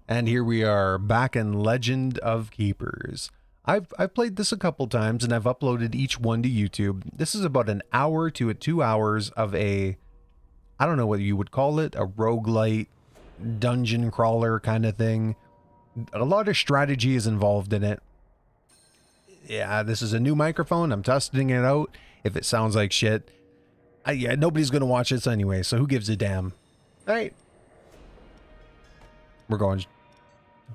And here we are back in Legend of Keepers. I've played this a couple times and I've uploaded each one to YouTube. This is about an hour to 2 hours of I don't know what you would call it, a roguelite dungeon crawler kind of thing. A lot of strategy is involved in it. Yeah, this is a new microphone. I'm testing it out. If it sounds like shit, yeah, nobody's going to watch this anyway, so who gives a damn? All right. We're going.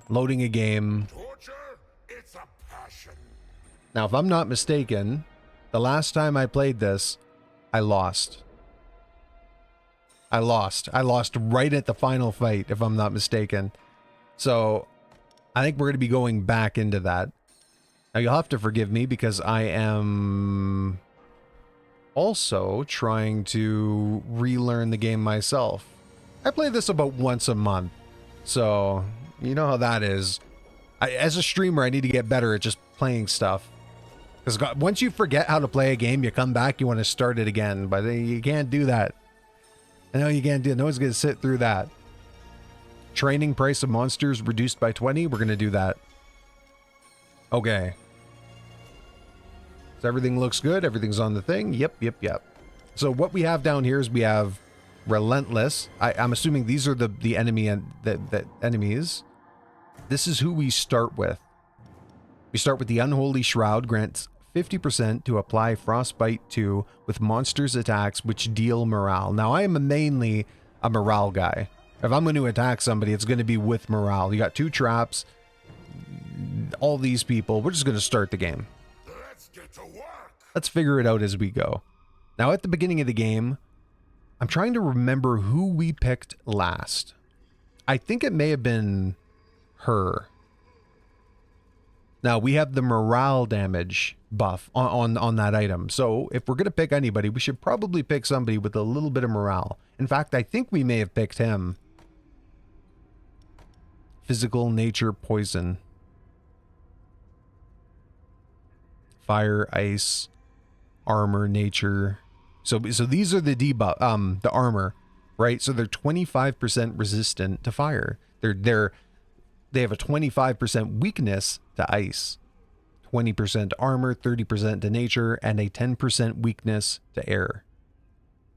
Loading a game. Torture? It's a passion. Now, if I'm not mistaken, the last time I played this, I lost. I lost right at the final fight, if I'm not mistaken. So, I think we're going to be going back into that. Now, you'll have to forgive me because I am also trying to relearn the game myself. I play this about once a month. So, you know how that is. As a streamer, I need to get better at just playing stuff. Because once you forget how to play a game, you come back, you want to start it again. But you can't do that. I know you can't do it. No one's going to sit through that. Training price of monsters reduced by 20. We're going to do that. Okay. So everything looks good. Everything's on the thing. Yep. So what we have down here is we have Relentless. I'm assuming these are the enemy and the enemies. This is who we start with. We start with the Unholy Shroud, grants 50% to apply Frostbite 2 with monsters attacks which deal morale. Now I am mainly a morale guy. If I'm going to attack somebody, it's going to be with morale. You got 2 traps, all these people. We're just going to start the game. Let's get to work. Let's figure it out as we go. Now at the beginning of the game, I'm trying to remember who we picked last. I think it may have been her. Now we have the morale damage buff on that item. So if we're going to pick anybody, we should probably pick somebody with a little bit of morale. In fact, I think we may have picked him. Physical, nature, poison. Fire, ice, armor, nature. So these are the debuff, the armor, right? So they're 25% resistant to fire. They have a 25% weakness to ice, 20% armor, 30% to nature, and a 10% weakness to air.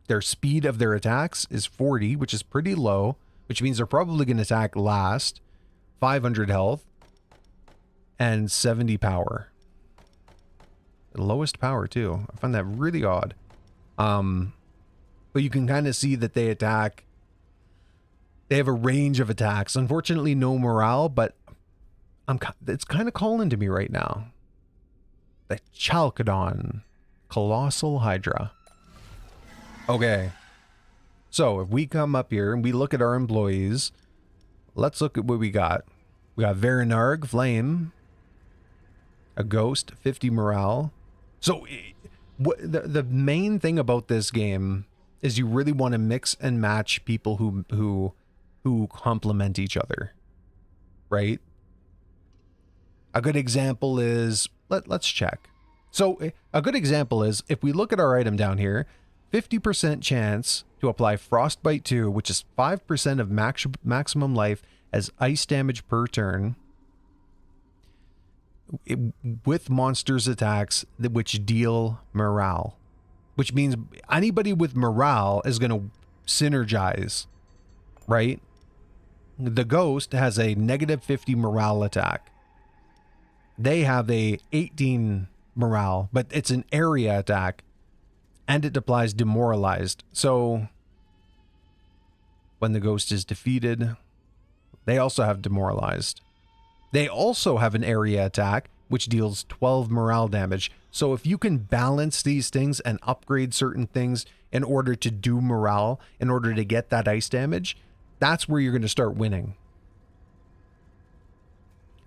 Their speed of their attacks is 40, which is pretty low, which means they're probably going to attack last, 500 health, and 70 power. The lowest power too. I find that really odd. But you can kind of see that they attack. They have a range of attacks. Unfortunately, no morale, but it's kind of calling to me right now. The Chalcedon Colossal Hydra. Okay. So if we come up here and we look at our employees, let's look at what we got. We got Verenarg, Flame, a Ghost, 50 morale. So the main thing about this game is you really want to mix and match people who complement each other, right? A good example is, let's check. So a good example is if we look at our item down here, 50% chance to apply Frostbite 2, which is 5% of maximum life as ice damage per turn. With monsters attacks which deal morale, which means anybody with morale is going to synergize, right? The Ghost has a negative 50 morale attack. They have a 18 morale, but it's an area attack and it applies demoralized. So when the Ghost is defeated, they also have demoralized. They also have an area attack, which deals 12 morale damage. So if you can balance these things and upgrade certain things in order to do morale, in order to get that ice damage, that's where you're going to start winning.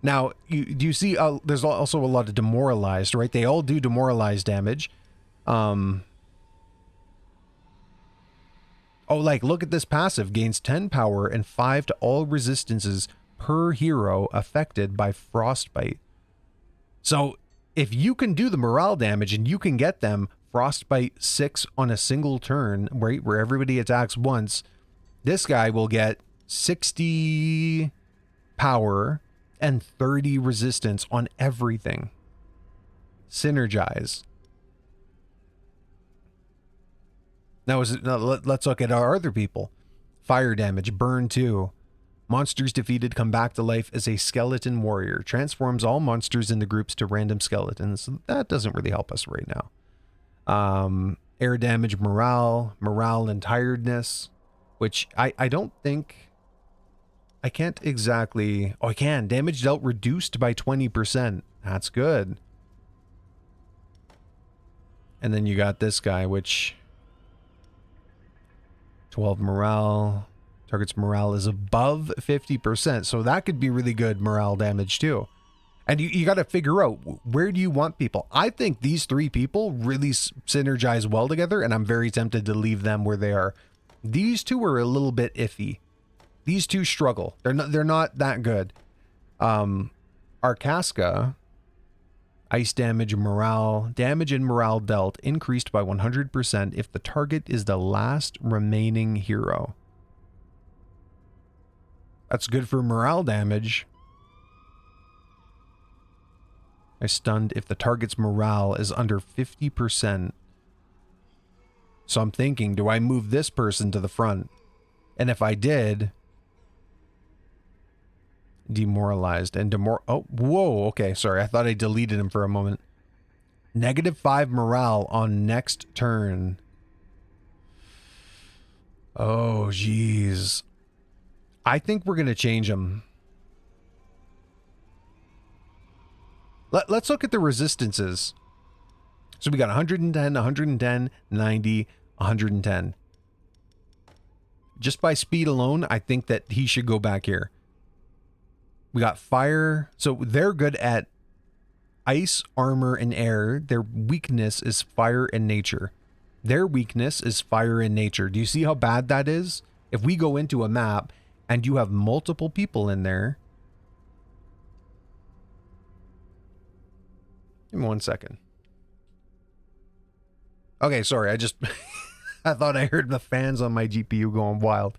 Now, do you see, there's also a lot of demoralized, right? They all do demoralized damage. Oh, like, look at this passive. Gains 10 power and 5 to all resistances per hero affected by Frostbite. So if you can do the morale damage and you can get them Frostbite 6 on a single turn, right, where everybody attacks once, this guy will get 60 power and 30 resistance on everything. Synergize. Now, let's look at our other people. Fire damage, burn 2. Monsters defeated come back to life as a skeleton warrior. Transforms all monsters in the groups to random skeletons. That doesn't really help us right now. Air damage, morale and tiredness, which I don't think... I can't exactly... Oh, I can. Damage dealt reduced by 20%. That's good. And then you got this guy, which... 12 morale. Target's morale is above 50%. So that could be really good morale damage too. And you got to figure out, where do you want people? I think these 3 people really synergize well together, and I'm very tempted to leave them where they are. These 2 are a little bit iffy. These 2 struggle. They're not that good. Arcasca, ice damage and morale dealt increased by 100% if the target is the last remaining hero. That's good for morale damage. I stunned if the target's morale is under 50%. So I'm thinking, do I move this person to the front? And if I did, demoralized and oh, whoa, okay, sorry. I thought I deleted him for a moment. -5 morale on next turn. Oh, geez. I think we're going to change him. Let's look at the resistances. So we got 110, 110, 90, 110. Just by speed alone, I think that he should go back here. We got fire. So they're good at ice, armor, and air. Their weakness is fire and nature. Their weakness is fire and nature. Do you see how bad that is? If we go into a map and you have multiple people in there. Give me 1 second. Okay, sorry. I just... I thought I heard the fans on my GPU going wild.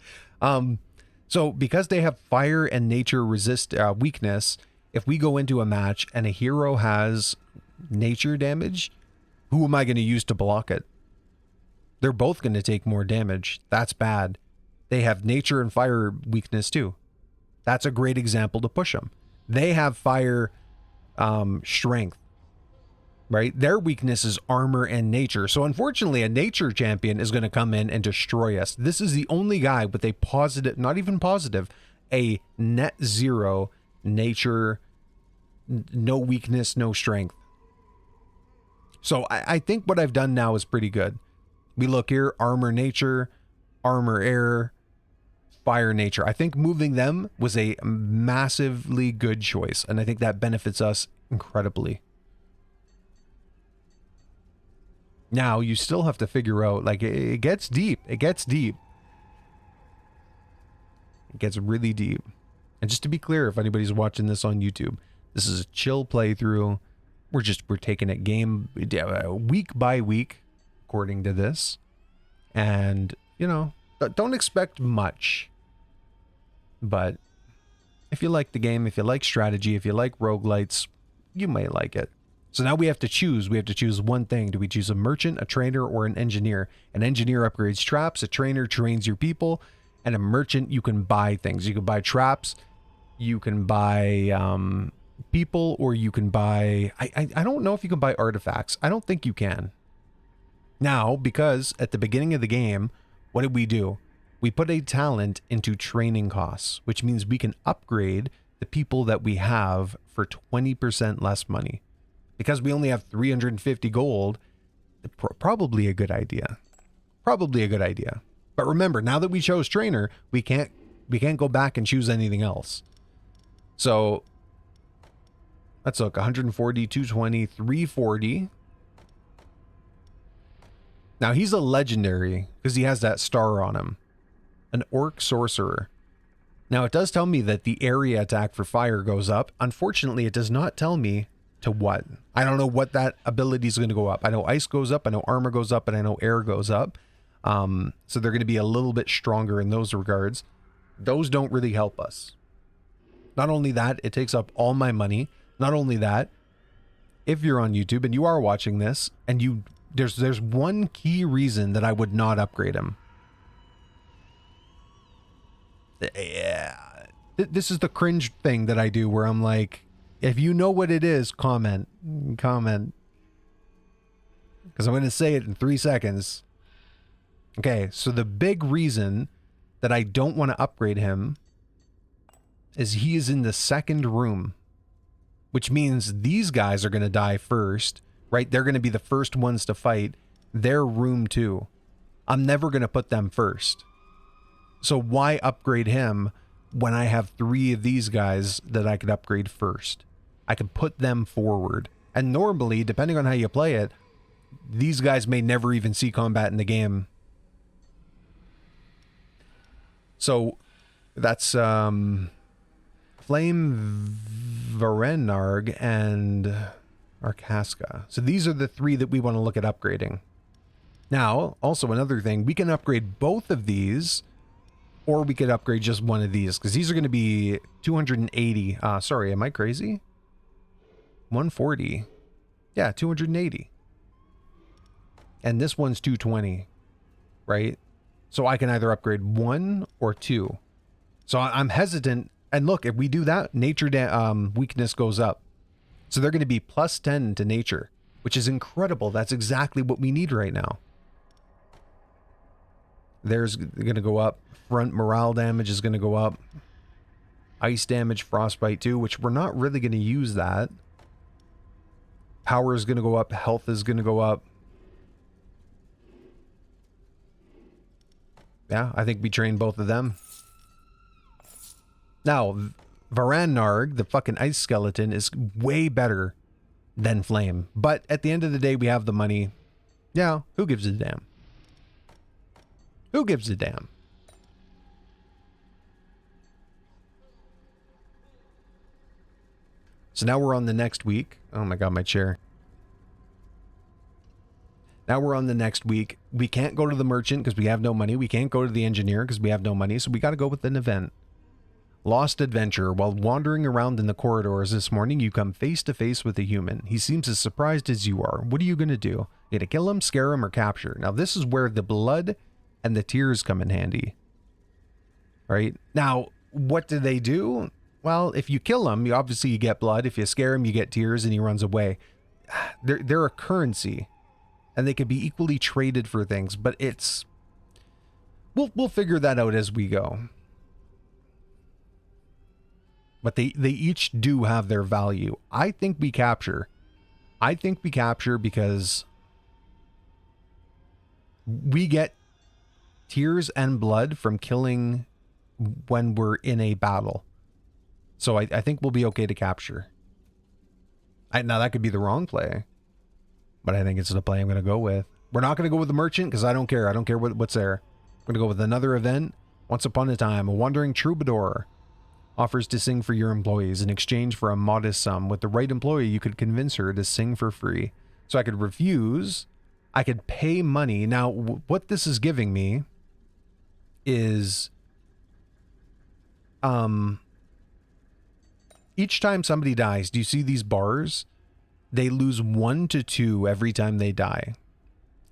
So because they have fire and nature weakness, if we go into a match and a hero has nature damage, who am I going to use to block it? They're both going to take more damage. That's bad. They have nature and fire weakness too. That's a great example to push them. They have fire strength, right? Their weakness is armor and nature. So unfortunately, a nature champion is going to come in and destroy us. This is the only guy with a positive, not even positive, a net 0 nature, no weakness, no strength. So I think what I've done now is pretty good. We look here, armor nature, armor air, fire nature. I think moving them was a massively good choice, and I think that benefits us incredibly. Now, you still have to figure out, like, it gets deep. It gets deep. It gets really deep. And just to be clear, if anybody's watching this on YouTube, this is a chill playthrough. We're taking it game week by week, according to this. And, you know, don't expect much. But if you like the game, if you like strategy, if you like roguelites, you may like it. So now we have to choose. We have to choose one thing. Do we choose a merchant, a trainer, or an engineer? An engineer upgrades traps. A trainer trains your people. And a merchant, you can buy things. You can buy traps. You can buy people, or you can buy... I don't know if you can buy artifacts. I don't think you can. Now, because at the beginning of the game, what did we do? We put a talent into training costs, which means we can upgrade the people that we have for 20% less money. Because we only have 350 gold, probably a good idea. Probably a good idea. But remember, now that we chose trainer, we can't go back and choose anything else. So let's look. 140, 220, 340. Now he's a legendary because he has that star on him. An orc sorcerer. Now it does tell me that the area attack for fire goes up. Unfortunately, it does not tell me to what. I don't know what that ability is going to go up. I know ice goes up, I know armor goes up, and I know air goes up. So they're going to be a little bit stronger in those regards. Those don't really help us. Not only that, it takes up all my money. Not only that, if you're on YouTube and you are watching this and there's one key reason that I would not upgrade him. Yeah. This is the cringe thing that I do where I'm like, if you know what it is, comment. Because I'm going to say it in 3 seconds. Okay, so the big reason that I don't want to upgrade him is he is in the second room, which means these guys are going to die first, right? They're going to be the first ones to fight. Their room too. I'm never going to put them first. So why upgrade him when I have 3 of these guys that I could upgrade first? I could put them forward. And normally, depending on how you play it, these guys may never even see combat in the game. So that's Flame Varenarg and Arkaska. So these are the 3 that we want to look at upgrading. Now, also another thing, we can upgrade both of these, or we could upgrade just one of these, because these are going to be 280. Sorry, am I crazy? 140. Yeah, 280. And this one's 220, right? So I can either upgrade 1 or 2. So I'm hesitant. And look, if we do that, nature weakness goes up. So they're going to be plus 10 to nature, which is incredible. That's exactly what we need right now. There's going to go up. Front morale damage is going to go up. Ice damage, frostbite too, which we're not really going to use that. Power is going to go up. Health is going to go up. Yeah, I think we train both of them. Now, Varanarg, the fucking ice skeleton, is way better than Flame. But at the end of the day, we have the money. Yeah, who gives a damn? Who gives a damn? So now we're on the next week. Oh my god, my chair. Now we're on the next week. We can't go to the merchant because we have no money. We can't go to the engineer because we have no money. So we got to go with an event. Lost adventure. While wandering around in the corridors this morning, you come face to face with a human. He seems as surprised as you are. What are you going to do? You gonna kill him, scare him, or capture? Now this is where the blood and the tears come in handy. Right? Now, what do they do? Well, if you kill him, obviously you get blood. If you scare him, you get tears and he runs away. They're a currency. And they could be equally traded for things, but it's... We'll figure that out as we go. But they each do have their value. I think we capture. I think we capture because we get tears and blood from killing when we're in a battle. So I think we'll be okay to capture. Now that could be the wrong play. But I think it's the play I'm going to go with. We're not going to go with the merchant because I don't care. I don't care what's there. We're going to go with another event. Once upon a time, a wandering troubadour offers to sing for your employees in exchange for a modest sum. With the right employee, you could convince her to sing for free. So I could refuse. I could pay money. Now, what this is giving me is... each time somebody dies, do you see these bars? They lose 1 to 2 every time they die.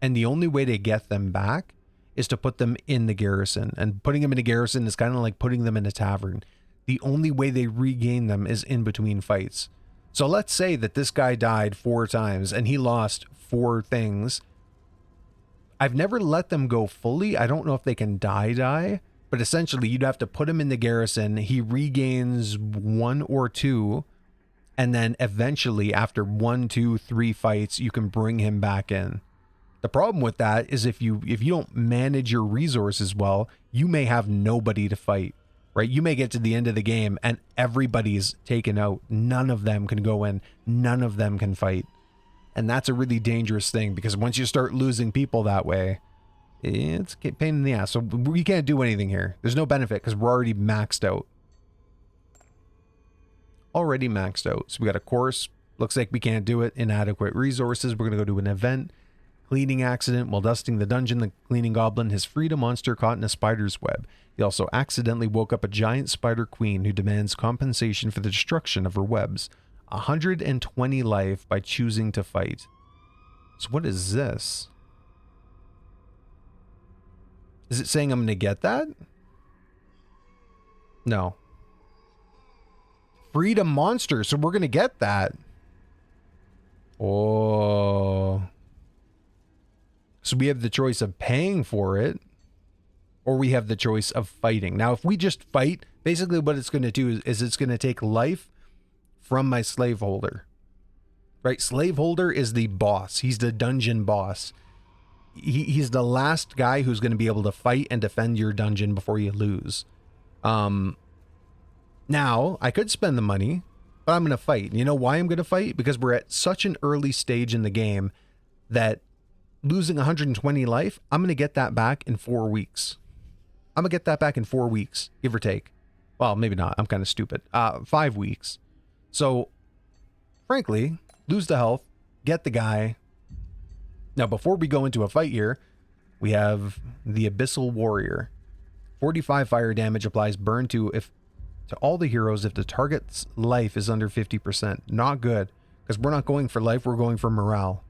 And the only way to get them back is to put them in the garrison. And putting them in a garrison is kind of like putting them in a tavern. The only way they regain them is in between fights. So let's say that this guy died 4 times and he lost 4 things. I've never let them go fully. I don't know if they can die. But essentially, you'd have to put him in the garrison. He regains 1 or 2. And then eventually, after 1, 2, 3 fights, you can bring him back in. The problem with that is if you don't manage your resources well, you may have nobody to fight, right? You may get to the end of the game and everybody's taken out. None of them can go in. None of them can fight. And that's a really dangerous thing because once you start losing people that way, it's a pain in the ass. So we can't do anything here. There's no benefit because we're already maxed out. Already maxed out. So we got a course. Looks like we can't do it. Inadequate resources. We're going to go to an event. Cleaning accident. While dusting the dungeon, the cleaning goblin has freed a monster caught in a spider's web. He also accidentally woke up a giant spider queen who demands compensation for the destruction of her webs. 120 life by choosing to fight. So what is this? Is it saying I'm going to get that? No. Freed a monster, so we're going to get that. Oh. So we have the choice of paying for it, or we have the choice of fighting. Now, if we just fight, basically what it's going to do is it's going to take life from my slaveholder. Right? Slaveholder is the boss. He's the dungeon boss. He's the last guy who's going to be able to fight and defend your dungeon before you lose. Now, I could spend the money, but I'm going to fight. You know why I'm going to fight? Because we're at such an early stage in the game that losing 120 life, I'm going to get that back in 4 weeks. I'm going to get that back in 4 weeks, give or take. Well, maybe not. I'm kind of stupid. 5 weeks. So, frankly, lose the health, get the guy. Now, before we go into a fight here, we have the Abyssal Warrior. 45 fire damage applies burn to all the heroes if the target's life is under 50%. Not good, because we're not going for life, we're going for morale.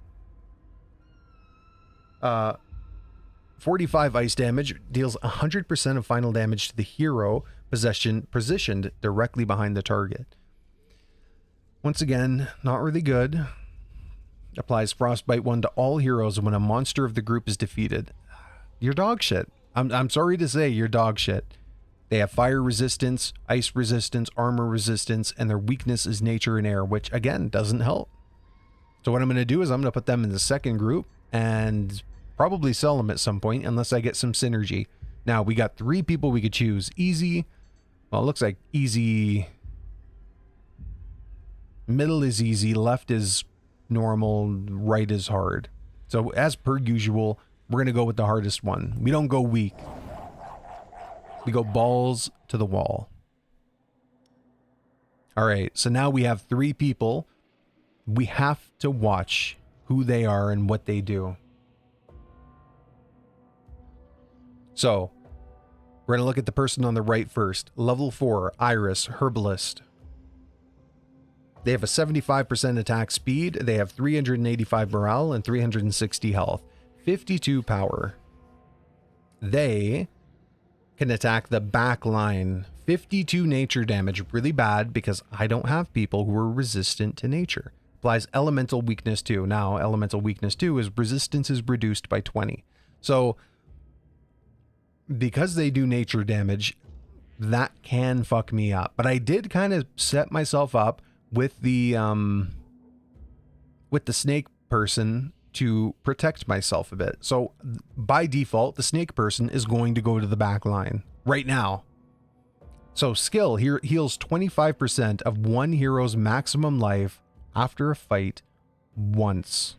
45 ice damage deals 100% of final damage to the hero positioned directly behind the target. Once again, not really good. Applies Frostbite 1 to all heroes when a monster of the group is defeated. You're dog shit. I'm sorry to say, you're dog shit. They have fire resistance, ice resistance, armor resistance, and their weakness is nature and air, which again doesn't help. So what I'm going to do is I'm going to put them in the second group and probably sell them at some point unless I get some synergy. Now we got 3 people we could choose. Easy. Well, it looks like easy. Middle is easy. Left is normal. Right is hard. So as per usual, we're going to go with the hardest one. We don't go weak. We go balls to the wall. All right. So now we have 3 people. We have to watch who they are and what they do. So we're going to look at the person on the right first. Level 4, Iris, Herbalist. They have a 75% attack speed. They have 385 morale and 360 health. 52 power. They can attack the back line. 52 nature damage. Really bad because I don't have people who are resistant to nature. Applies Elemental Weakness 2. Now, Elemental Weakness 2 is resistance is reduced by 20. So, because they do nature damage, that can fuck me up. But I did kind of set myself up with the snake person to protect myself a bit. So by default, the snake person is going to go to the back line right now. So skill here heals 25% of one hero's maximum life after a fight once.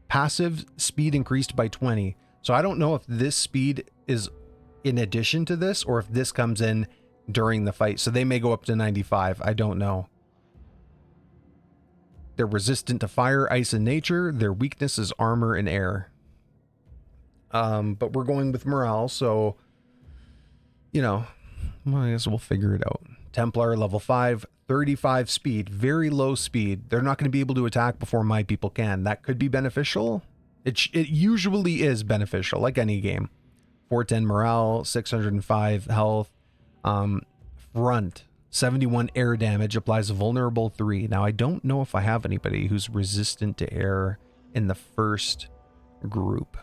Passive speed increased by 20. So I don't know if this speed is in addition to this or if this comes in during the fight. So they may go up to 95. I don't know. They're resistant to fire, ice, and nature. Their weakness is armor and air. But we're going with morale, so, you know, well, I guess we'll figure it out. Templar, level 5, 35 speed, very low speed. They're not going to be able to attack before my people can. That could be beneficial. It usually is beneficial, like any game. 410 morale, 605 health. Front, 71 air damage, applies vulnerable 3. Now, I don't know if I have anybody who's resistant to air in the first group.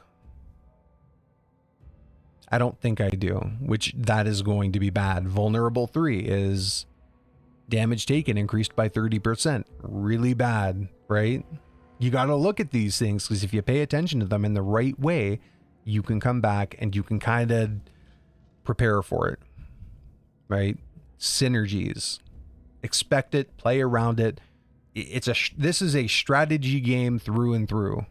I don't think I do, which that is going to be bad. Vulnerable 3 is damage taken increased by 30%. Really bad, right? You got to look at these things because if you pay attention to them in the right way, you can come back and you can kind of prepare for it, right? Synergies. Expect it, play around it. This is a strategy game through and through.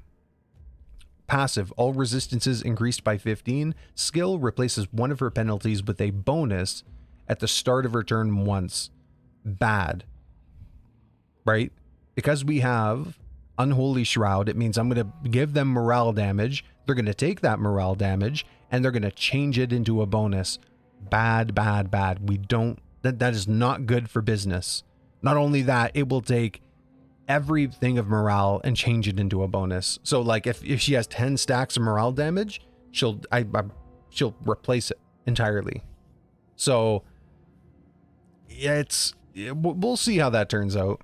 Passive, all resistances increased by 15. Skill replaces one of her penalties with a bonus at the start of her turn once. Bad. Right? Because we have Unholy Shroud. It means I'm going to give them morale damage. They're going to take that morale damage and they're going to change it into a bonus. Bad, bad, bad. We don't, that is not good for business. Not only that, it will take everything of morale and change it into a bonus. So like if she has 10 stacks of morale damage, she'll replace it entirely. So yeah, we'll see how that turns out.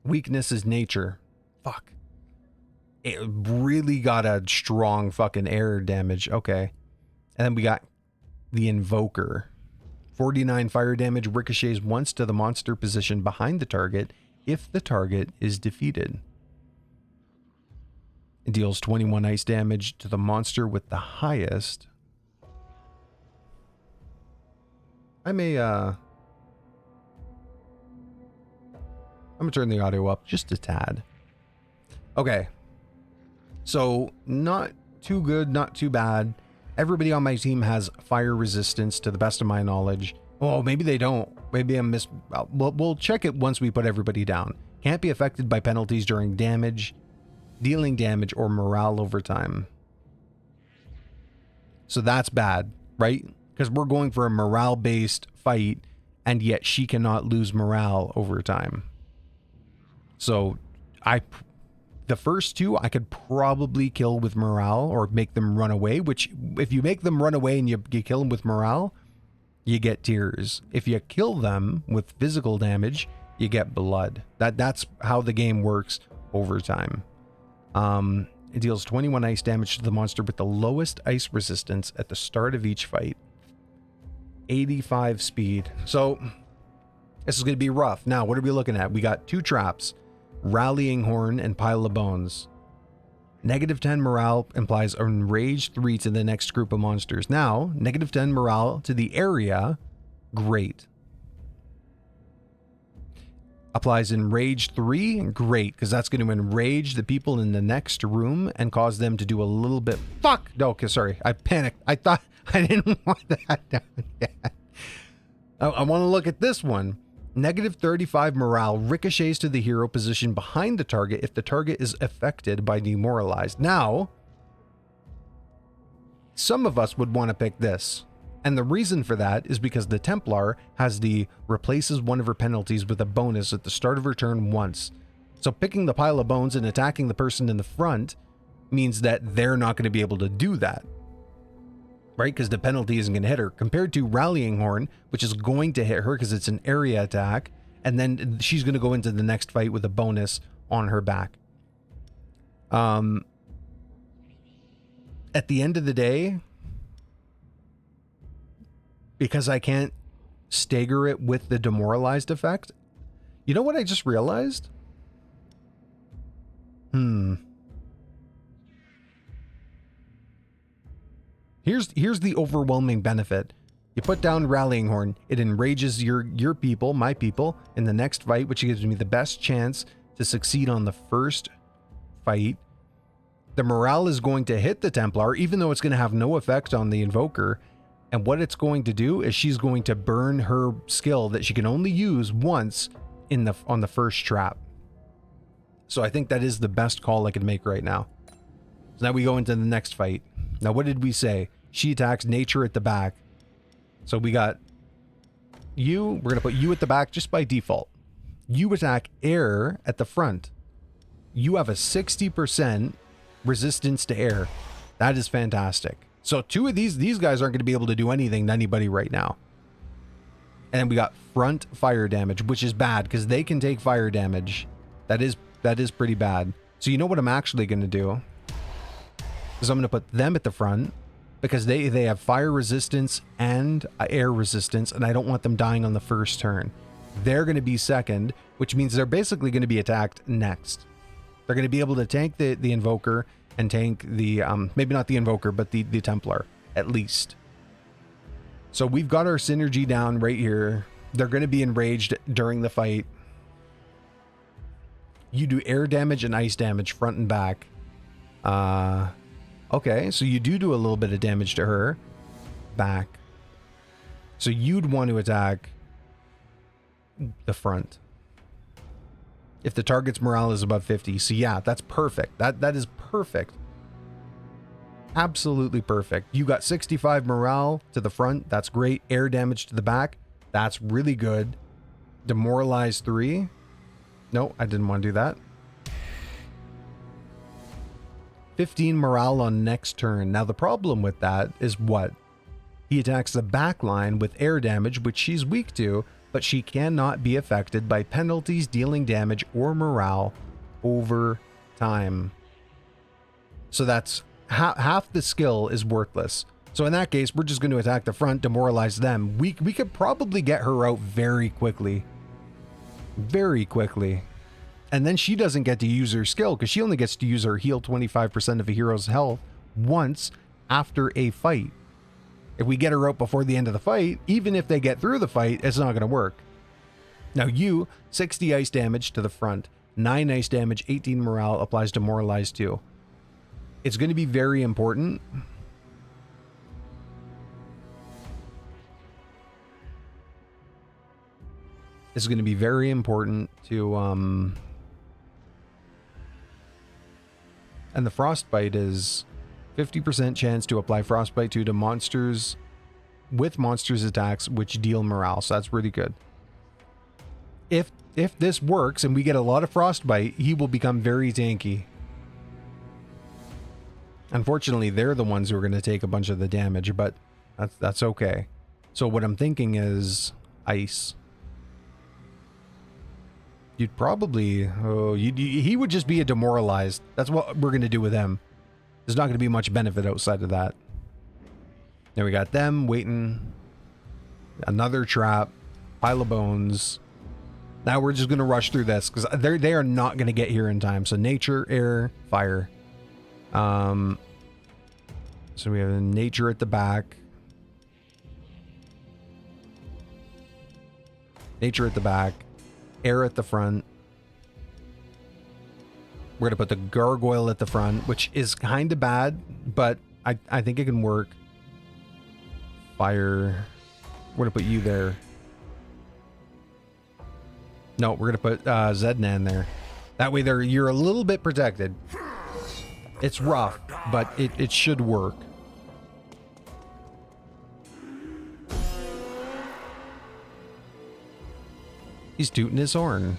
Weakness is nature. Fuck. It really got a strong fucking air damage. Okay. And then we got the Invoker. 49 fire damage, ricochets once to the monster position behind the target if the target is defeated. It deals 21 ice damage to the monster with the highest. I'm gonna turn the audio up just a tad. Okay. So, not too good, not too bad. Everybody on my team has fire resistance to the best of my knowledge. Oh, maybe they don't. Maybe I'm we'll check it once we put everybody down. Can't be affected by penalties during damage, dealing damage, or morale over time. So that's bad, right? Because we're going for a morale-based fight, and yet she cannot lose morale over time. So the first two I could probably kill with morale or make them run away, which if you make them run away and you kill them with morale, you get tears. If you kill them with physical damage, you get blood. That's how the game works over time. It deals 21 ice damage to the monster with the lowest ice resistance at the start of each fight. 85 speed. So this is going to be rough. Now, what are we looking at? We got 2 traps. Rallying Horn and Pile of Bones. -10 morale implies Enraged 3 to the next group of monsters. Now, -10 morale to the area. Great. Applies Enraged 3. Great, because that's going to enrage the people in the next room and cause them to do a little bit... Fuck! No, okay, sorry. I panicked. I thought I didn't want that down yet. I want to look at this one. -35 morale ricochets to the hero position behind the target if the target is affected by demoralized. Now, some of us would want to pick this. And the reason for that is because the Templar has the replaces one of her penalties with a bonus at the start of her turn once. So picking the Pile of Bones and attacking the person in the front means that they're not going to be able to do that. Right? Because the penalty isn't going to hit her. Compared to Rallying Horn, which is going to hit her because it's an area attack. And then she's going to go into the next fight with a bonus on her back. At the end of the day, because I can't stagger it with the demoralized effect, you know what I just realized? Here's the overwhelming benefit. You put down Rallying Horn, it enrages your people, my people, in the next fight, which gives me the best chance to succeed on the first fight. The morale is going to hit the Templar, even though it's going to have no effect on the Invoker. And what it's going to do is she's going to burn her skill that she can only use once on the first trap. So I think that is the best call I can make right now. So now we go into the next fight. Now, what did we say? She attacks nature at the back. So we got you. We're going to put you at the back just by default. You attack air at the front. You have a 60% resistance to air. That is fantastic. So 2 of these guys aren't going to be able to do anything to anybody right now. And then we got front fire damage, which is bad because they can take fire damage. That is pretty bad. So you know what I'm actually going to do? Is I'm going to put them at the front because they have fire resistance and air resistance, and I don't want them dying on the first turn. They're going to be second, which means they're basically going to be attacked next. They're going to be able to tank the Invoker and tank the, maybe not the Invoker, but the Templar, at least. So we've got our synergy down right here. They're going to be enraged during the fight. You do air damage and ice damage front and back. Okay, so you do a little bit of damage to her. Back. So you'd want to attack the front. if the target's morale is above 50. So yeah, that's perfect. That is perfect. Absolutely perfect. You got 65 morale to the front. That's great. Air damage to the back. That's really good. Demoralize 3. No, I didn't want to do that. 15 morale on next turn. Now the problem with that is what? He attacks the back line with air damage, which she's weak to, but she cannot be affected by penalties, dealing damage, or morale over time. So that's half the skill is worthless. So in that case, we're just going to attack the front, demoralize them. We could probably get her out very quickly. Very quickly. And then she doesn't get to use her skill because she only gets to use her heal 25% of a hero's health once after a fight. If we get her out before the end of the fight, even if they get through the fight, it's not going to work. Now 60 ice damage to the front, 9 ice damage, 18 morale, applies demoralize 2. It's going to be very important. It's going to be very important to, and the frostbite is 50% chance to apply frostbite 2 to monsters with monsters attacks which deal morale. So that's really good. If this works and we get a lot of frostbite, he will become very tanky. Unfortunately, they're the ones who are going to take a bunch of the damage, but that's okay. So what I'm thinking is ice. You'd probably, he would just be a demoralized. That's what we're going to do with him. There's not going to be much benefit outside of that. There we got them waiting. Another trap. Pile of bones. Now we're just going to rush through this because they are not going to get here in time. So nature, air, fire. So we have nature at the back. Nature at the back. Air at the front. We're going to put the gargoyle at the front, which is kind of bad, but I think it can work. Fire. We're going to put you there. No, we're going to put Zednan there. That way you're a little bit protected. It's rough, but it should work. He's tooting his horn.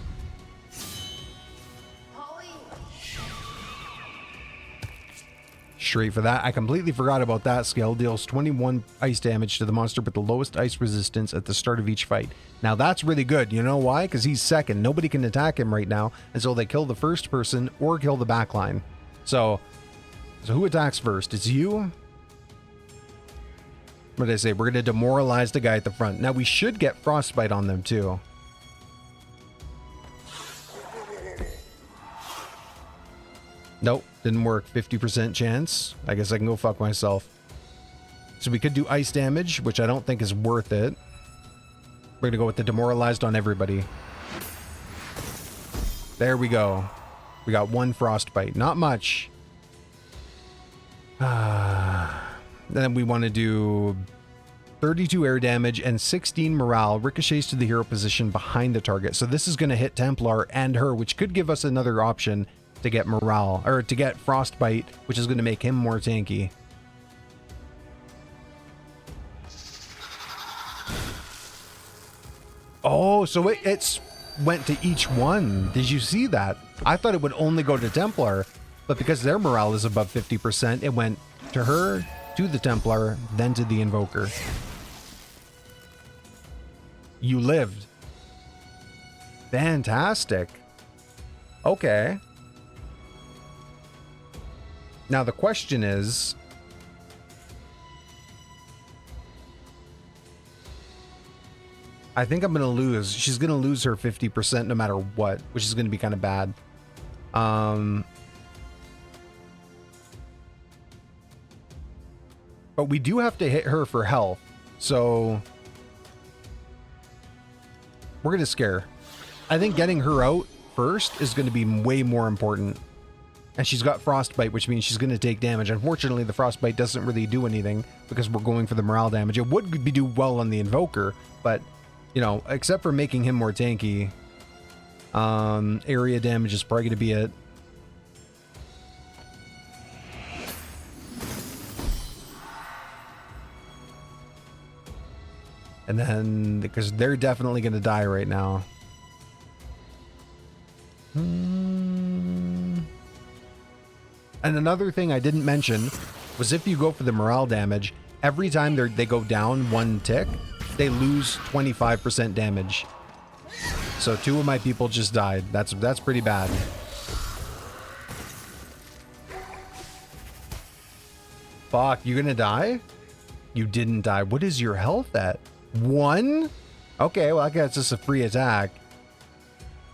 Straight for that. I completely forgot about that skill. Deals 21 ice damage to the monster with the lowest ice resistance at the start of each fight. Now that's really good. You know why? Because he's second. Nobody can attack him right now until they kill the first person or kill the backline. So who attacks first? It's you? What did I say? We're going to demoralize the guy at the front. Now we should get frostbite on them too. Nope, didn't work. 50% chance. I guess I can go fuck myself. So we could do ice damage, which I don't think is worth it. We're gonna go with the demoralized on everybody. There we go. We got 1 frostbite. Not much. Then we want to do 32 air damage and 16 morale. Ricochets to the hero position behind the target. So this is going to hit Templar and her, which could give us another option to get morale, or to get frostbite, which is going to make him more tanky. Oh, so it's went to each one. Did you see that? I thought it would only go to Templar, but because their morale is above 50%, it went to her, to the Templar, then to the Invoker. You lived. Fantastic. Okay. Now the question is, I think I'm going to lose. She's going to lose her 50% no matter what, which is going to be kind of bad. But we do have to hit her for health. So we're going to scare. I think getting her out first is going to be way more important. And she's got frostbite, which means she's going to take damage. Unfortunately, the frostbite doesn't really do anything because we're going for the morale damage. It would do well on the Invoker, but, you know, except for making him more tanky, Area damage is probably going to be it. And then, because they're definitely going to die right now. And another thing I didn't mention was if you go for the morale damage, every time they go down one tick, they lose 25% damage. So 2 of my people just died. That's pretty bad. Fuck, you gonna die? You didn't die. What is your health at? 1? Okay, well I guess it's a free attack.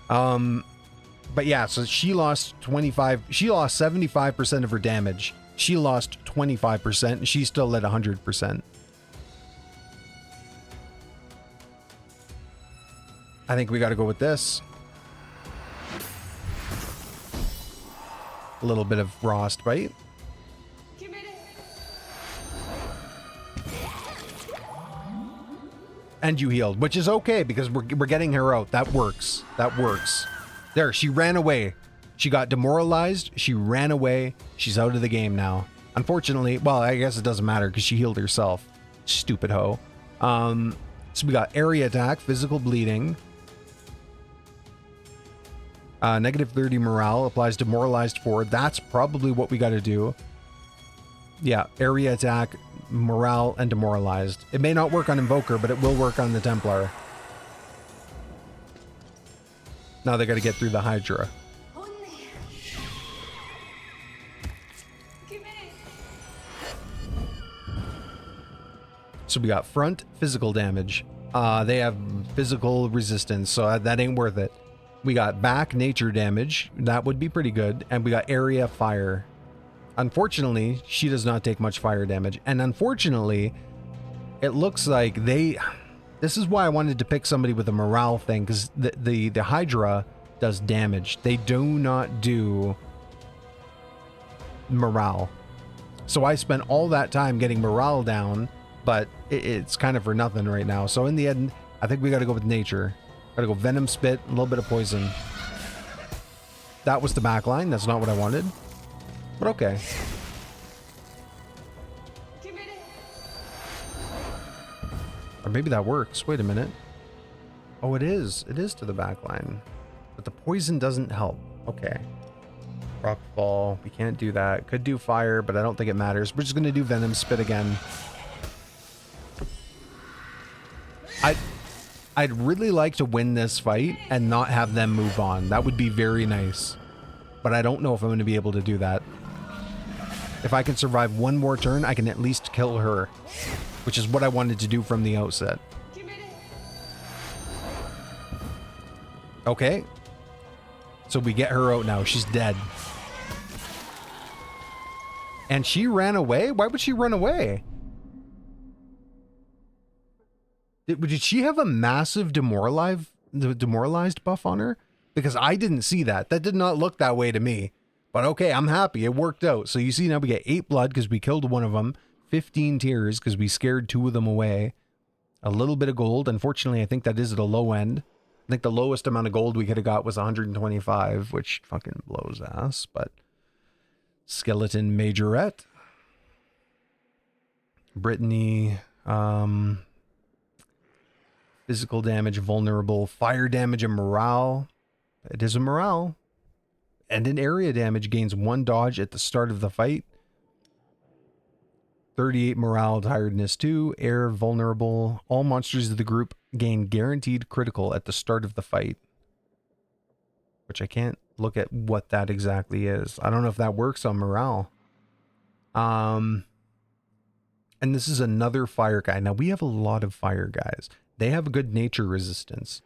But yeah, so she lost 75% of her damage. She lost 25%, and she's still at 100%. I think we got to go with this. A little bit of frostbite. And you healed, which is okay because we're getting her out. That works. That works. There, she ran away. She got demoralized. She ran away. She's out of the game now. Unfortunately, well, I guess it doesn't matter because she healed herself. Stupid hoe. So we got area attack, physical bleeding. Negative 30 morale applies demoralized 4. That's probably what we got to do. Yeah, area attack, morale, and demoralized. It may not work on Invoker, but it will work on the Templar. Now they got to get through the Hydra. So we got front physical damage. They have physical resistance, so that ain't worth it. We got back nature damage. That would be pretty good. And we got area fire. Unfortunately, she does not take much fire damage. And unfortunately, it looks like they... This is why I wanted to pick somebody with a morale thing, because the Hydra does damage. They do not do morale. So I spent all that time getting morale down, but it's kind of for nothing right now. So in the end, I think we got to go with nature. Got to go venom spit, a little bit of poison. That was the back line. That's not what I wanted. But okay. Or maybe that works. Wait a minute. Oh, it is. It is to the back line. But the poison doesn't help. Okay. Rock fall. We can't do that. Could do fire, but I don't think it matters. We're just going to do venom spit again. I'd really like to win this fight and not have them move on. That would be very nice. But I don't know if I'm going to be able to do that. If I can survive one more turn, I can at least kill her. Which is what I wanted to do from the outset. Okay. So we get her out now. She's dead. And she ran away? Why would she run away? Did she have a massive demoralized buff on her? Because I didn't see that. That did not look that way to me. But okay, I'm happy. It worked out. So you see now we get 8 blood because we killed one of them. 15 tears because we scared 2 of them away. A little bit of gold. Unfortunately, I think that is at a low end. I think the lowest amount of gold we could have got was 125, which fucking blows ass. But skeleton majorette. Brittany. Physical damage, vulnerable. Fire damage and morale. It is a morale. And an area damage gains 1 dodge at the start of the fight. 38 morale, tiredness 2, air, vulnerable. All monsters of the group gain guaranteed critical at the start of the fight. Which I can't look at what that exactly is. I don't know if that works on morale. And this is another fire guy. Now we have a lot of fire guys. They have a good nature resistance.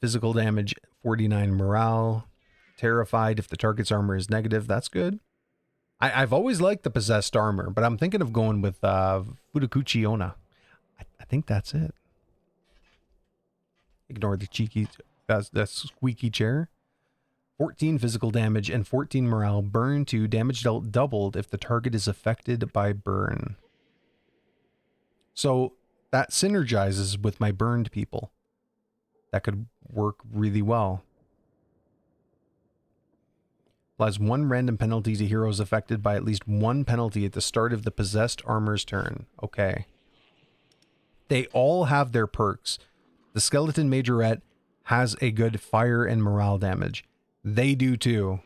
Physical damage, 49 morale. Terrified if the target's armor is negative. That's good. I've always liked the possessed armor, but I'm thinking of going with Fudakuchi Onna. I think that's it. Ignore the cheeky, that squeaky chair. 14 physical damage and 14 morale. Burn 2. Damage dealt doubled if the target is affected by burn. So that synergizes with my burned people. That could work really well. Applies 1 random penalty to heroes affected by at least 1 penalty at the start of the possessed armor's turn. Okay. They all have their perks. The skeleton majorette has a good fire and morale damage. They do too.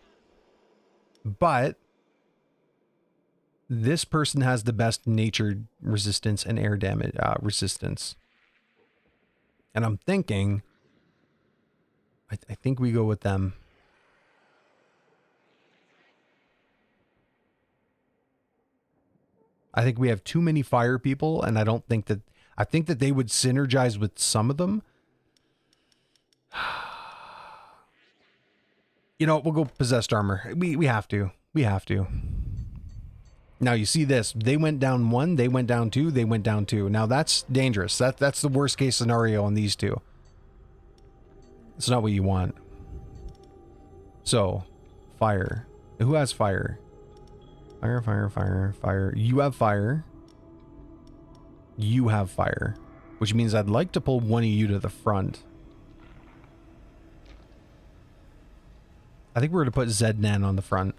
But this person has the best nature resistance and air damage resistance. And I'm thinking, I think we go with them. I think we have too many fire people, and I think that they would synergize with some of them. You know, we'll go possessed armor. We have to. We have to. Now you see this. They went down 1, they went down 2, they went down 2. Now that's dangerous. That's the worst case scenario on these two. It's not what you want. So, fire. Who has fire? Fire, fire, fire, fire. You have fire. You have fire. Which means I'd like to pull one of you to the front. I think we're going to put Zednan on the front.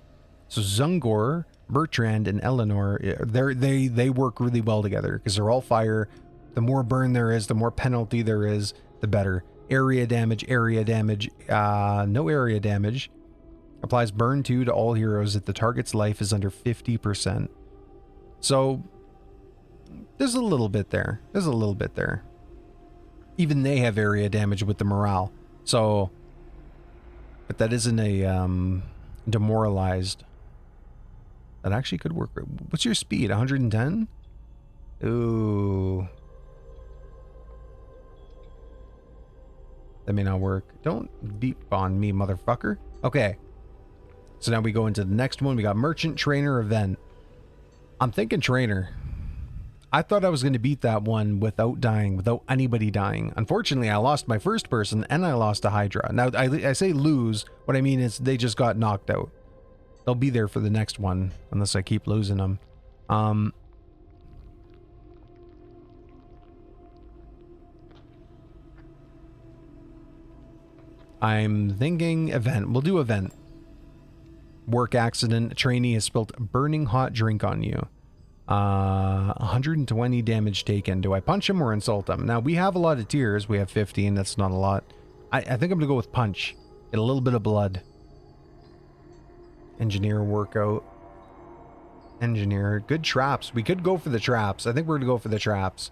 So Zungor, Bertrand, and Eleanor, they work really well together because they're all fire. The more burn there is, the more penalty there is, the better. Area damage, no area damage. Applies burn 2 to all heroes if the target's life is under 50%. So, there's a little bit there. There's a little bit there. Even they have area damage with the morale. So, but that isn't a demoralized. That actually could work. What's your speed? 110? Ooh. That may not work. Don't beep on me, motherfucker. Okay. So now we go into the next one. We got Merchant, Trainer, Event. I'm thinking Trainer. I thought I was going to beat that one without dying, without anybody dying. Unfortunately, I lost my first person and I lost a Hydra. Now, I say lose. What I mean is they just got knocked out. They'll be there for the next one unless I keep losing them. I'm thinking Event. We'll do Event. Work accident. A trainee has spilled burning hot drink on you. 120 damage taken. Do I punch him or insult him? Now, we have a lot of tears. We have 15. That's not a lot. I think I'm going to go with punch. Get a little bit of blood. Engineer workout. Engineer. Good traps. We could go for the traps. I think we're going to go for the traps.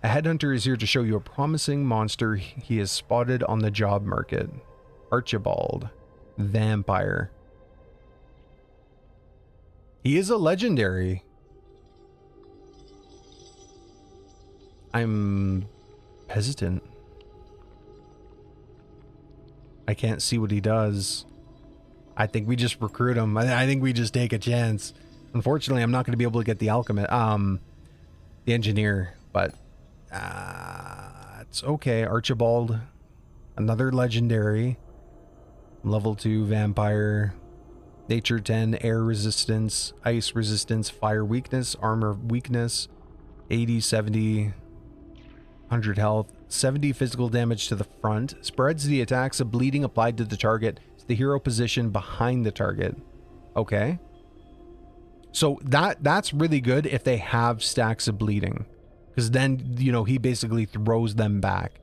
A headhunter is here to show you a promising monster he has spotted on the job market. Archibald. Vampire. He is a legendary. I'm hesitant. I can't see what he does. I think we just recruit him. I think we just take a chance. Unfortunately, I'm not going to be able to get the alchemist, the engineer, but it's okay. Archibald, another legendary, level 2 vampire, nature 10, air resistance, ice resistance, fire weakness, armor weakness, 80, 70, 100 health, 70 physical damage to the front, spreads the attacks of bleeding applied to the target to the hero position behind the target. Okay. So that's really good if they have stacks of bleeding. Because then, you know, he basically throws them back.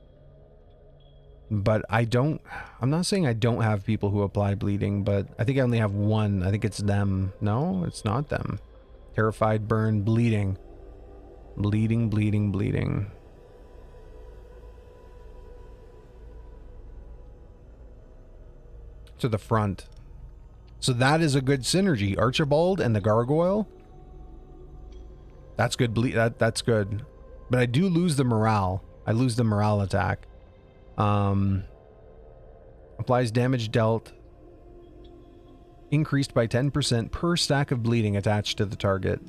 But I'm not saying I don't have people who apply bleeding, but I think I only have one. I think it's them. No, it's not them. Terrified, burn, bleeding. Bleeding, bleeding, bleeding. To the front. So that is a good synergy. Archibald and the gargoyle. That's good. That's good. But I do lose the morale. I lose the morale attack. Applies damage dealt. Increased by 10% per stack of bleeding attached to the target.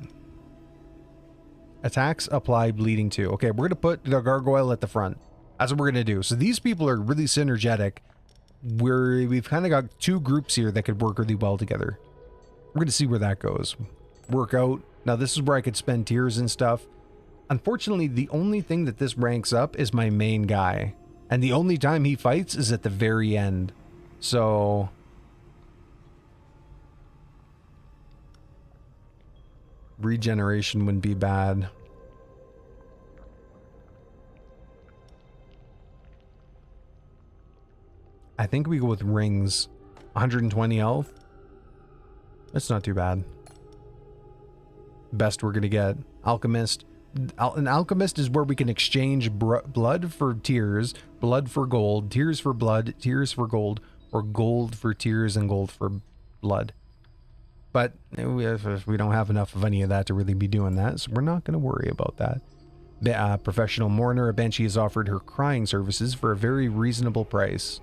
Attacks apply bleeding too. Okay, we're going to put the gargoyle at the front. That's what we're going to do. So these people are really synergetic. We've kind of got two groups here that could work really well together. We're going to see where that goes. Work out. Now this is where I could spend tiers and stuff. Unfortunately, the only thing that this ranks up is my main guy. And the only time he fights is at the very end. So regeneration wouldn't be bad. I think we go with rings. 120 health. That's not too bad. Best we're gonna get. Alchemist. An alchemist is where we can exchange blood for tears, blood for gold, tears for blood, tears for gold, or gold for tears and gold for blood. But we don't have enough of any of that to really be doing that, so we're not going to worry about that. The professional mourner, a banshee, has offered her crying services for a very reasonable price.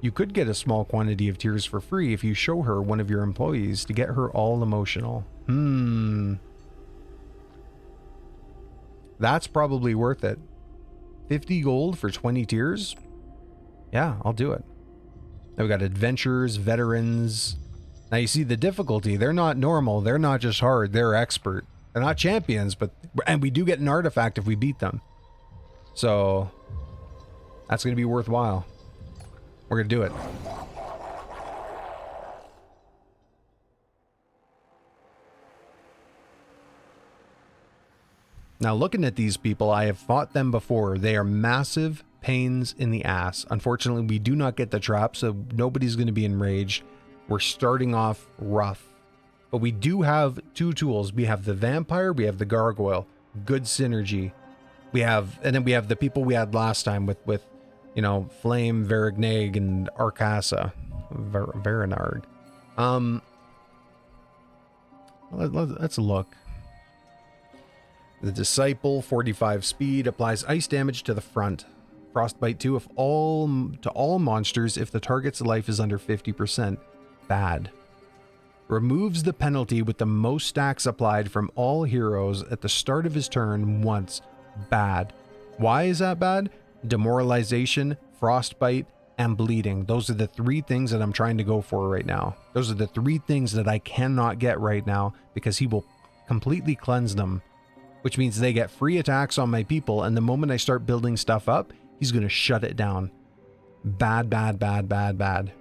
You could get a small quantity of tears for free if you show her one of your employees to get her all emotional. That's probably worth it. 50 gold for 20 tears? Yeah, I'll do it. Now we got adventurers, veterans. Now you see the difficulty. They're not normal. They're not just hard. They're expert. They're not champions, and we do get an artifact if we beat them. So that's going to be worthwhile. We're going to do it. Now, looking at these people, I have fought them before. They are massive pains in the ass. Unfortunately, we do not get the trap, so nobody's going to be enraged. We're starting off rough. But we do have two tools. We have the vampire, we have the gargoyle. Good synergy. And then we have the people we had last time with you know, Flame, Verignag, and Arcasa. Verenarg. Let's look. The Disciple, 45 speed, applies ice damage to the front. Frostbite 2 to all monsters if the target's life is under 50%. Bad. Removes the penalty with the most stacks applied from all heroes at the start of his turn once. Bad. Why is that bad? Demoralization, frostbite, and bleeding. Those are the three things that I'm trying to go for right now. Those are the three things that I cannot get right now because he will completely cleanse them. Which means they get free attacks on my people, and the moment I start building stuff up, he's going to shut it down. Bad, bad, bad, bad, bad.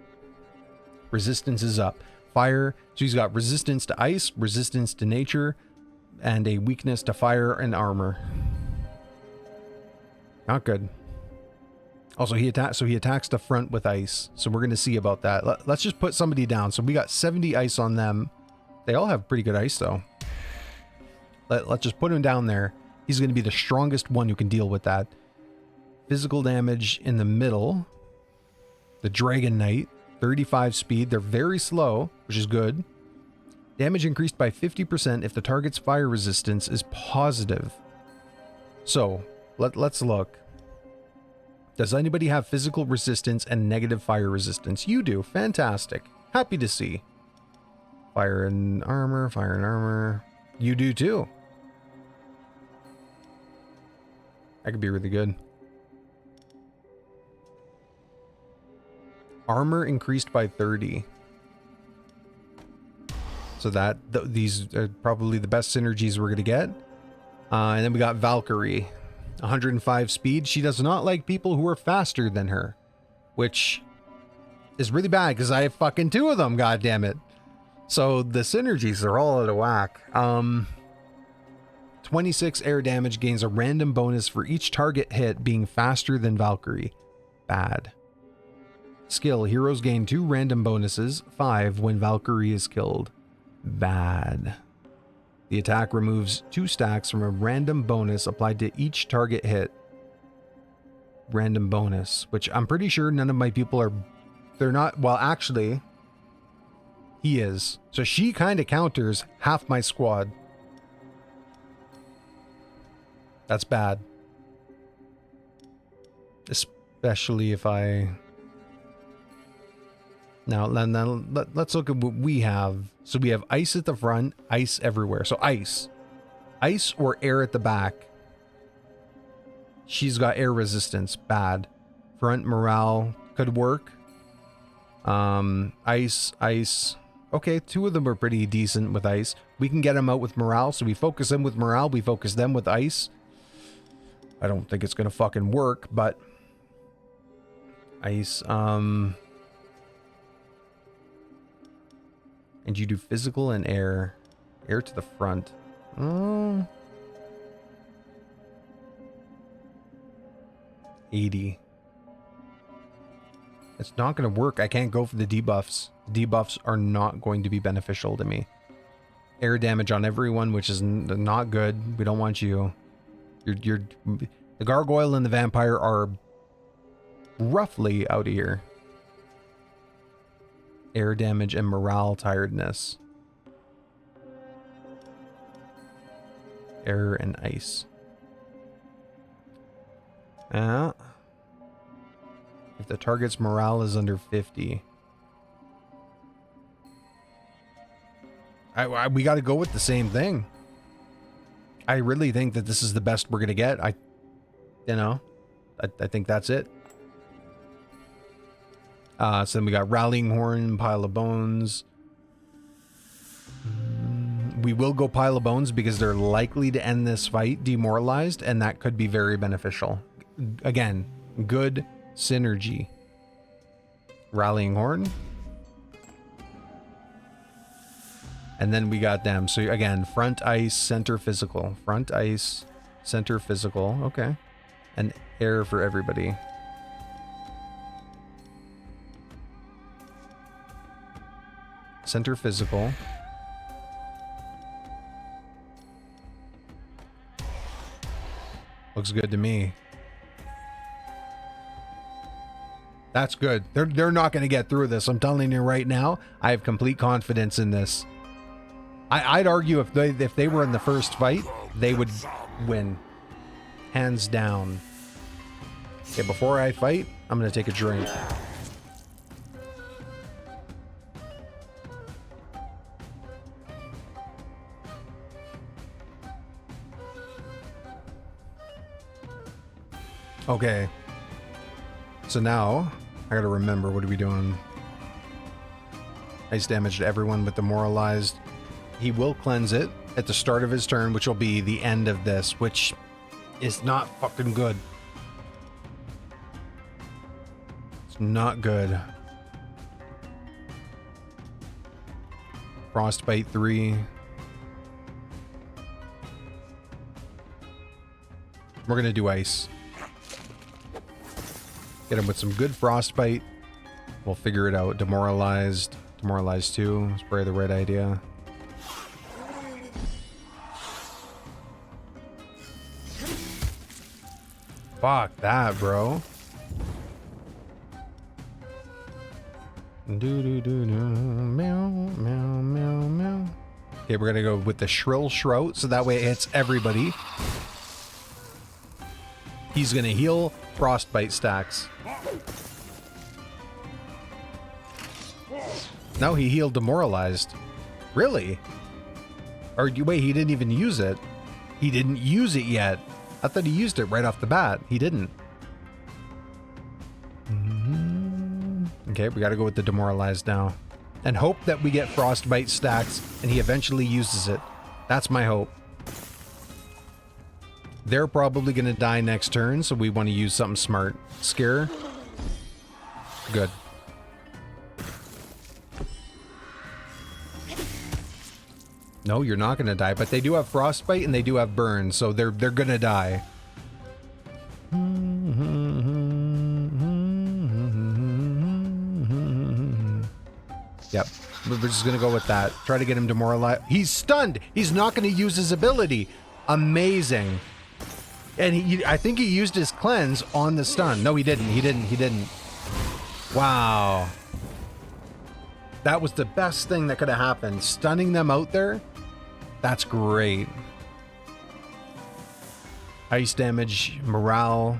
Resistance is up. Fire, so he's got resistance to ice, resistance to nature, and a weakness to fire and armor. Not good. Also, he attacks the front with ice, so we're going to see about that. Let's just put somebody down. So we got 70 ice on them. They all have pretty good ice, though. Let's just put him down there. He's going to be the strongest one who can deal with that. Physical damage in the middle. The Dragon Knight, 35 speed. They're very slow, which is good. Damage increased by 50% if the target's fire resistance is positive. So, let's look. Does anybody have physical resistance and negative fire resistance? You do. Fantastic. Happy to see. Fire and armor, fire and armor. You do too. That could be really good. Armor increased by 30. So these are probably the best synergies we're going to get. And then we got Valkyrie. 105 speed. She does not like people who are faster than her. Which is really bad because I have fucking two of them, god damn it. So the synergies are all out of whack. 26 air damage, gains a random bonus for each target hit being faster than Valkyrie. Bad. Skill, heroes gain 2 random bonuses, 5 when Valkyrie is killed. Bad. The attack removes 2 stacks from a random bonus applied to each target hit. Random bonus, which I'm pretty sure none of my people are... They're not... Well, actually, he is. So she kind of counters half my squad. That's bad. Especially if I... Now, let's look at what we have. So we have ice at the front, ice everywhere. So ice. Ice or air at the back. She's got air resistance. Bad. Front morale could work. Ice. Okay, 2 of them are pretty decent with ice. We can get them out with morale. So we focus them with morale. We focus them with ice. I don't think it's going to fucking work, but Ice. And you do physical and air. Air to the front. 80. It's not going to work. I can't go for the debuffs. Debuffs are not going to be beneficial to me. Air damage on everyone, which is not good. We don't want you. The gargoyle and the vampire are roughly out of here. Air damage and morale tiredness. Air and ice. If the target's morale is under 50. We got to go with the same thing. I really think that this is the best we're going to get. I think that's it. So then we got Rallying Horn, Pile of Bones. We will go Pile of Bones because they're likely to end this fight demoralized, and that could be very beneficial. Again, good synergy. Rallying Horn. And then we got them. So again, front ice, center physical. Front ice, center physical. Okay. And air for everybody. Center physical. Looks good to me. That's good. They're not going to get through this. I'm telling you right now. I have complete confidence in this. I'd argue if they were in the first fight, they would win. Hands down. Okay, before I fight, I'm going to take a drink. Okay. So now, I gotta remember, what are we doing? Ice damage to everyone with demoralized. He will cleanse it at the start of his turn, which will be the end of this, which is not fucking good. It's not good. Frostbite 3. We're gonna do ice. Get him with some good frostbite. We'll figure it out. Demoralized. Demoralized 2. It's probably the right idea. Fuck that, bro. Meow, meow, meow, meow. Okay, we're gonna go with the shrill shrout, so that way it hits everybody. He's gonna heal frostbite stacks. No, he healed demoralized. Really? Or wait, he didn't even use it. He didn't use it yet. I thought he used it right off the bat. He didn't. Okay, we gotta go with the demoralized now. And hope that we get frostbite stacks and he eventually uses it. That's my hope. They're probably gonna die next turn, so we want to use something smart. Scare. Good. No, you're not gonna die, but they do have frostbite and they do have burn, so they're gonna die. Yep, we're just gonna go with that. Try to get him demoralized. He's stunned. He's not gonna use his ability. Amazing. And I think he used his cleanse on the stun. No, he didn't. He didn't. Wow. That was the best thing that could have happened. Stunning them out there. That's great. Ice damage, morale.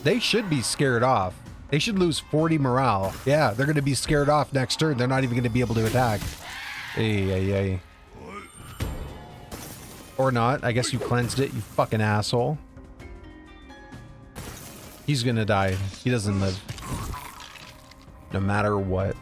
They should be scared off. They should lose 40 morale. Yeah, they're going to be scared off next turn. They're not even going to be able to attack. Ay. Or not. I guess you cleansed it, you fucking asshole. He's going to die. He doesn't live. No matter what.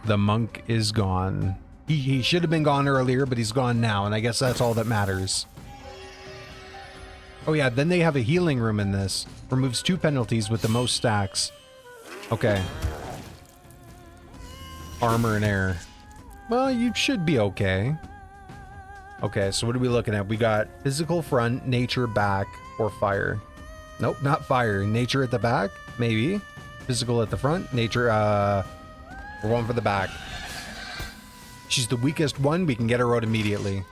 The monk is gone. He should have been gone earlier, but he's gone now, and I guess that's all that matters. Oh yeah, then they have a healing room in this. Removes 2 penalties with the most stacks. Okay. Armor and air. Well, you should be okay. Okay, so what are we looking at? We got physical front, nature back, or fire. Nope, not fire. Nature at the back? Maybe. Physical at the front. Nature, we're going for the back. She's the weakest one. We can get her out immediately.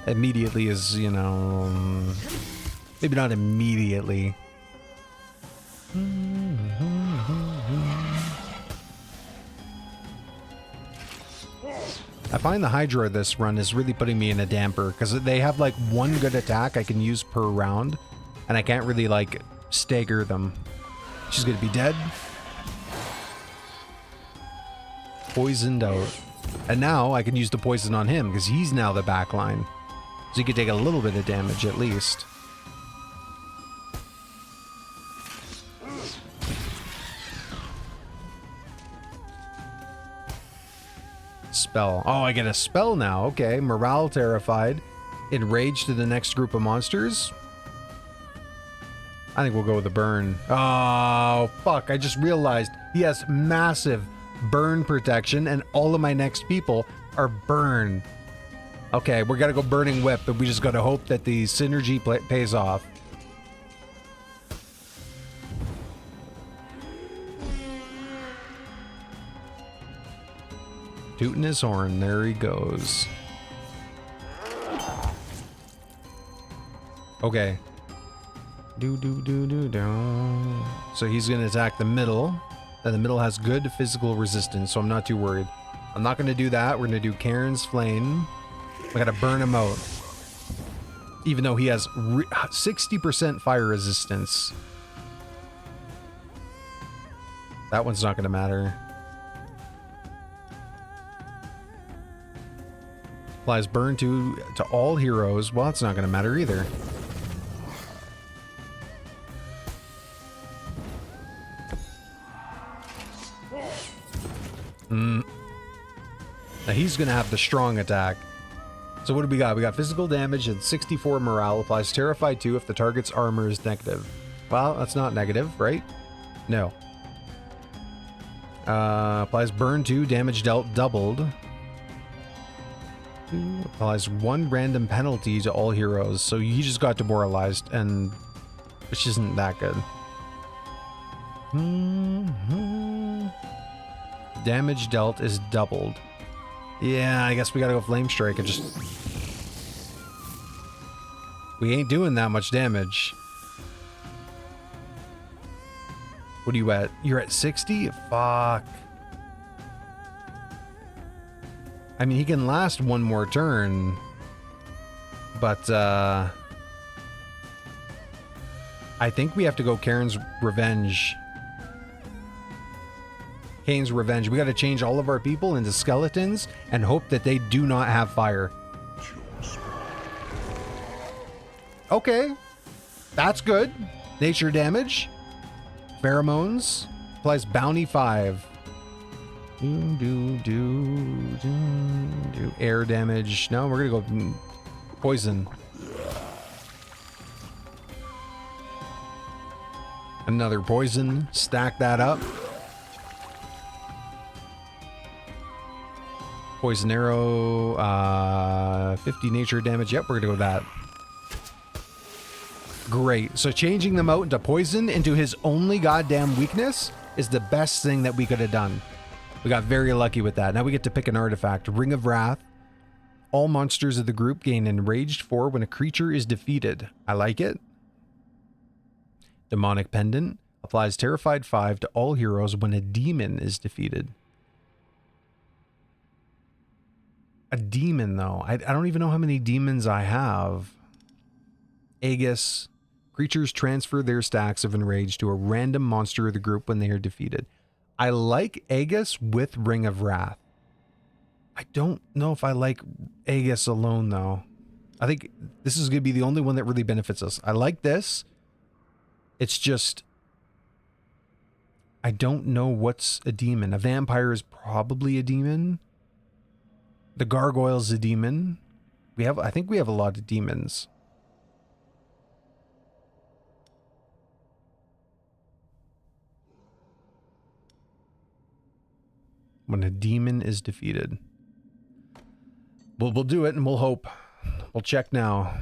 Immediately is, you know... maybe not immediately. I find the Hydra of this run is really putting me in a damper, because they have like 1 good attack I can use per round, and I can't really like stagger them. She's gonna be dead. Poisoned out. And now I can use the poison on him, because he's now the backline. So he could take a little bit of damage at least. Spell. Oh, I get a spell now. Okay. Morale terrified. Enraged to the next group of monsters. I think we'll go with the burn. Oh, fuck. I just realized he has massive burn protection and all of my next people are burn. Okay, we're gonna go Burning Whip, but we just gotta hope that the synergy pays off. Tooting his horn, there he goes. Okay. So he's gonna attack the middle, and the middle has good physical resistance, so I'm not too worried. I'm not gonna do that. We're gonna do Karen's Flame. I gotta burn him out. Even though he has 60% fire resistance. That one's not gonna matter. Applies burn to all heroes. Well, that's not gonna matter either. Now he's gonna have the strong attack. So what do we got? We got physical damage and 64 morale. Applies Terrified 2 if the target's armor is negative. Well, that's not negative, right? No. Applies Burn 2, damage dealt doubled. Applies 1 random penalty to all heroes. So he just got demoralized, and which isn't that good. Damage dealt is doubled. Yeah, I guess we gotta go Flame Strike and just... we ain't doing that much damage. What are you at? You're at 60? Fuck. I mean, he can last 1 more turn. But, I think we have to go Karen's Revenge. Kane's Revenge. We got to change all of our people into skeletons and hope that they do not have fire. Okay. That's good. Nature damage. Pheromones. Applies Bounty 5. Air damage. No, we're going to go poison. Another poison. Stack that up. Poison arrow, 50 nature damage. Yep, we're gonna go with that. Great. So changing them out into poison into his only goddamn weakness is the best thing that we could have done. We got very lucky with that. Now we get to pick an artifact. Ring of Wrath. All monsters of the group gain Enraged 4 when a creature is defeated. I like it. Demonic Pendant. Applies Terrified 5 to all heroes when a demon is defeated. A demon, though. I don't even know how many demons I have. Aegis. Creatures transfer their stacks of Enrage to a random monster of the group when they are defeated. I like Aegis with Ring of Wrath. I don't know if I like Aegis alone, though. I think this is going to be the only one that really benefits us. I like this. It's just... I don't know what's a demon. A vampire is probably a demon. The gargoyle's a demon. I think we have a lot of demons. When a demon is defeated. We'll do it and we'll hope. We'll check now.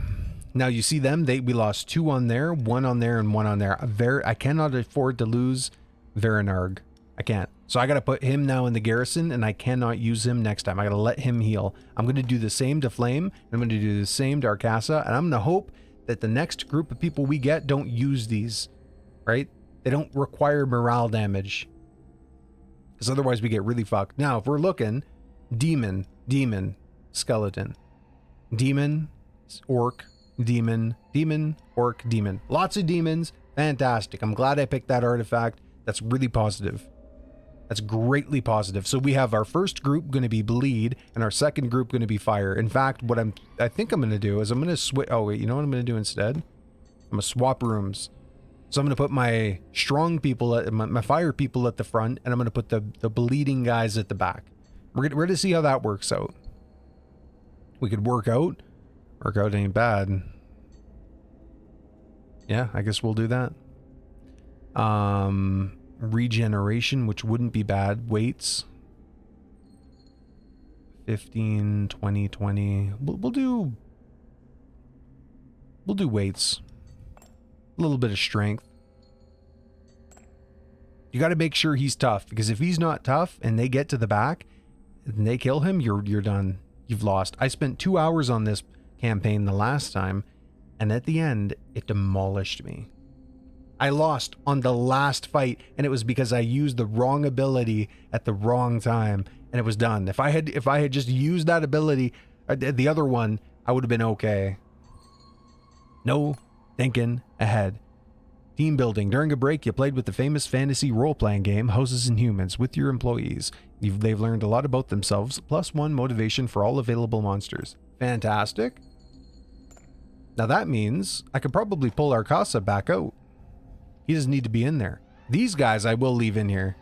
Now you see them, we lost 2 on there, 1 on there, and 1 on there. I cannot afford to lose Verenarg. I can't. So I gotta put him now in the garrison, and I cannot use him next time. I gotta let him heal. I'm gonna do the same to Flame, and I'm gonna do the same to Arcasa, and I'm gonna hope that the next group of people we get don't use these, right? They don't require morale damage. Because otherwise we get really fucked. Now, if we're looking, demon, skeleton, demon, orc, demon, orc, demon. Lots of demons. Fantastic. I'm glad I picked that artifact. That's really positive. That's greatly positive. So we have our first group going to be bleed and our second group going to be fire. In fact, what I think I'm going to do is I'm going to switch. Oh wait, you know what I'm going to do instead? I'm going to swap rooms. So I'm going to put my strong people, my fire people at the front, and I'm going to put the bleeding guys at the back. We're going to see how that works out. We could work out ain't bad. Yeah, I guess we'll do that. Regeneration, which wouldn't be bad. Weights. 15, 20, 20. We'll do weights. A little bit of strength. You got to make sure he's tough, because if he's not tough and they get to the back and they kill him, you're done. You've lost. I spent 2 hours on this campaign the last time, and at the end, it demolished me. I lost on the last fight, and it was because I used the wrong ability at the wrong time, and it was done. If I had just used that ability, the other one, I would have been okay. No thinking ahead. Team building. During a break, you played with the famous fantasy role-playing game, Houses and Humans, with your employees. They've learned a lot about themselves, +1 motivation for all available monsters. Fantastic. Now that means I could probably pull Arcasa back out. He doesn't need to be in there. These guys I will leave in here.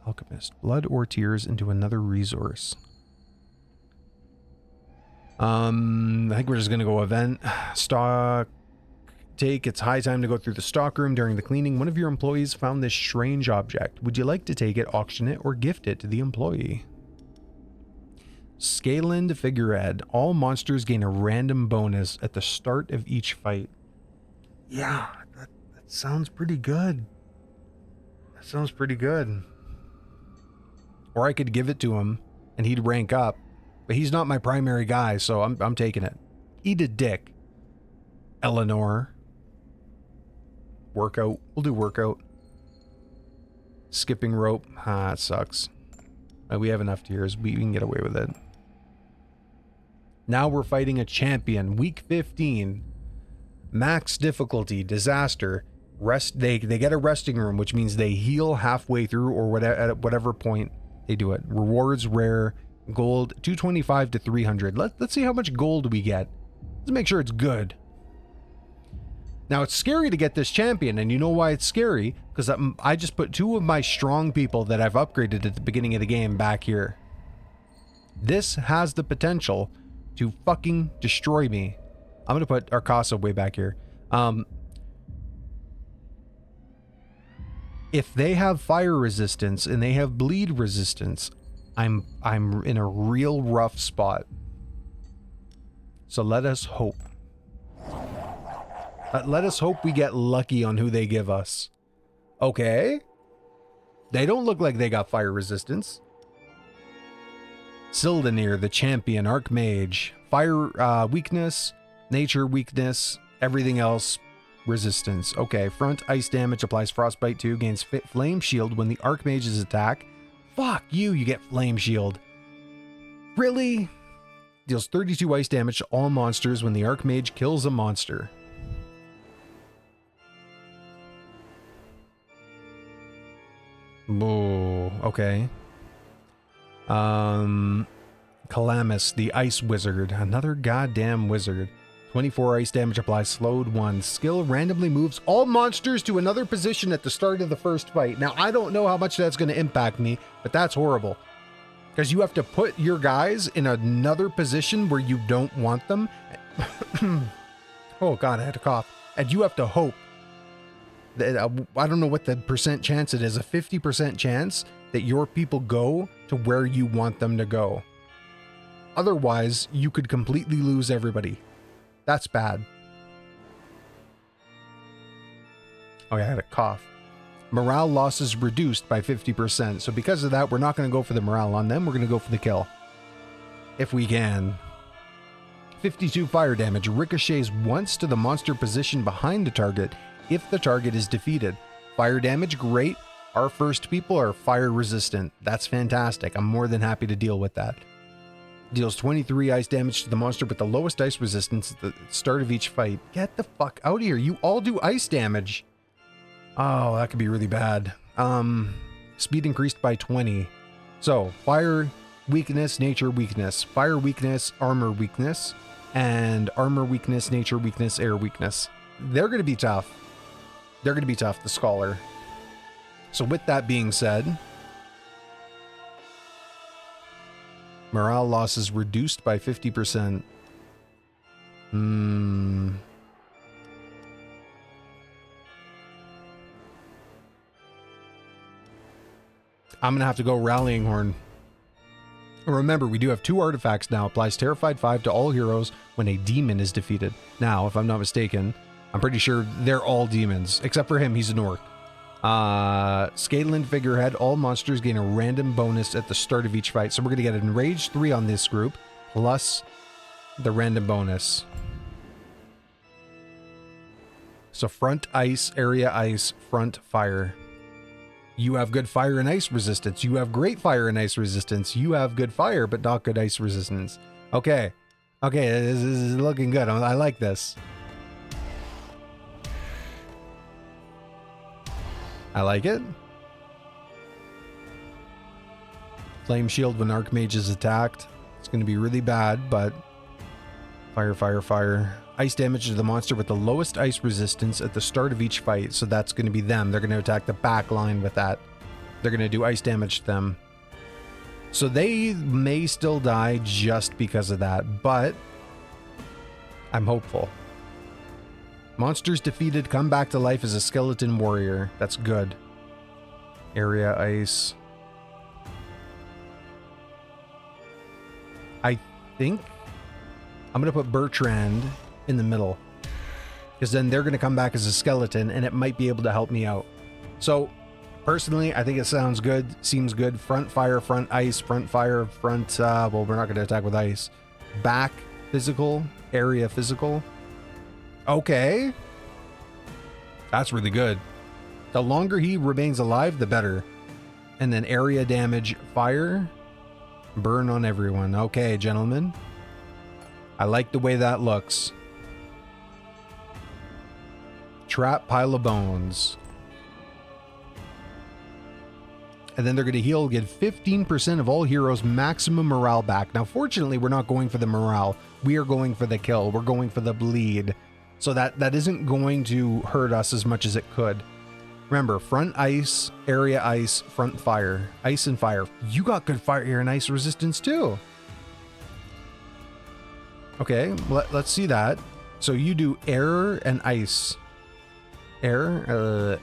Alchemist. Blood or tears into another resource. I think we're just going to go event. Stock take. It's high time to go through the stock room. During the cleaning, one of your employees found this strange object. Would you like to take it, auction it, or gift it to the employee? Scaland figurehead. All monsters gain a random bonus at the start of each fight. Yeah, that sounds pretty good. That sounds pretty good. Or I could give it to him and he'd rank up. But he's not my primary guy, so I'm taking it. Eat a dick. Eleanor. Workout. We'll do workout. Skipping rope. Ah, it sucks. We have enough tiers. We can get away with it. Now we're fighting a champion. Week 15. Max difficulty. Disaster. Rest. They get a resting room, which means they heal halfway through or whatever, at whatever point they do it. Rewards rare. Gold 225 to 300. Let's see how much gold we get. Let's make sure it's good. Now it's scary to get this champion, and you know why it's scary? Because I just put 2 of my strong people that I've upgraded at the beginning of the game back here. This has the potential to fucking destroy me. I'm gonna put Arcasa way back here. If they have fire resistance and they have bleed resistance, I'm in a real rough spot. So let us hope. Let us hope we get lucky on who they give us. Okay. They don't look like they got fire resistance. Sildonir, the champion, Archmage. Fire weakness, nature weakness, everything else resistance. Okay, front ice damage applies frostbite 2, gains flame shield when the Archmage's attack. Fuck you, you get flame shield. Really? Deals 32 ice damage to all monsters when the Archmage kills a monster. Oh, okay. Calamus, the ice wizard. Another goddamn wizard. 24 ice damage applies, slowed 1. Skill randomly moves all monsters to another position at the start of the first fight. Now, I don't know how much that's going to impact me, but that's horrible. Because you have to put your guys in another position where you don't want them. Oh God, I had to cough. And you have to hope that, I don't know what the percent chance it is, a 50% chance that your people go to where you want them to go. Otherwise, you could completely lose everybody. That's bad. Oh yeah, I had a cough. Morale loss is reduced by 50%. So because of that, we're not going to go for the morale on them. We're going to go for the kill. If we can. 52 fire damage ricochets once to the monster position behind the target if the target is defeated. Fire damage, great. Our first people are fire resistant. That's fantastic. I'm more than happy to deal with that. Deals 23 ice damage to the monster with the lowest ice resistance at the start of each fight. Get the fuck out of here. You all do ice damage. Oh, that could be really bad. Speed increased by 20. So, fire weakness, nature weakness. Fire weakness, armor weakness. And armor weakness, nature weakness, air weakness. They're going to be tough. They're going to be tough, the Scholar. So with that being said, morale loss is reduced by 50%. I'm going to have to go Rallying Horn. Remember, we do have 2 artifacts now. Applies Terrified 5 to all heroes when a demon is defeated. Now, if I'm not mistaken, I'm pretty sure they're all demons. Except for him, he's an orc. Scalen Figurehead, all monsters gain a random bonus at the start of each fight. So we're going to get Enraged 3 on this group, plus the random bonus. So front ice, area ice, front fire. You have good fire and ice resistance. You have great fire and ice resistance. You have good fire, but not good ice resistance. Okay. Okay, this is looking good. I like this. I like it. Flame shield when Archmage is attacked. It's going to be really bad, but fire, fire, fire. Ice damage to the monster with the lowest ice resistance at the start of each fight. So that's going to be them. They're going to attack the back line with that. They're going to do ice damage to them. So they may still die just because of that, but I'm hopeful. Monsters defeated come back to life as a skeleton warrior. That's good. Area ice. I think I'm going to put Bertrand in the middle, because then they're going to come back as a skeleton and it might be able to help me out. So personally, I think it sounds good. Seems good. Front fire, front ice, front fire, front, well, we're not going to attack with ice. Back physical, area physical. Okay. That's really good. The longer he remains alive, the better. And then area damage, fire, burn on everyone. Okay, gentlemen. I like the way that looks. Trap, pile of bones. And then they're going to heal, get 15% of all heroes maximum morale back. Now, fortunately, we're not going for the morale. We are going for the kill. We're going for the bleed. So that isn't going to hurt us as much as it could. Remember, front ice, area ice, front fire. Ice and fire. You got good fire, air, and ice resistance too. Okay, let's see that. So you do air and ice. Air?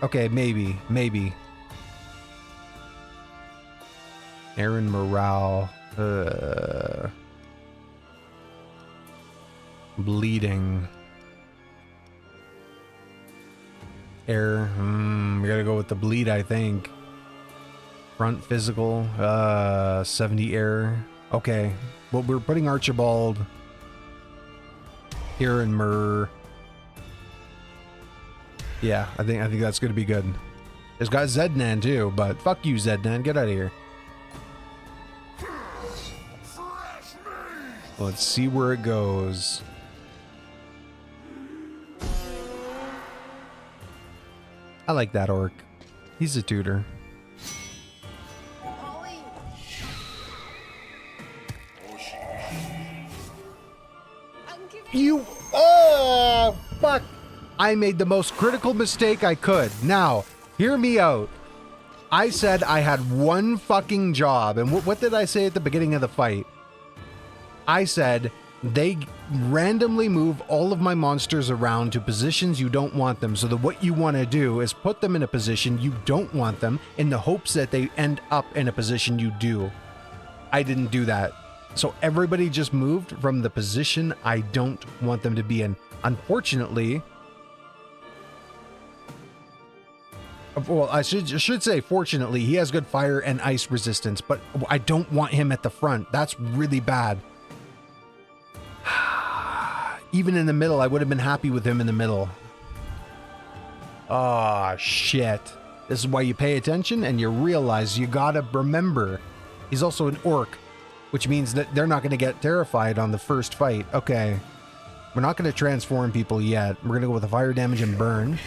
Okay, maybe. Air and morale. Bleeding. Air. We gotta go with the bleed, I think. Front physical. 70 air. Okay. Well, we're putting Archibald here in Myrrh. Yeah, I think that's gonna be good. It's got Zednan too, but fuck you, Zednan. Get out of here. Let's see where it goes. I like that orc. He's a tutor. You... Oh, fuck. I made the most critical mistake I could. Now, hear me out. I said I had one fucking job. And what did I say at the beginning of the fight? I said they randomly move all of my monsters around to positions you don't want them. So that what you want to do is put them in a position you don't want them in the hopes that they end up in a position you do. I didn't do that. So everybody just moved from the position I don't want them to be in. Unfortunately, well, I should say fortunately, he has good fire and ice resistance, but I don't want him at the front. That's really bad. Even in the middle, I would have been happy with him in the middle. Oh, shit. This is why you pay attention and you realize you gotta remember. He's also an orc, which means that they're not going to get terrified on the first fight. Okay. We're not going to transform people yet. We're going to go with the fire damage and burn.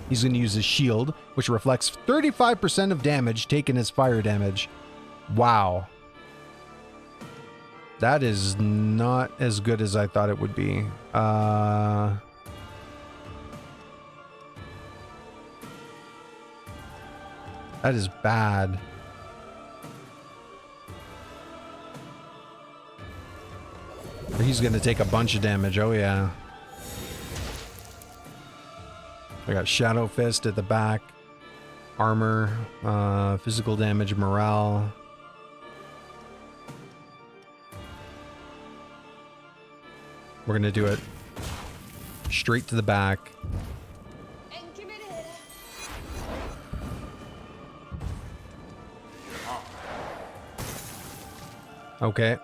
He's going to use his shield, which reflects 35% of damage taken as fire damage. Wow. That is not as good as I thought it would be. That is bad. He's going to take a bunch of damage. Oh, yeah. I got Shadow Fist at the back. Armor. Physical damage. Morale. We're going to do it straight to the back. Okay.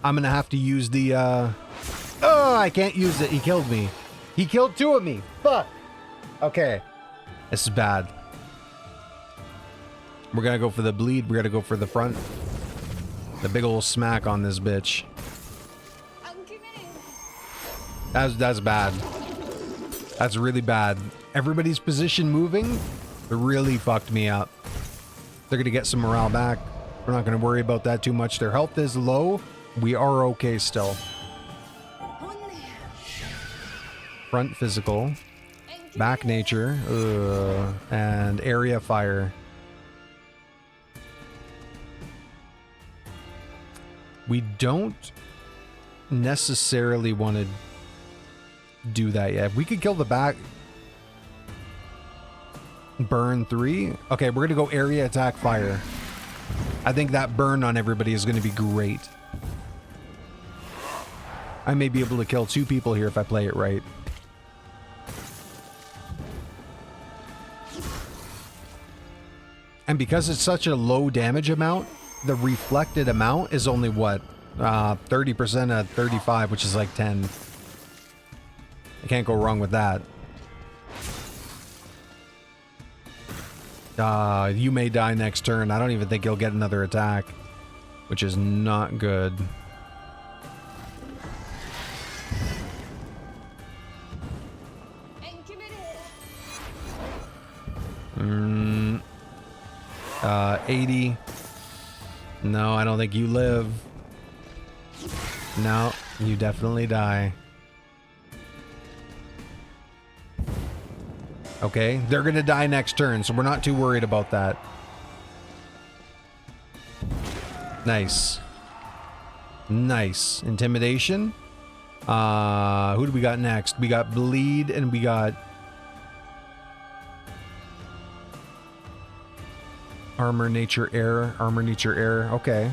I'm gonna have to use the, oh, I can't use it. He killed me. He killed two of me. Fuck. Okay. This is bad. We're gonna go for the bleed. We're gonna go for the front. The big old smack on this bitch. That's bad. That's really bad. Everybody's position moving really fucked me up. They're gonna get some morale back. We're not gonna worry about that too much. Their health is low. We are okay still. Front physical. Back nature. And area fire. We don't necessarily want to do that yet. We could kill the back. Burn 3. Okay, we're going to go area attack fire. I think that burn on everybody is going to be great. I may be able to kill 2 people here if I play it right. And because it's such a low damage amount, the reflected amount is only what? 30% of 35, which is like 10. I can't go wrong with that. You may die next turn. I don't even think you'll get another attack, which is not good. 80. No, I don't think you live. No, you definitely die. Okay, they're gonna die next turn, so we're not too worried about that. Nice. Nice. Intimidation. Who do we got next? We got bleed and we got armor, nature, air. Armor, nature, air. Okay.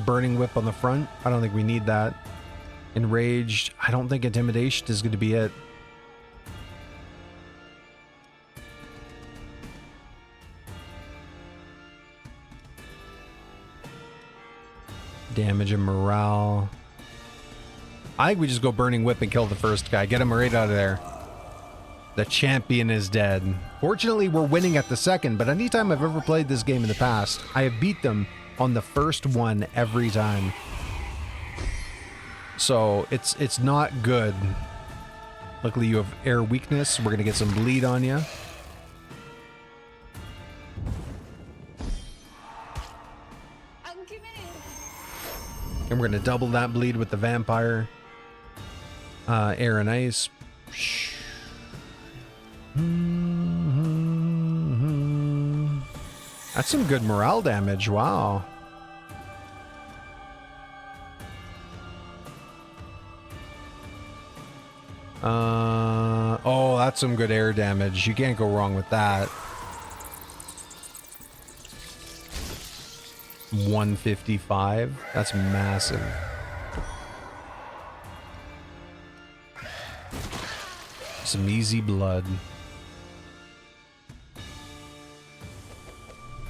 Burning whip on the front. I don't think we need that. Enraged. I don't think intimidation is going to be it. Damage and morale. I think we just go burning whip and kill the first guy. Get him right out of there. The champion is dead. Fortunately, we're winning at the second, but anytime I've ever played this game in the past, I have beat them on the first one every time. So it's not good. Luckily, you have air weakness. We're gonna get some bleed on you. And we're gonna double that bleed with the vampire. Air and ice. That's some good morale damage. Wow. Oh, that's some good air damage. You can't go wrong with that. 155. That's massive. Some easy blood.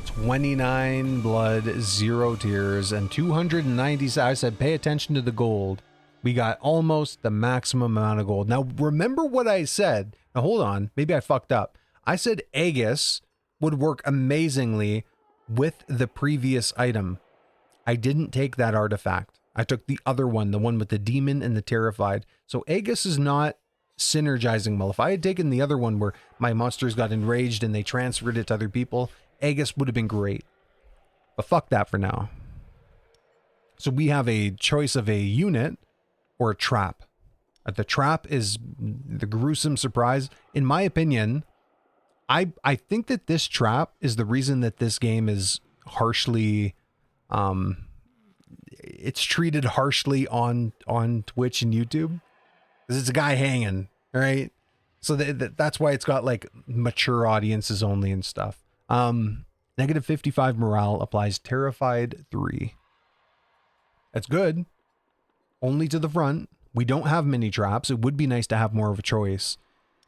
29 blood, 0 tears, and 290. I said pay attention to the gold. We got almost the maximum amount of gold. Now, remember what I said. Now, hold on. Maybe I fucked up. I said Aegis would work amazingly with the previous item. I didn't take that artifact. I took the other one, the one with the demon and the terrified. So Aegis is not synergizing well. If I had taken the other one where my monsters got enraged and they transferred it to other people, Aegis would have been great. But fuck that for now. So we have a choice of a unit or a trap. The trap is the gruesome surprise. In my opinion, I think that this trap is the reason that this game is harshly, it's treated harshly on Twitch and YouTube. Because it's a guy hanging, right? So that's why it's got like mature audiences only and stuff. Negative 55 morale applies terrified 3. That's good. Only to the front. We don't have many traps. It would be nice to have more of a choice.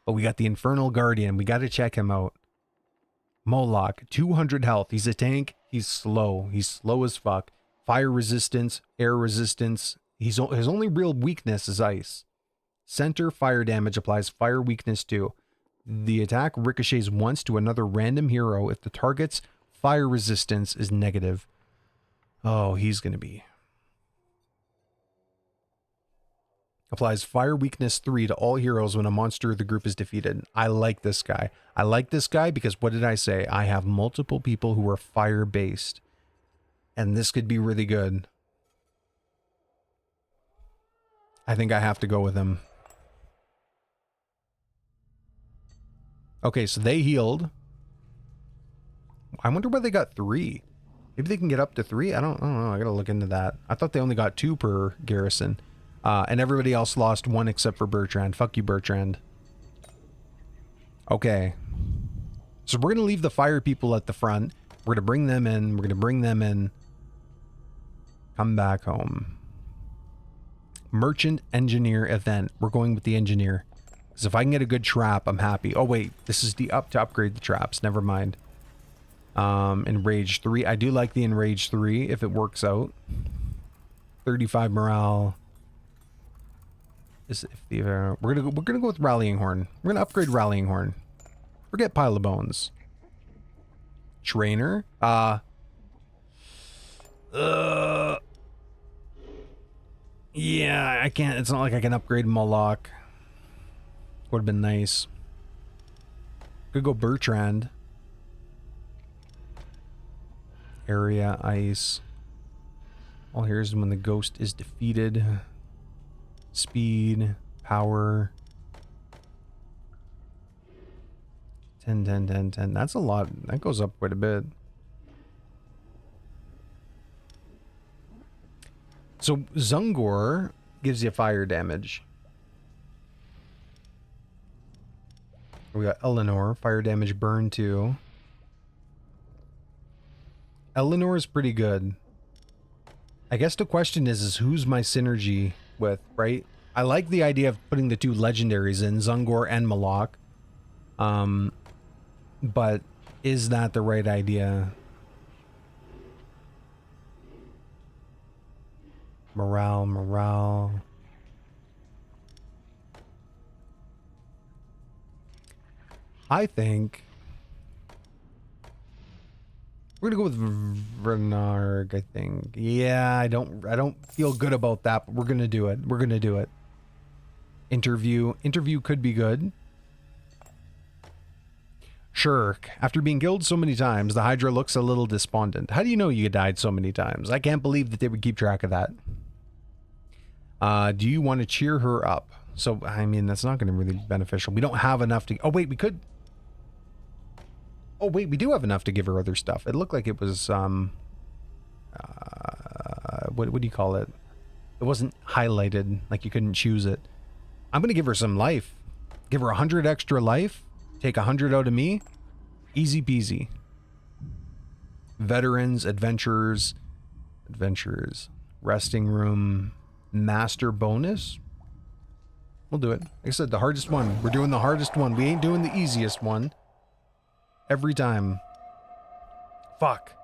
But we got the Infernal Guardian. We got to check him out. Moloch, 200 health. He's a tank. He's slow. He's slow as fuck. Fire resistance, air resistance. His only real weakness is ice. Center fire damage applies fire weakness 2. The attack ricochets once to another random hero if the target's fire resistance is negative. Oh, he's going to be... Applies fire weakness 3 to all heroes when a monster of the group is defeated. I like this guy. I like this guy because what did I say? I have multiple people who are fire based. And this could be really good. I think I have to go with him. Okay, so they healed. I wonder why they got 3. Maybe they can get up to 3? I don't know. I gotta look into that. I thought they only got 2 per garrison. And everybody else lost 1 except for Bertrand. Fuck you, Bertrand. Okay. So we're going to leave the fire people at the front. We're going to bring them in. We're going to bring them in. Come back home. Merchant Engineer event. We're going with the engineer. Because if I can get a good trap, I'm happy. Oh, wait. This is to upgrade the traps. Never mind. Enrage 3. I do like the Enrage 3 if it works out. 35 morale. We're gonna go with Rallying Horn. We're gonna upgrade Rallying Horn. Forget Pile of Bones. Trainer. Yeah, I can't. It's not like I can upgrade Moloch. Would have been nice. Could go Bertrand. Area ice. All here's when the ghost is defeated. Speed, power. 10, 10, 10, 10. That's a lot. That goes up quite a bit. So Zungor gives you fire damage. We got Eleanor, fire damage burn 2. Eleanor is pretty good. I guess the question is who's my synergy with, right? I like the idea of putting the 2 legendaries in, Zungor and Moloch. But is that the right idea? Morale. I think we're gonna go with Vernarg, I think. Yeah, I don't feel good about that, but we're gonna do it. We're gonna do it. Interview could be good. Sure, after being killed so many times, the Hydra looks a little despondent. How do you know you died so many times? I can't believe that they would keep track of that. Do you want to cheer her up? So, I mean, that's not going to really be beneficial. We don't have enough to... Oh, wait, we could... Oh, wait, we do have enough to give her other stuff. It looked like it was, what do you call it? It wasn't highlighted, like you couldn't choose it. I'm going to give her some life. Give her 100 extra life. Take 100 out of me. Easy peasy. Veterans, adventurers, resting room, master bonus. We'll do it. Like I said, the hardest one. We're doing the hardest one. We ain't doing the easiest one. Every time. Fuck.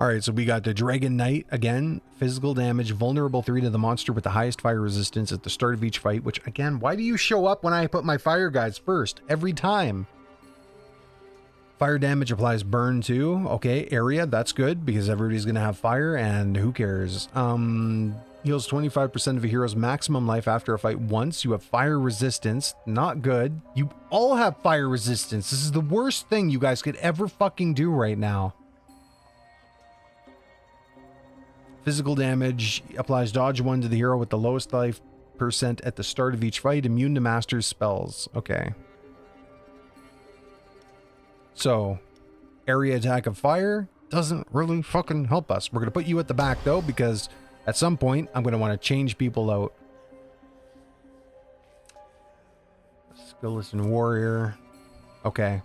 Alright, so we got the Dragon Knight again. Physical damage, vulnerable 3 to the monster with the highest fire resistance at the start of each fight. Which, again, why do you show up when I put my fire guys first? Every time. Fire damage applies burn too. Okay, area, that's good because everybody's gonna have fire and who cares? Heals 25% of a hero's maximum life after a fight once. You have fire resistance. Not good. You all have fire resistance. This is the worst thing you guys could ever fucking do right now. Physical damage applies dodge 1 to the hero with the lowest life percent at the start of each fight. Immune to master's spells. Okay. So, area attack of fire doesn't really fucking help us. We're going to put you at the back though, because at some point I'm going to want to change people out. Skillless and warrior. Okay.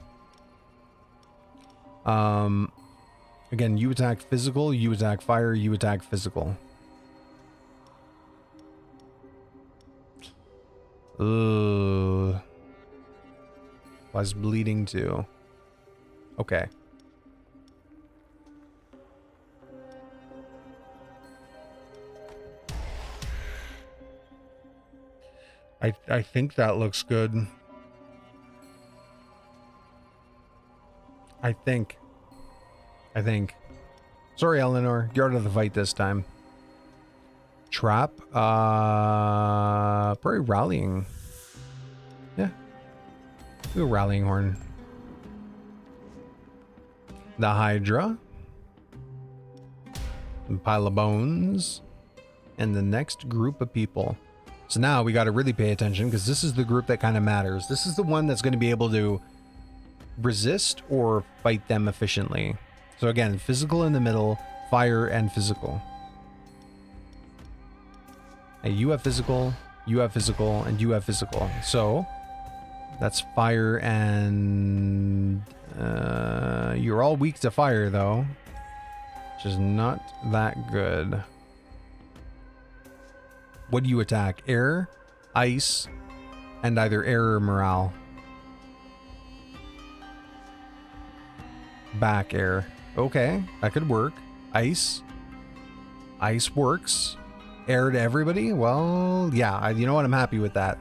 Again, you attack physical, you attack fire, you attack physical. Ugh. Was bleeding too. Okay. I think that looks good. I think. Sorry, Eleanor. You're out of the fight this time. Trap. Probably rallying. Yeah. Do a rallying horn. The Hydra. A pile of bones. And the next group of people. So now we got to really pay attention because this is the group that kind of matters. This is the one that's going to be able to resist or fight them efficiently. So again, physical in the middle, fire and physical. Hey, you have physical, you have physical, and you have physical. So that's fire and you're all weak to fire though, which is not that good. What do you attack? Air, ice, and either air or morale. Back air. Okay, that could work. Ice. Ice works. Air to everybody? Well, yeah, you know what? I'm happy with that.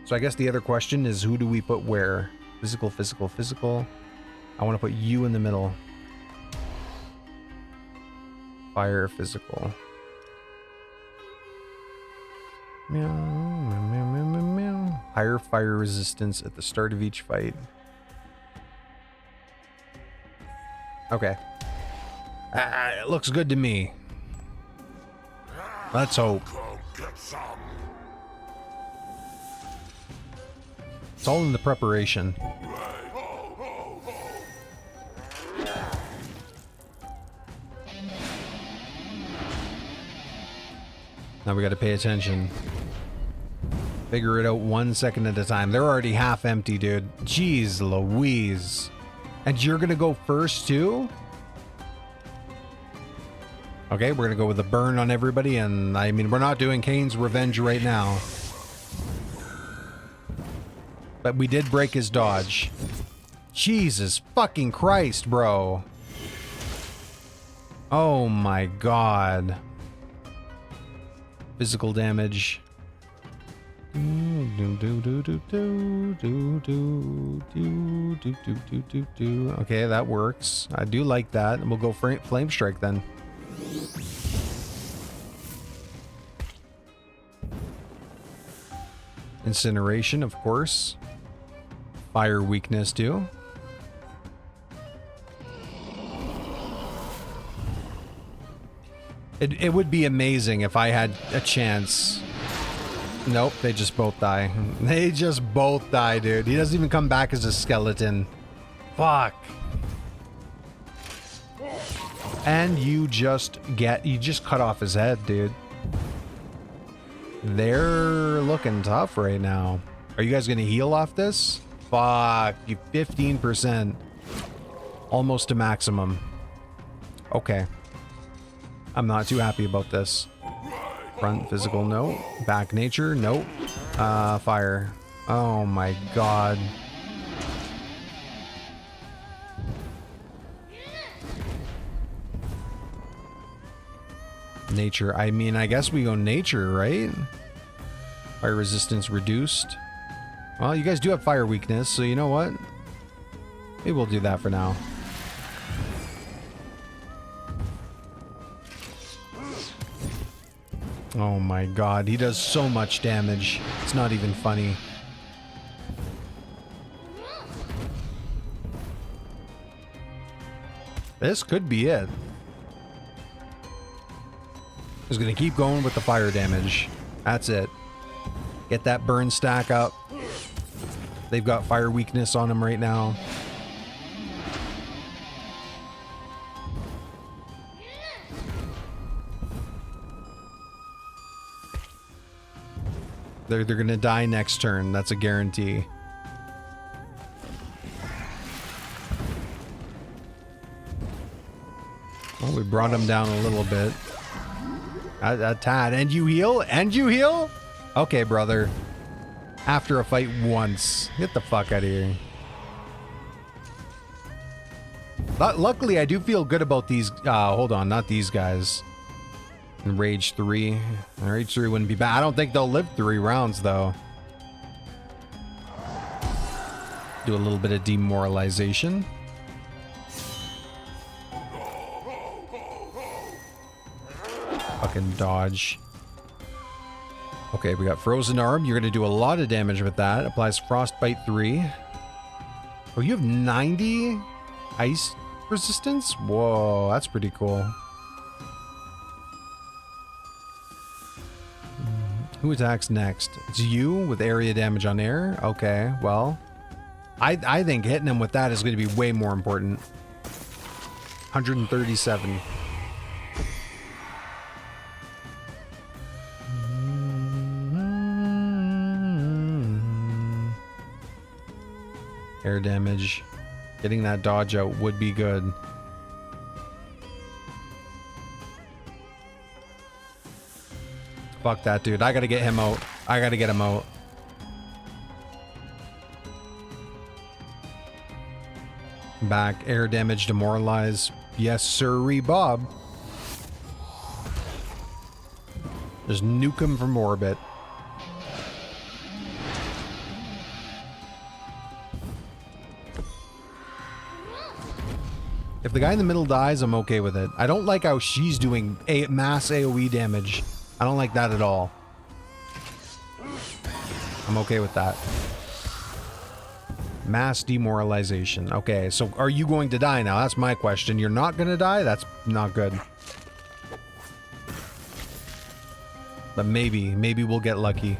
So I guess the other question is who do we put where? Physical, physical, physical. I want to put you in the middle. Fire, physical. Meow, meow, meow, meow, meow. Higher fire resistance at the start of each fight. Okay. It looks good to me. Let's hope. It's all in the preparation. Now we got to pay attention. Figure it out 1 second at a time. They're already half empty, dude. Jeez Louise. And you're gonna go first too? Okay, we're gonna go with a burn on everybody, and I mean, we're not doing Kane's revenge right now. But we did break his dodge. Jesus fucking Christ, bro. Oh my god. Physical damage. Okay, that works. I do like that. And we'll go flame strike then. Incineration, of course. Fire weakness too. It would be amazing if I had a chance Nope, they just both die. They just both die, dude. He doesn't even come back as a skeleton. Fuck. And you just cut off his head, dude. They're looking tough right now. Are you guys gonna heal off this? Fuck, you 15%. Almost to maximum. Okay. I'm not too happy about this. Front physical, no. Back nature, nope. Fire. Oh my god. Nature. I mean, I guess we go nature, right? Fire resistance reduced. Well, you guys do have fire weakness, so you know what? Maybe we'll do that for now. Oh my god, he does so much damage. It's not even funny. This could be it. He's gonna keep going with the fire damage. That's it. Get that burn stack up. They've got fire weakness on him right now. They're gonna die next turn. That's a guarantee. Well, we brought him down a little bit. A tad. And you heal? And you heal? Okay, brother. After a fight once. Get the fuck out of here. But luckily, I do feel good about these. Hold on. Not these guys. And Rage 3. Rage 3 wouldn't be bad. I don't think they'll live 3 rounds, though. Do a little bit of demoralization. Fucking dodge. Okay, we got Frozen Arm. You're going to do a lot of damage with that. Applies Frostbite 3. Oh, you have 90 ice resistance? Whoa, that's pretty cool. Who attacks next? It's you with area damage on air? Okay, well. I think hitting him with that is going to be way more important. 137. Air damage. Getting that dodge out would be good. Fuck that dude. I gotta get him out. I gotta get him out. Back. Air damage. Demoralize. Yes, sirree, Bob. Just nuke him from orbit. If the guy in the middle dies, I'm okay with it. I don't like how she's doing mass AoE damage. I don't like that at all. I'm okay with that. Mass demoralization. Okay, so are you going to die now? That's my question. You're not going to die? That's not good. But maybe we'll get lucky.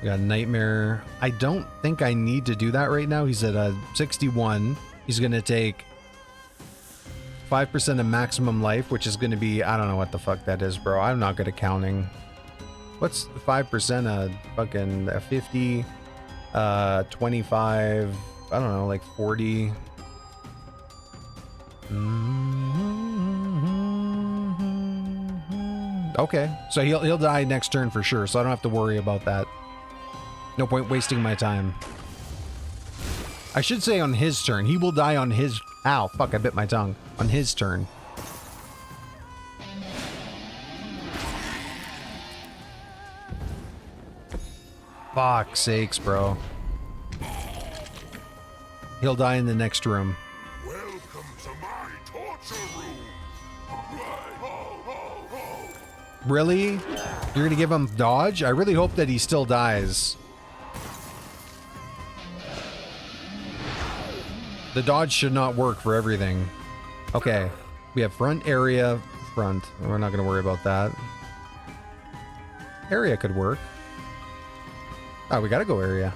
We got Nightmare. I don't think I need to do that right now. He's at a 61. He's going to take 5% of maximum life, which is going to be... I don't know what the fuck that is, bro. I'm not good at counting. What's 5% of fucking 50? 25... I don't know, like 40... Okay, so he'll die next turn for sure, so I don't have to worry about that. No point wasting my time. I should say on his turn. He will die on his... Ow, fuck, I bit my tongue. On his turn. Fuck sakes, bro. He'll die in the next room. Welcome to my torture room. Really? You're gonna give him dodge? I really hope that he still dies. The dodge should not work for everything. Okay. We have front area, front. We're not going to worry about that. Area could work. Oh, we got to go area.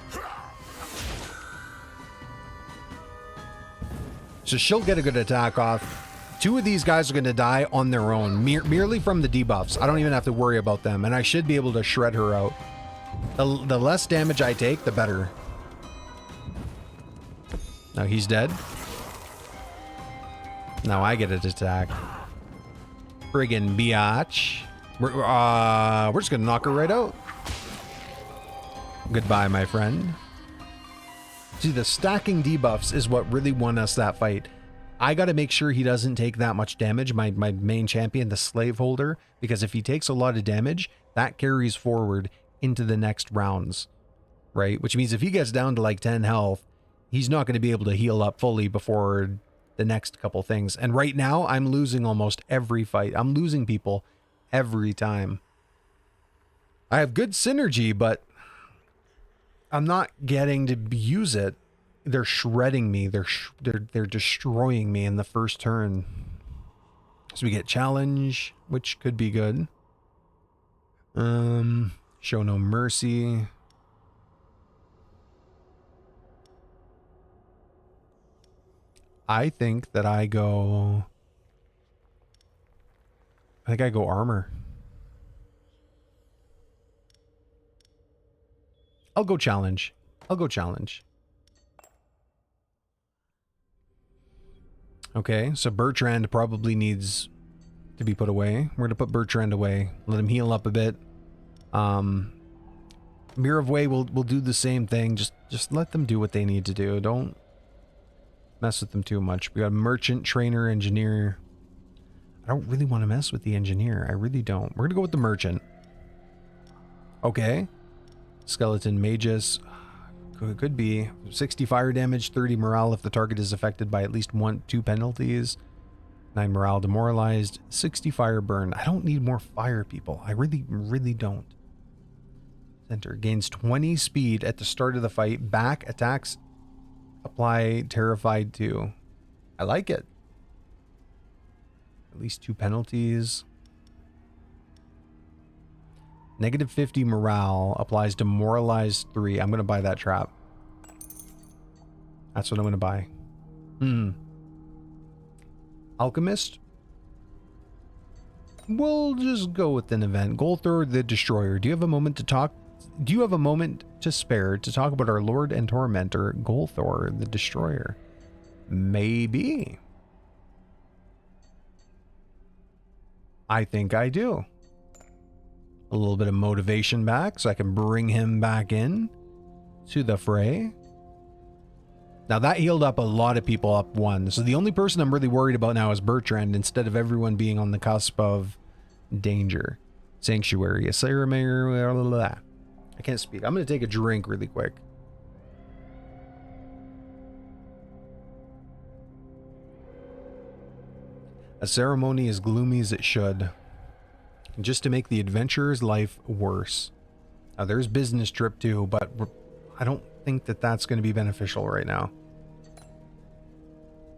So she'll get a good attack off. 2 of these guys are going to die on their own, merely from the debuffs. I don't even have to worry about them, and I should be able to shred her out. The less damage I take, the better. Now he's dead. Now I get an attack. Friggin' biatch. We're just gonna knock her right out. Goodbye, my friend. See, the stacking debuffs is what really won us that fight. I gotta make sure he doesn't take that much damage, my main champion, the slaveholder, because if he takes a lot of damage, that carries forward into the next rounds, right? Which means if he gets down to like 10 health, he's not going to be able to heal up fully before the next couple things. And right now, I'm losing almost every fight. I'm losing people every time. I have good synergy, but I'm not getting to use it. They're shredding me. They're destroying me in the first turn. So we get challenge, which could be good. Show no mercy. I think I go armor. I'll go challenge. Okay, so Bertrand probably needs to be put away. We're gonna put Bertrand away. Let him heal up a bit. Mirror of Way will do the same thing. Just let them do what they need to do. Don't mess with them too much. We got merchant, trainer, engineer. I don't really want to mess with the engineer. I really don't. We're gonna go with the merchant. Okay. Skeleton magus. Could be 60 fire damage, 30 morale if the target is affected by at least 2 penalties. 9 morale demoralized, 60 fire burn. I don't need more fire people. I really don't. Center gains 20 speed at the start of the fight. Back attacks apply terrified 2. I like it. At least 2 penalties. Negative 50 morale applies demoralized 3. I'm going to buy that trap. That's what I'm going to buy. Alchemist. We'll just go with an event. Goldthor the Destroyer. Do you have a moment to spare to talk about our Lord and Tormentor, Goldthor the Destroyer? Maybe. I think I do. A little bit of motivation back so I can bring him back in to the fray. Now that healed up a lot of people up 1. So the only person I'm really worried about now is Bertrand instead of everyone being on the cusp of danger. Sanctuary, a ceremony, I can't speak. I'm going to take a drink really quick. A ceremony as gloomy as it should. Just to make the adventurer's life worse. Now there's business trip too, but I don't think that's going to be beneficial right now.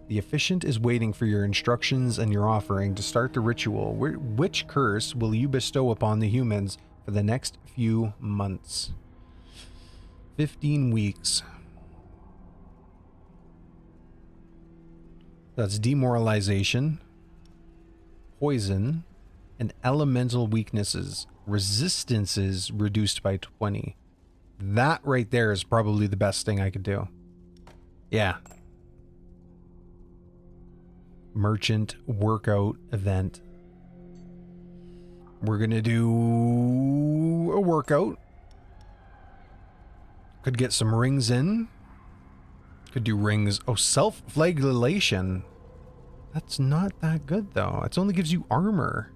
The efficient is waiting for your instructions and your offering to start the ritual. Which curse will you bestow upon the humans for the next few months? 15 weeks. That's demoralization, poison, and elemental weaknesses. Resistances reduced by 20. That right there is probably the best thing I could do. Yeah. Merchant workout event. We're gonna do a workout. Could get some rings in. Could do rings. Oh, self-flagellation. That's not that good though. It only gives you armor.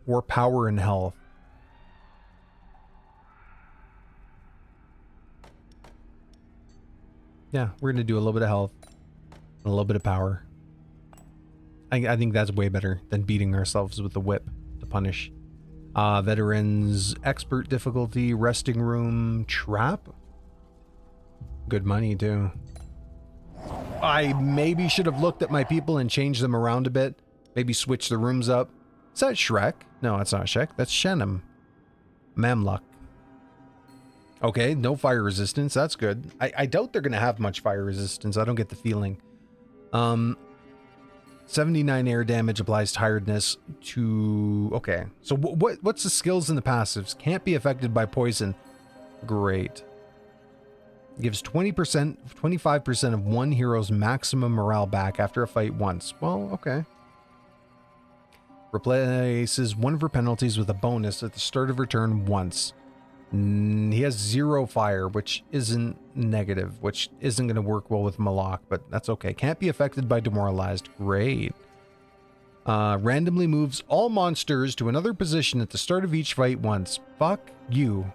Or power and health. Yeah, we're gonna do a little bit of health. And a little bit of power. I think that's way better than beating ourselves with the whip to punish. Veterans, expert difficulty, resting room, trap. Good money too. I maybe should have looked at my people and changed them around a bit. Maybe switch the rooms up. Is that Shrek? No, that's not Shrek. That's Shenum. Mamluck. Okay, no fire resistance. That's good. I doubt they're going to have much fire resistance. I don't get the feeling. 79 air damage applies tiredness to... Okay, so what's the skills in the passives? Can't be affected by poison. Great. Gives 20%, 25% of one hero's maximum morale back after a fight once. Well, okay. Replaces one of her penalties with a bonus at the start of her turn once. He has 0 fire, which isn't negative, which isn't going to work well with Malak, but that's okay. Can't be affected by demoralized. Great. Randomly moves all monsters to another position at the start of each fight once. Fuck you.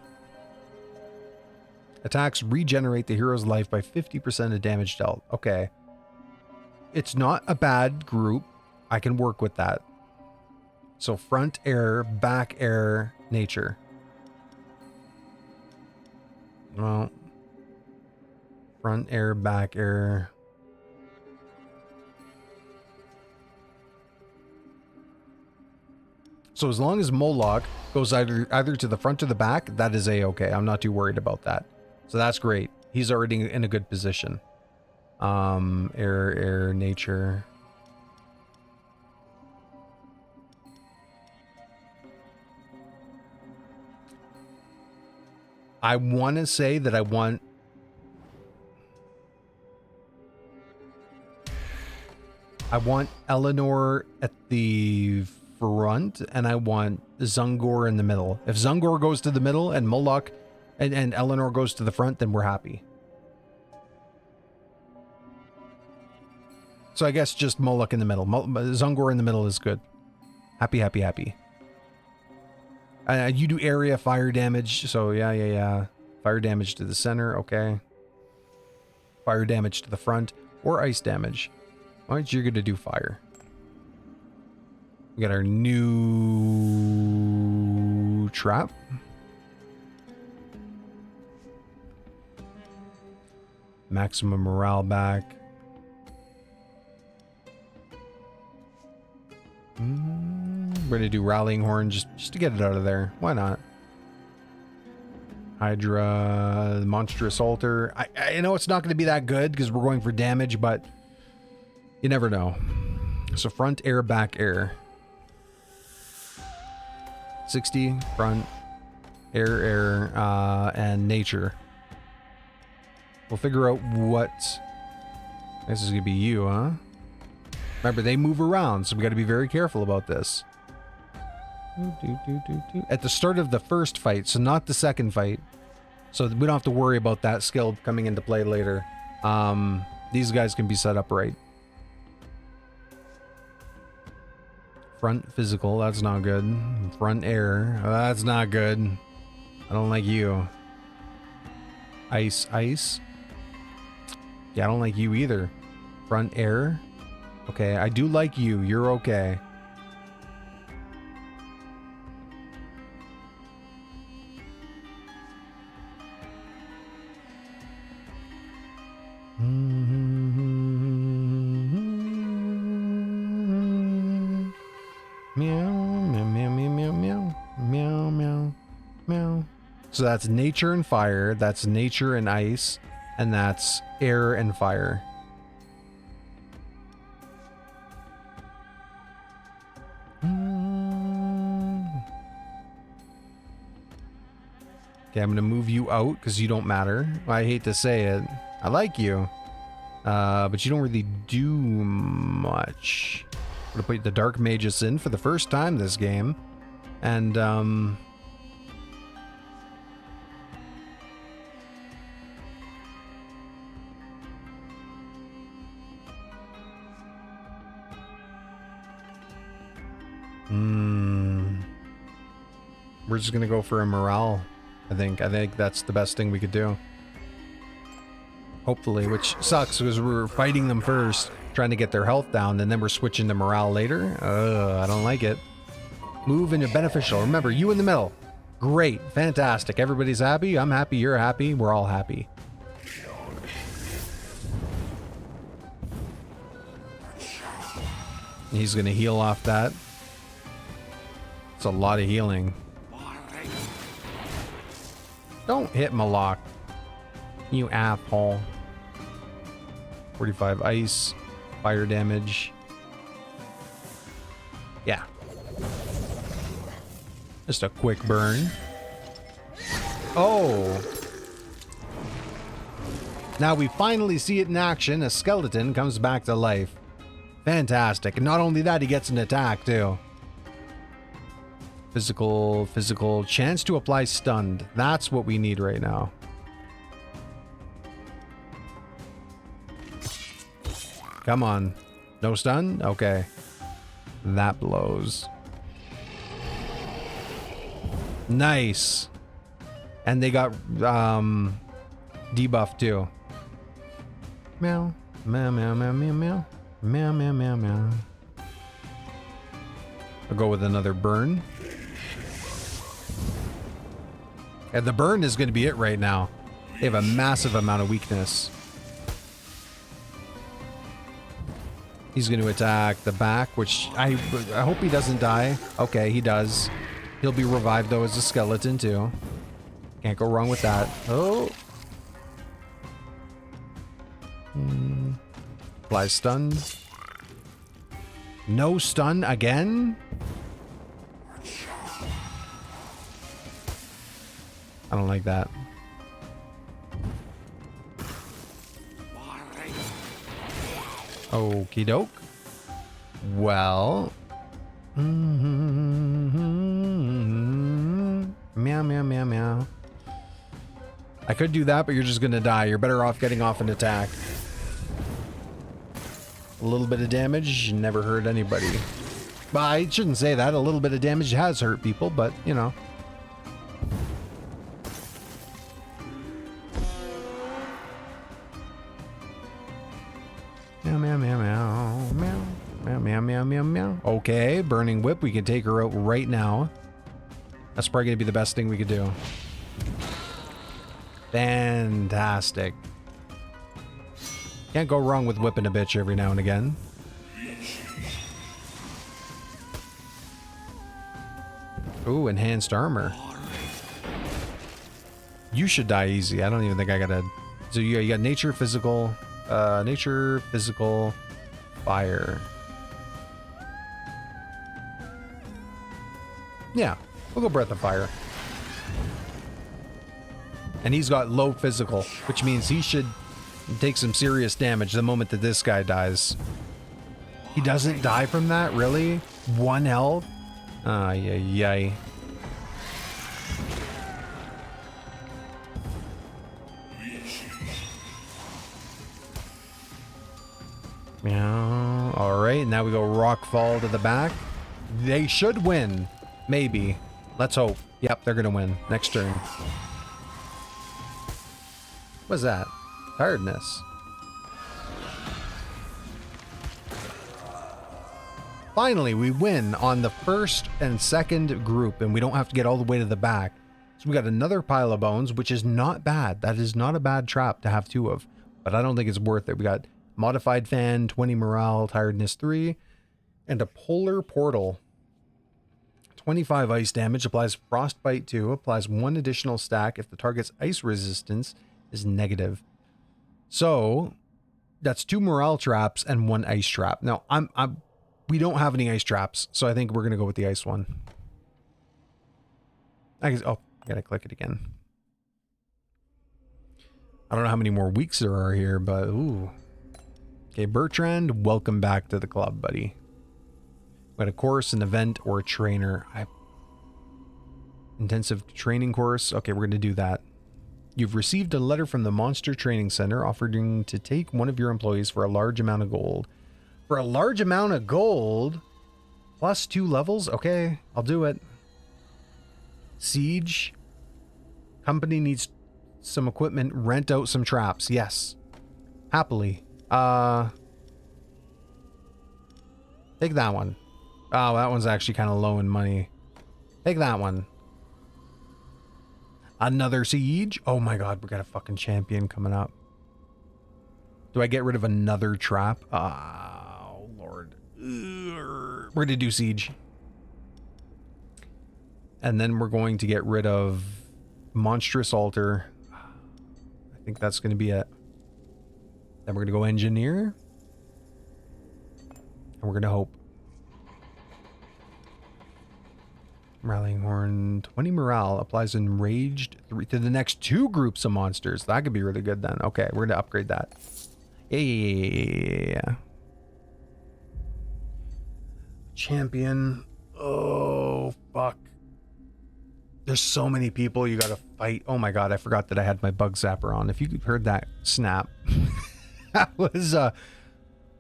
Attacks regenerate the hero's life by 50% of damage dealt. Okay. It's not a bad group. I can work with that. So front air, back air, nature. Well, front air, back air. So as long as Moloch goes either to the front or the back, that is a-okay. I'm not too worried about that. So that's great. He's already in a good position. Air, nature. I want to say that I want... Eleanor at the front, and I want Zungor in the middle. If Zungor goes to the middle and Moloch and Eleanor goes to the front, then we're happy. So I guess just Moloch in the middle. Zungor in the middle is good. Happy, happy, happy. You do area fire damage, so yeah. Fire damage to the center, okay. Fire damage to the front, or ice damage. Alright, you're gonna do fire. We got our new trap. Maximum morale back. We're gonna do rallying horn just to get it out of there. Why not? Hydra, monstrous altar. I know it's not going to be that good because we're going for damage, but you never know. So front air, back air. 60 front air, and nature. We'll figure out what. This is gonna be you, huh? Remember, they move around, so we got to be very careful about this. At the start of the first fight, so not the second fight. So we don't have to worry about that skill coming into play later. These guys can be set up right. Front physical, that's not good. Front air, that's not good. I don't like you. Ice. Yeah, I don't like you either. Front air. Okay, I do like you. You're okay. Meow. So that's nature and fire, that's nature and ice, and that's air and fire. Okay, I'm gonna move you out because you don't matter. I hate to say it. I like you. But you don't really do much. I'm gonna put the Dark Magus in for the first time this game. And, we're just gonna go for a morale. I think that's the best thing we could do. Hopefully, which sucks because we're fighting them first, trying to get their health down, and then we're switching to morale later. I don't like it. Move into beneficial. Remember, you in the middle. Great. Fantastic. Everybody's happy. I'm happy. You're happy. We're all happy. He's gonna heal off that. It's a lot of healing. Don't hit Malak, you asshole. 45 ice, fire damage. Yeah. Just a quick burn. Oh. Now we finally see it in action. A skeleton comes back to life. Fantastic. And not only that, he gets an attack too. Physical chance to apply stunned. That's what we need right now. Come on. No stun? Okay. That blows. Nice. And they got debuff too. Meow. Meow, meow, meow, meow, meow. Meow, meow, meow, meow. I'll go with another burn. And the burn is going to be it right now. They have a massive amount of weakness. He's going to attack the back, which I hope he doesn't die. Okay, he does. He'll be revived though as a skeleton too. Can't go wrong with that. Oh. Apply stun. No stun again? I don't like that. Okie doke. Well. Meow, meow, meow, meow. I could do that, but you're just gonna die. You're better off getting off an attack. A little bit of damage never hurt anybody. But I shouldn't say that. A little bit of damage has hurt people, but you know. Meow, meow, meow, meow, meow, meow, meow, meow, meow, meow. Okay, burning whip. We can take her out right now. That's probably gonna be the best thing we could do. Fantastic. Can't go wrong with whipping a bitch every now and again. Ooh, enhanced armor. You should die easy. I don't even think I gotta. So you got nature, physical, fire. Yeah, we'll go breath of fire. And he's got low physical, which means he should take some serious damage the moment that this guy dies. He doesn't die from that? Really? 1 health? Yay. Meow. Alright, now we go rock fall to the back. They should win. Maybe. Let's hope. Yep, they're gonna win. Next turn. What's that? Tiredness. Finally, we win on the first and second group, and we don't have to get all the way to the back. So we got another pile of bones, which is not bad. That is not a bad trap to have 2 of, but I don't think it's worth it. We got modified fan, 20 morale, tiredness 3, and a polar portal. 25 ice damage, applies frostbite 2, applies 1 additional stack if the target's ice resistance is negative. So that's 2 morale traps and 1 ice trap. Now we don't have any ice traps, so I think we're gonna go with the ice one. I gotta click it again. I don't know how many more weeks there are here, but ooh. Okay, Bertrand, welcome back to the club, buddy. We got a course, an event, or a trainer. Intensive training course. Okay, we're gonna do that. You've received a letter from the Monster Training Center offering to take one of your employees for a large amount of gold. For a large amount of gold? Plus 2 levels? Okay, I'll do it. Siege. Company needs some equipment. Rent out some traps. Yes. Happily. Take that one. Oh, that one's actually kind of low in money. Take that one. Another siege? Oh my god, we got a fucking champion coming up. Do I get rid of another trap? Oh, Lord. Ugh. We're going to do siege. And then we're going to get rid of monstrous altar. I think that's going to be it. Then we're going to go engineer. And we're going to hope. Rallying horn. 20 morale. Applies enraged 3 to the next 2 groups of monsters. That could be really good then. Okay, we're going to upgrade that. Yeah. Champion. Oh, fuck. There's so many people you gotta fight. Oh my god, I forgot that I had my bug zapper on. If you heard that snap, that was I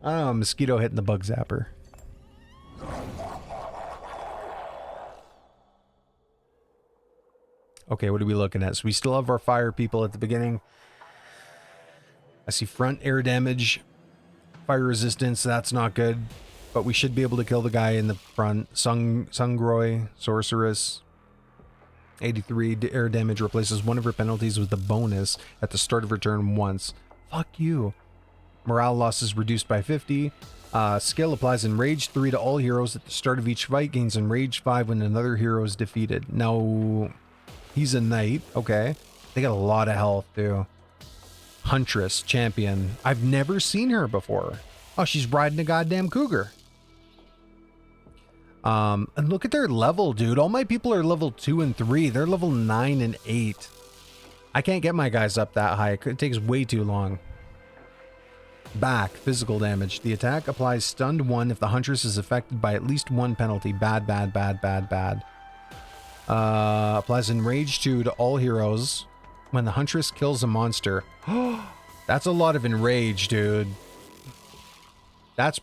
don't know, a mosquito hitting the bug zapper. Okay, what are we looking at? So we still have our fire people at the beginning. I see front air damage, fire resistance. That's not good, but we should be able to kill the guy in the front. Sungroy, sorceress. 83 air damage replaces one of her penalties with a bonus at the start of her turn once. Fuck you. Morale loss is reduced by 50. Skill applies Enrage 3 to all heroes at the start of each fight. Gains Enrage 5 when another hero is defeated. Now, he's a knight. Okay. They got a lot of health, too. Huntress, champion. I've never seen her before. Oh, she's riding a goddamn cougar. And look at their level, dude. All my people are level 2 and 3. They're level 9 and 8. I can't get my guys up that high. It takes way too long. Back, physical damage. The attack applies stunned 1 if the huntress is affected by at least 1 penalty. Bad, bad, bad, bad, bad. Applies enrage 2 to all heroes when the huntress kills a monster. That's a lot of enrage, dude. That's...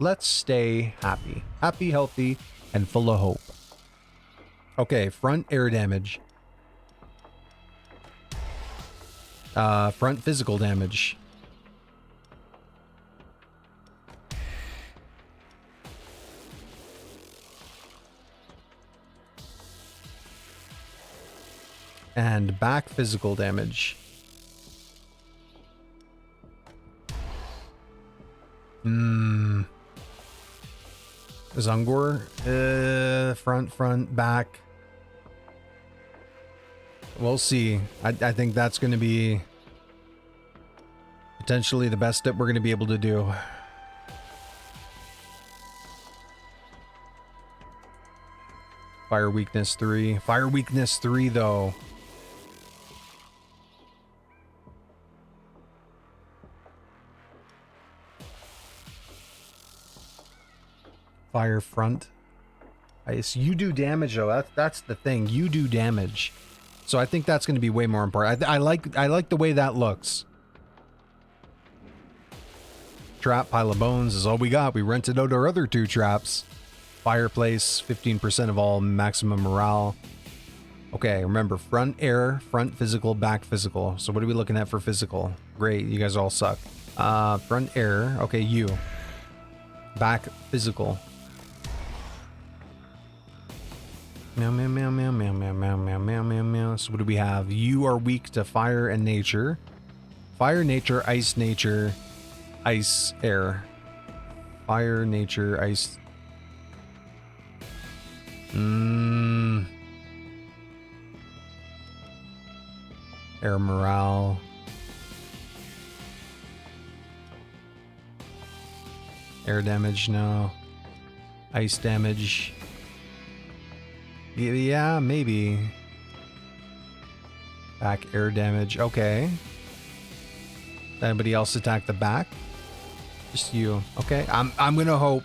Let's stay happy. Happy, healthy, and full of hope. Okay, front air damage. Front physical damage. And back physical damage. Zungor, front, back. We'll see. I think that's going to be potentially the best that we're going to be able to do. Fire weakness 3. Fire weakness 3, though. Fire front. You do damage though. That's the thing. You do damage. So I think that's going to be way more important. I like the way that looks. Trap pile of bones is all we got. We rented out our other 2 traps. Fireplace, 15% of all maximum morale. Okay, remember front air, front physical, back physical. So what are we looking at for physical? Great, you guys all suck. Front air. Okay, you. Back physical. Meow, meow, meow, meow, meow, meow, meow, meow, meow, meow, meow. So what do we have? You are weak to fire and nature. Fire, nature, ice, air. Fire, nature, ice. Air morale. Air damage, no. Ice damage. Yeah, maybe. Back air damage. Okay. Anybody else attack the back? Just you. Okay. I'm gonna hope.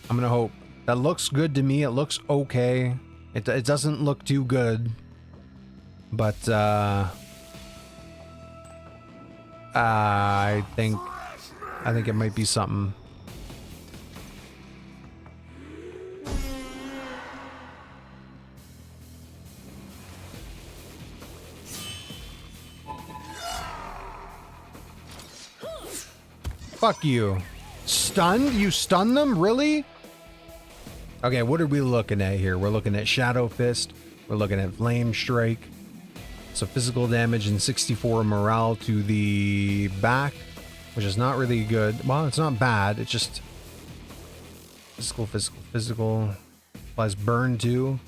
I'm gonna hope. That looks good to me. It looks okay. It doesn't look too good. But I think it might be something. Fuck you. Stunned? You stun them? Really? Okay, what are we looking at here? We're looking at Shadow Fist. We're looking at Flame Strike. So physical damage and 64 morale to the back. which is not really good. Well, it's not bad. It's just physical, physical, physical. Applies burn 2.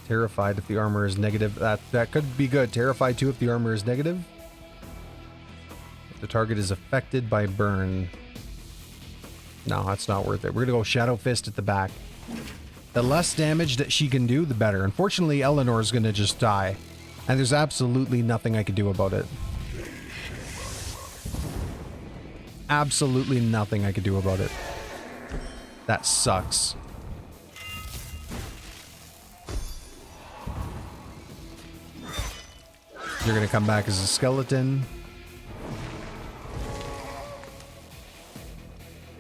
Terrified if the armor is negative. That could be good. Terrified 2 if the armor is negative. If the target is affected by burn. No, that's not worth it. We're gonna go Shadow Fist at the back. The less damage that she can do, the better. Unfortunately, Eleanor's gonna just die. And there's absolutely nothing I can do about it. Absolutely nothing I could do about it. That sucks. You're gonna come back as a skeleton.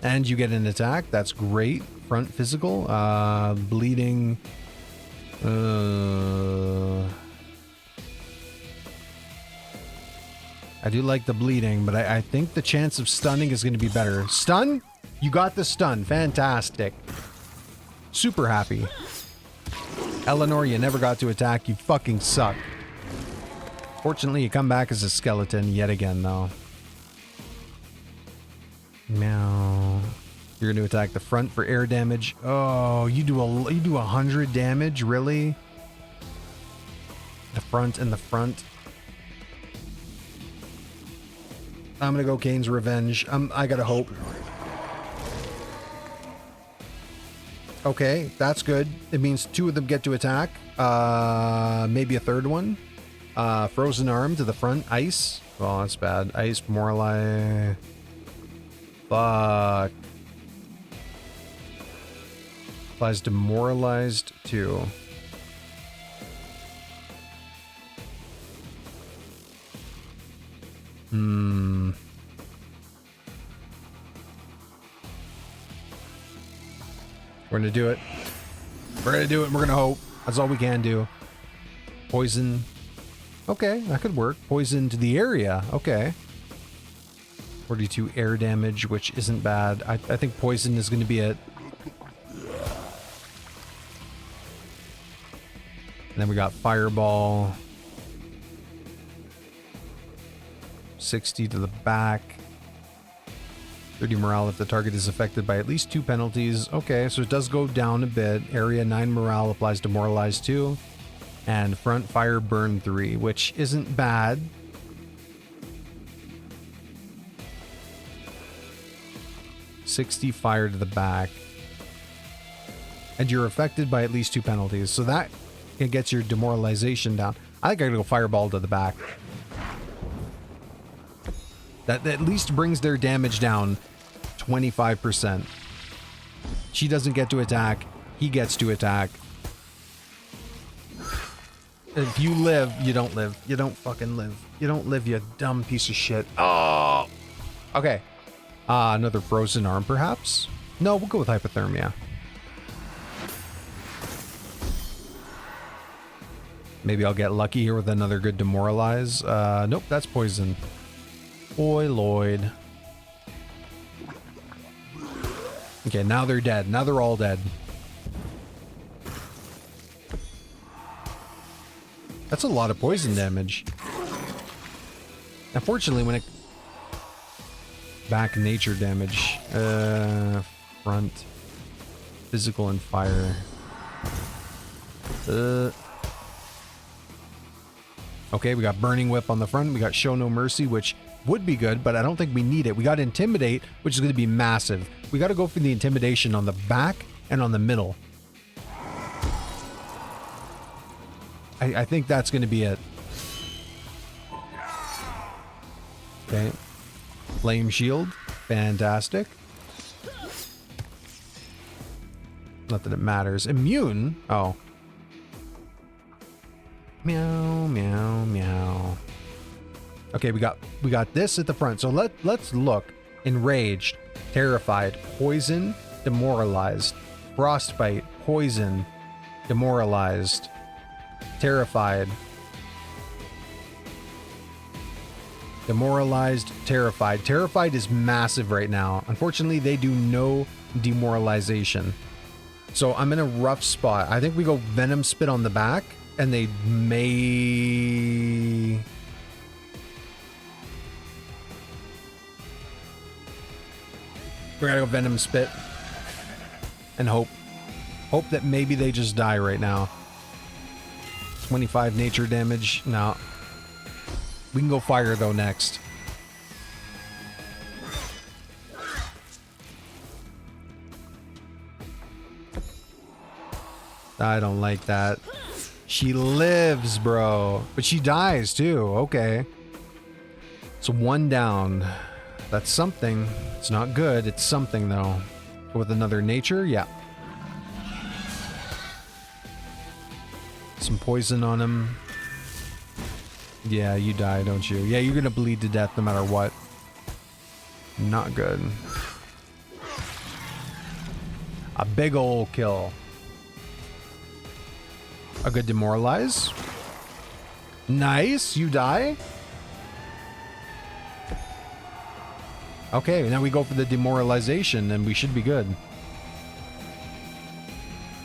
And you get an attack. That's great. Front physical. Bleeding. I do like the bleeding, but I think the chance of stunning is going to be better. Stun? You got the stun. Fantastic. Super happy. Eleanor, you never got to attack. You fucking suck. Fortunately, you come back as a skeleton yet again, though. Meow. You're going to attack the front for air damage. Oh, you do 100 damage? Really? The front and the front. I'm going to go Kane's Revenge. I got to hope. Okay, that's good. It means 2 of them get to attack. Maybe a third one. Frozen Arm to the front. Ice. Oh, that's bad. Ice, Morali. Fuck. Applies Demoralized too. We're gonna do it. We're gonna do it. We're gonna hope. That's all we can do. Poison. Okay, that could work. Poison to the area. Okay. 42 air damage, which isn't bad. I think poison is going to be it. And then we got fireball. 60 to the back. 30 morale if the target is affected by at least 2 penalties. Okay, so it does go down a bit. Area 9 morale applies Demoralize 2. And front fire burn 3, which isn't bad. $60 fire to the back. And you're affected by at least 2 penalties. So that gets your demoralization down. I think I gotta go fireball to the back. That at least brings their damage down 25%. She doesn't get to attack. He gets to attack. If you live, you don't live. You don't fucking live. You don't live, you dumb piece of shit. Oh! Okay. Another frozen arm, perhaps? No, we'll go with hypothermia. Maybe I'll get lucky here with another good demoralize. Nope, that's poison. Boy, Lloyd. Okay, now they're dead. Now they're all dead. That's a lot of poison damage. Unfortunately, when it... Back nature damage. Front. Physical and fire. Okay, we got Burning Whip on the front. We got Show No Mercy, which would be good, but I don't think we need it. We got Intimidate, which is going to be massive. We got to go for the Intimidation on the back and on the middle. I think that's going to be it. Okay. Flame Shield. Fantastic. Not that it matters. Immune? Oh. Meow, meow, meow. Okay, we got this at the front. So let's look. Enraged, terrified, poison, demoralized, frostbite, poison, demoralized, terrified, demoralized, terrified. Terrified is massive right now. Unfortunately, they do no demoralization. So I'm in a rough spot. I think we go Venom Spit on the back, and they may... We're gonna go Venom Spit. And hope. Hope that maybe they just die right now. 25 nature damage. No. We can go Fire, though, next. I don't like that. She lives, bro. But she dies, too. Okay. So 1 down. That's something. It's not good. It's something, though. Go with another nature? Yeah. Some poison on him. Yeah, you die, don't you? Yeah, you're gonna bleed to death no matter what. Not good. A big ol' kill. A good demoralize. Nice, you die. Okay, now we go for the demoralization and we should be good.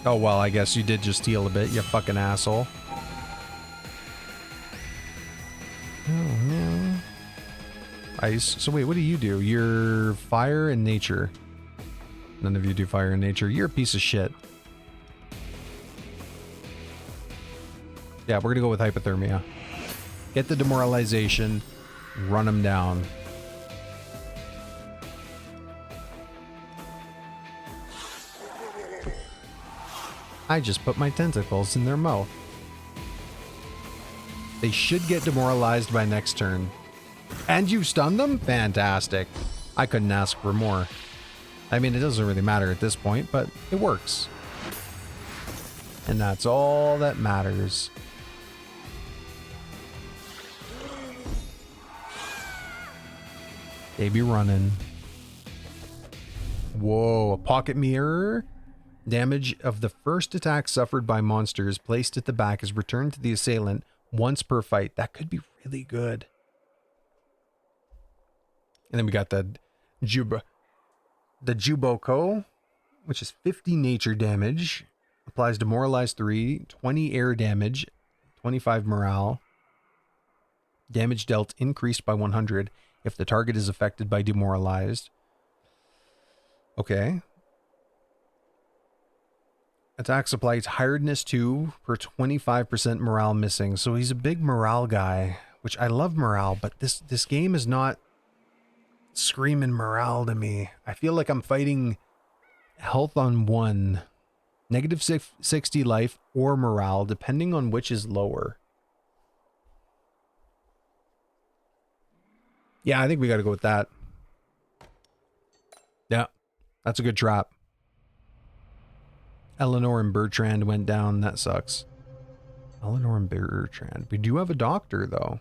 Oh, well, I guess you did just heal a bit, you fucking asshole. Oh, no. Ice. So wait, what do you do? You're fire and nature. None of you do fire and nature. You're a piece of shit. Yeah, we're gonna go with hypothermia. Get the demoralization. Run them down. I just put my tentacles in their mouth. They should get demoralized by next turn. And you stunned them? Fantastic. I couldn't ask for more. I mean, it doesn't really matter at this point, but it works. And that's all that matters. They be running. Whoa, a pocket mirror. Damage of the first attack suffered by monsters placed at the back is returned to the assailant once per fight. That could be really good. And then we got the Juboko, which is 50 nature damage. Applies Demoralize 3, 20 air damage, 25 morale. Damage dealt increased by 100 if the target is affected by demoralized. Okay. Attacks applies Hiredness 2 per 25% morale missing. So he's a big morale guy, which I love morale, but this game is not screaming morale to me. I feel like I'm fighting health on 1, negative 60 life, or morale, depending on which is lower. Yeah, I think we got to go with that. Yeah, that's a good trap. Eleanor and Bertrand went down. That sucks. Eleanor and Bertrand. We do have a doctor, though.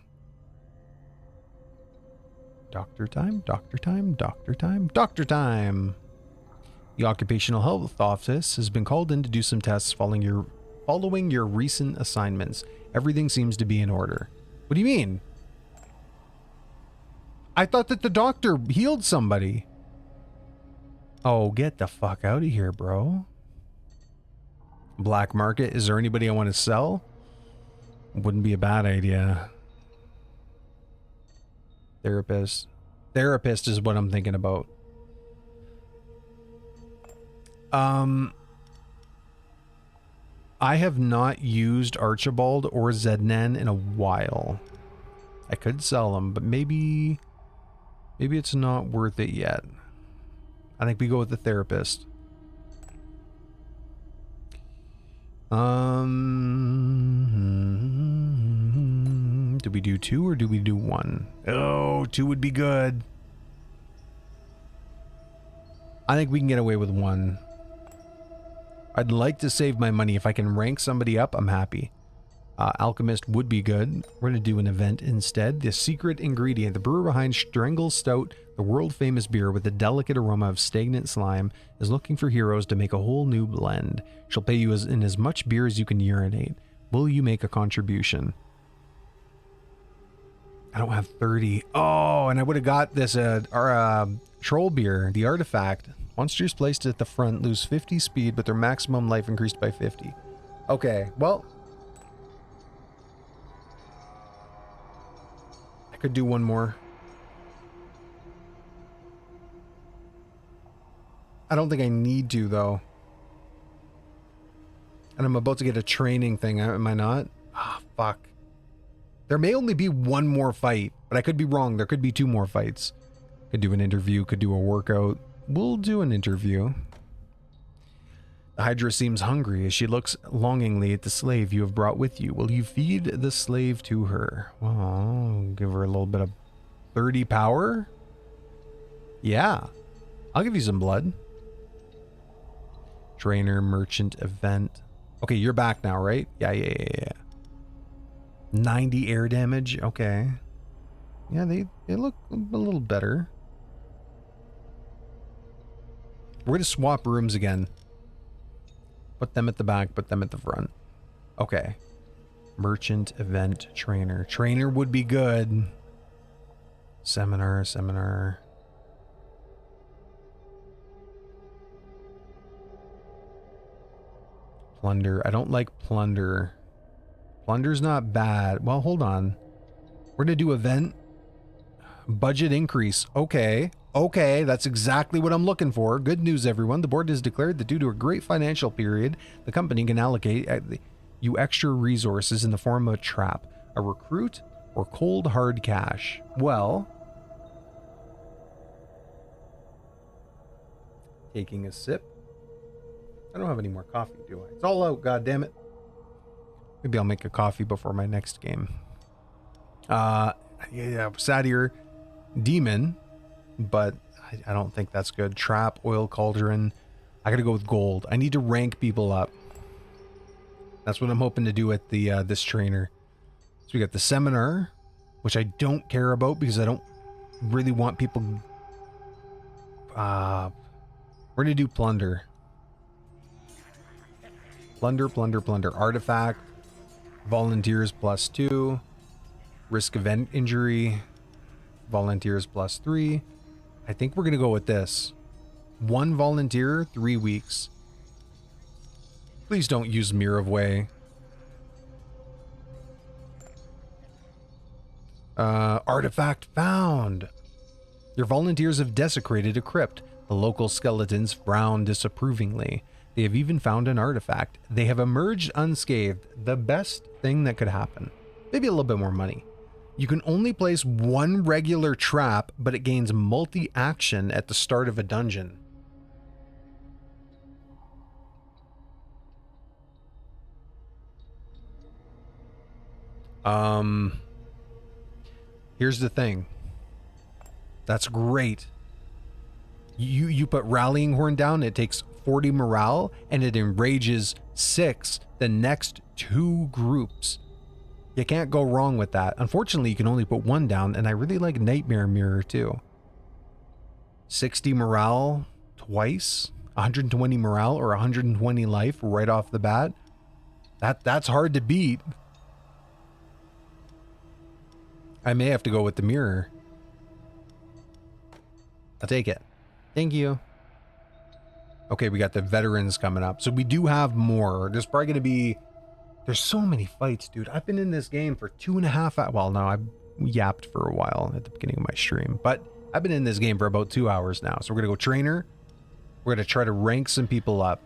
Doctor time, doctor time, doctor time, doctor time. The Occupational Health Office has been called in to do some tests following your recent assignments. Everything seems to be in order. What do you mean? I thought that the doctor healed somebody. Oh, get the fuck out of here, bro. Black market. Is there anybody I want to sell? Wouldn't be a bad idea. Therapist. Therapist is what I'm thinking about. I have not used Archibald or Zednan in a while. I could sell them, but maybe it's not worth it yet. I think we go with the therapist. Do we do 2 or do we do 1? Oh, 2 would be good. I think we can get away with 1. I'd like to save my money. If I can rank somebody up, I'm happy. Alchemist would be good. We're going to do an event instead. The secret ingredient. The brewer behind Strangle Stout, the world-famous beer with the delicate aroma of stagnant slime, is looking for heroes to make a whole new blend. She'll pay you in as much beer as you can urinate. Will you make a contribution? I don't have 30. Oh, and I would have got this troll beer, the artifact. Monsters placed at the front lose 50 speed, but their maximum life increased by 50. Okay, well, I could do 1 more. I don't think I need to, though. And I'm about to get a training thing, am I not? Ah, fuck. There may only be one more fight, but I could be wrong. There could be 2 more fights. Could do an interview, could do a workout. We'll do an interview. The Hydra seems hungry as she looks longingly at the slave you have brought with you. Will you feed the slave to her? Well, I'll give her a little bit of 30 power. Yeah, I'll give you some blood. Trainer, merchant, event. Okay, you're back now, right? Yeah. 90 air damage. Okay. Yeah, they look a little better. We're going to swap rooms again. Put them at the back, put them at the front. Okay. Merchant, event, trainer. Trainer would be good. Seminar. Plunder. I don't like plunder. Plunder's not bad. Well, hold on. We're going to do event. Budget increase. Okay, that's exactly what I'm looking for. Good news, everyone. The board has declared that due to a great financial period, the company can allocate you extra resources in the form of a trap, a recruit, or cold hard cash. Well, taking a sip. I don't have any more coffee, do I? It's all out, goddammit. Maybe I'll make a coffee before my next game. Yeah, Satyr. Demon, but I don't think that's good. Trap, oil cauldron. I gotta go with gold. I need to rank people up. That's what I'm hoping to do at the this trainer. So we got the seminar, which I don't care about because I don't really want people. We're gonna do plunder. Plunder. Artifact. Volunteers +2. Risk event injury. Volunteers +3. I think we're going to go with this. 1 volunteer, 3 weeks. Please don't use Mirror of Way. Artifact found. Your volunteers have desecrated a crypt. The local skeletons frown disapprovingly. They have even found an artifact. They have emerged unscathed. The best thing that could happen. Maybe a little bit more money. You can only place 1 regular trap, but it gains multi-action at the start of a dungeon. Here's the thing. That's great. You put Rallying Horn down, it takes 40 morale, and it enrages 6 the next 2 groups. You can't go wrong with that. Unfortunately, you can only put 1 down, and I really like Nightmare Mirror too. 60 morale twice, 120 morale or 120 life right off the bat. That's hard to beat. I may have to go with the mirror. I'll take it. Thank you. Okay, we got the veterans coming up. So we do have more. There's probably going to be... There's so many fights, dude. I've been in this game for 2.5 hours. Well, no, I yapped for a while at the beginning of my stream. But I've been in this game for about 2 hours now. So we're going to go trainer. We're going to try to rank some people up.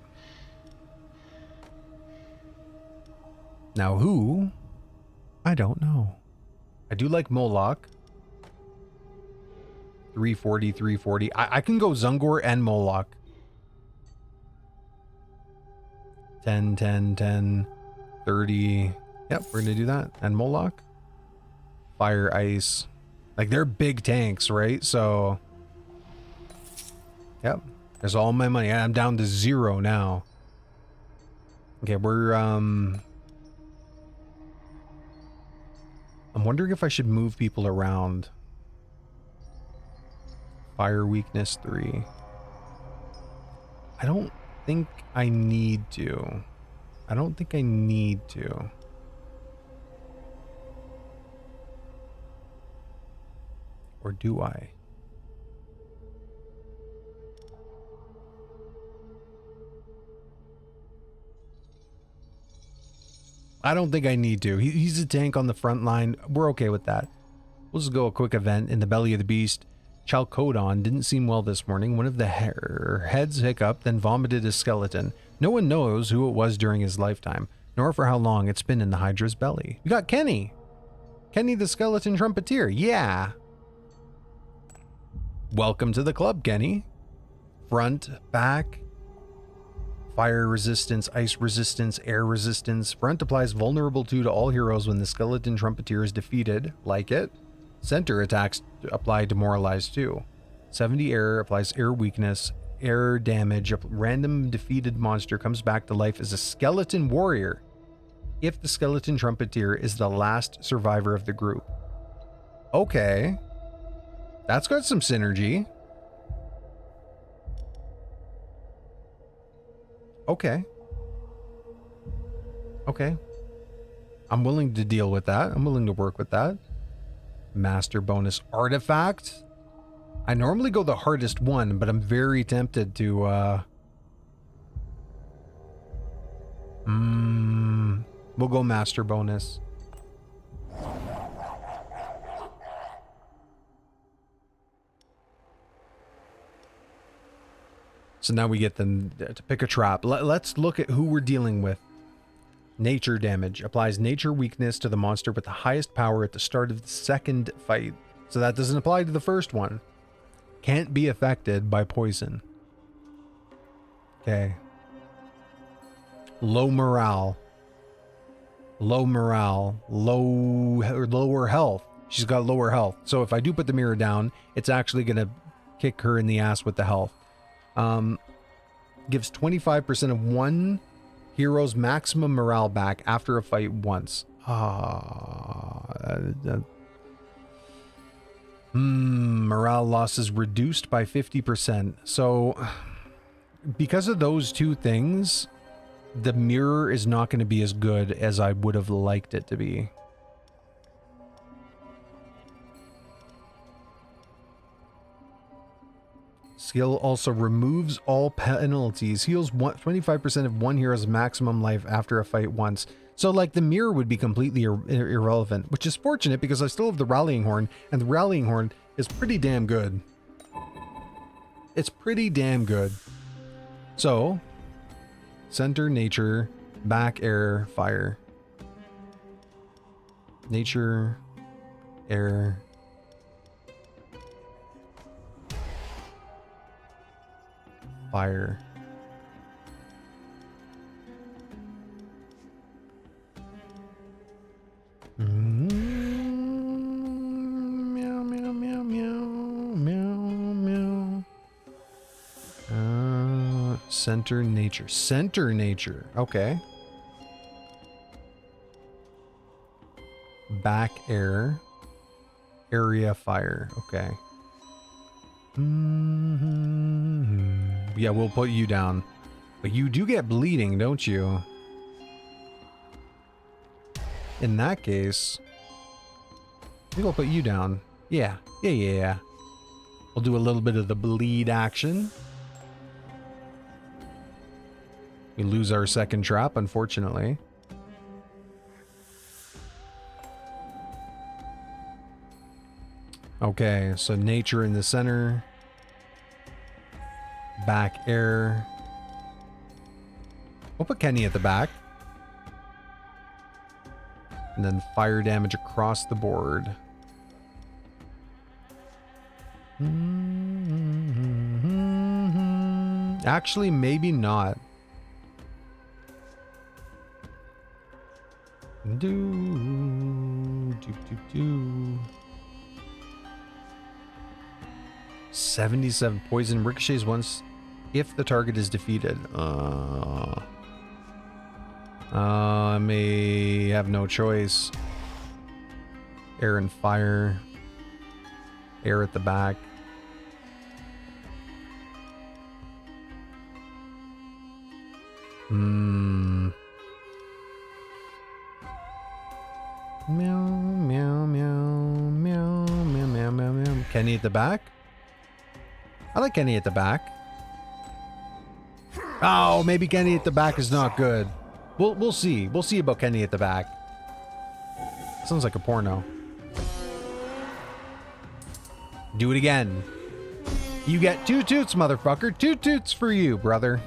Now who? I don't know. I do like Moloch. 340, 340. I can go Zungor and Moloch. 10, 10, 10, 30. Yep, we're gonna do that. And Moloch. Fire, ice. Like, they're big tanks, right? So, yep. There's all my money. I'm down to 0 now. Okay, we're, I'm wondering if I should move people around. Fire weakness 3. I don't think I need to. I don't think I need to. Or do I? I don't think I need to. He's a tank on the front line. We're okay with that. We'll just go a quick event in the belly of the beast. Chalcodon didn't seem well this morning. One of the heads hiccuped, then vomited his skeleton. No one knows who it was during his lifetime, nor for how long it's been in the Hydra's belly. We got Kenny. Kenny the skeleton trumpeter. Yeah. Welcome to the club, Kenny. Front, back, fire resistance, ice resistance, air resistance. Front applies vulnerable 2 to all heroes when the skeleton trumpeter is defeated. Like it. Center attacks apply demoralize 2. 70 air applies air weakness, air damage. A random defeated monster comes back to life as a skeleton warrior if the skeleton trumpeter is the last survivor of the group. Okay. That's got some synergy. Okay. Okay. I'm willing to deal with that. I'm willing to work with that. Master bonus artifact. I normally go the hardest one, but I'm very tempted to we'll go master bonus. So now we get them to pick a trap. Let's look at who we're dealing with. Nature damage. Applies nature weakness to the monster with the highest power at the start of the second fight. So that doesn't apply to the first one. Can't be affected by poison. Okay. Low morale. Low morale. Lower health. She's got lower health. So if I do put the mirror down, it's actually going to kick her in the ass with the health. Gives 25% of one hero's maximum morale back after a fight once. Morale loss is reduced by 50%. So because of those two things, the mirror is not going to be as good as I would have liked it to be. Skill also removes all penalties. Heals 25% of one hero's maximum life after a fight once. So like the mirror would be completely irrelevant, which is fortunate because I still have the rallying horn, and the rallying horn is pretty damn good. It's pretty damn good. So, center, nature, back, air, fire. Nature, air. Fire. Meow, meow, meow, meow, meow, meow. Center nature. Center nature. Okay. Back air. Area fire. Okay. Yeah, we'll put you down. But you do get bleeding, don't you? In that case, I think I'll put you down. Yeah. Yeah. We'll do a little bit of the bleed action. We lose our second trap, unfortunately. Okay, so nature in the center. Back air. We'll put Kenny at the back. And then fire damage across the board. Actually, maybe not. 77 poison ricochets once if the target is defeated. I may have no choice. Air and fire. Air at the back. Meow, meow, meow, meow, meow, meow, meow, meow. Kenny at the back? I like Kenny at the back. Oh, maybe Kenny at the back is not good. We'll see. We'll see about Kenny at the back. Sounds like a porno. Do it again. You get 2 toots, motherfucker. 2 toots for you, brother.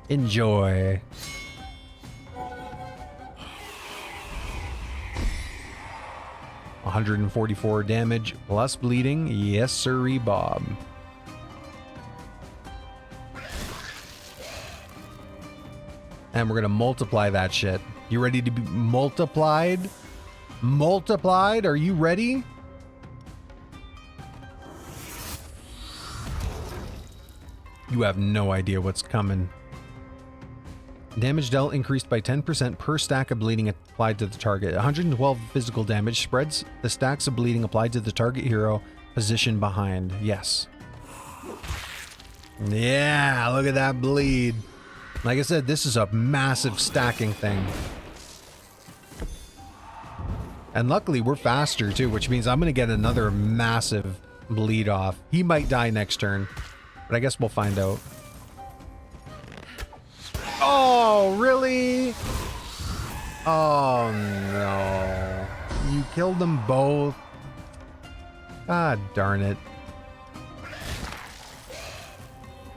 Enjoy. $144 damage plus bleeding. Yes, sirree, Bob. And we're gonna multiply that shit. You ready to be multiplied? Multiplied? Are you ready? You have no idea what's coming. Damage dealt increased by 10% per stack of bleeding applied to the target. 112 physical damage spreads the stacks of bleeding applied to the target hero position behind. Yes. Yeah, look at that bleed. Like I said, this is a massive stacking thing. And luckily we're faster too, which means I'm going to get another massive bleed off. He might die next turn, but I guess we'll find out. Oh, really? Oh, no. You killed them both. Ah, darn it.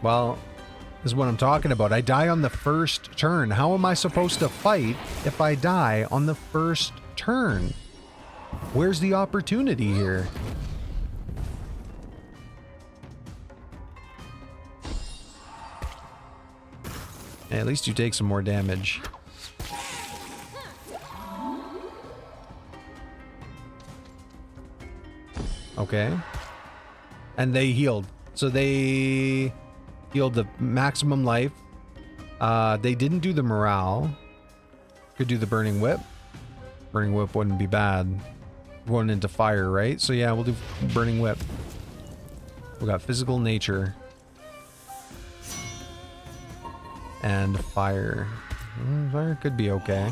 Well, this is what I'm talking about. I die on the first turn. How am I supposed to fight if I die on the first turn? Where's the opportunity here? At least you take some more damage. Okay. And they healed. So they healed the maximum life. They didn't do the morale. Could do the burning whip. Burning whip wouldn't be bad. Going into fire, right? So yeah, we'll do burning whip. We got physical nature. And fire. Fire could be okay.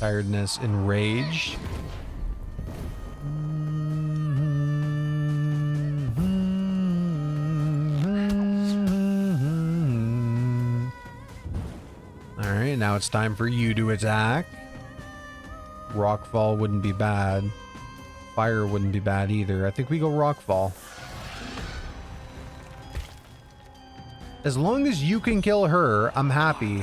Tiredness, enraged. Alright, now it's time for you to attack. Rockfall wouldn't be bad. Fire wouldn't be bad either. I think we go Rockfall. As long as you can kill her, I'm happy.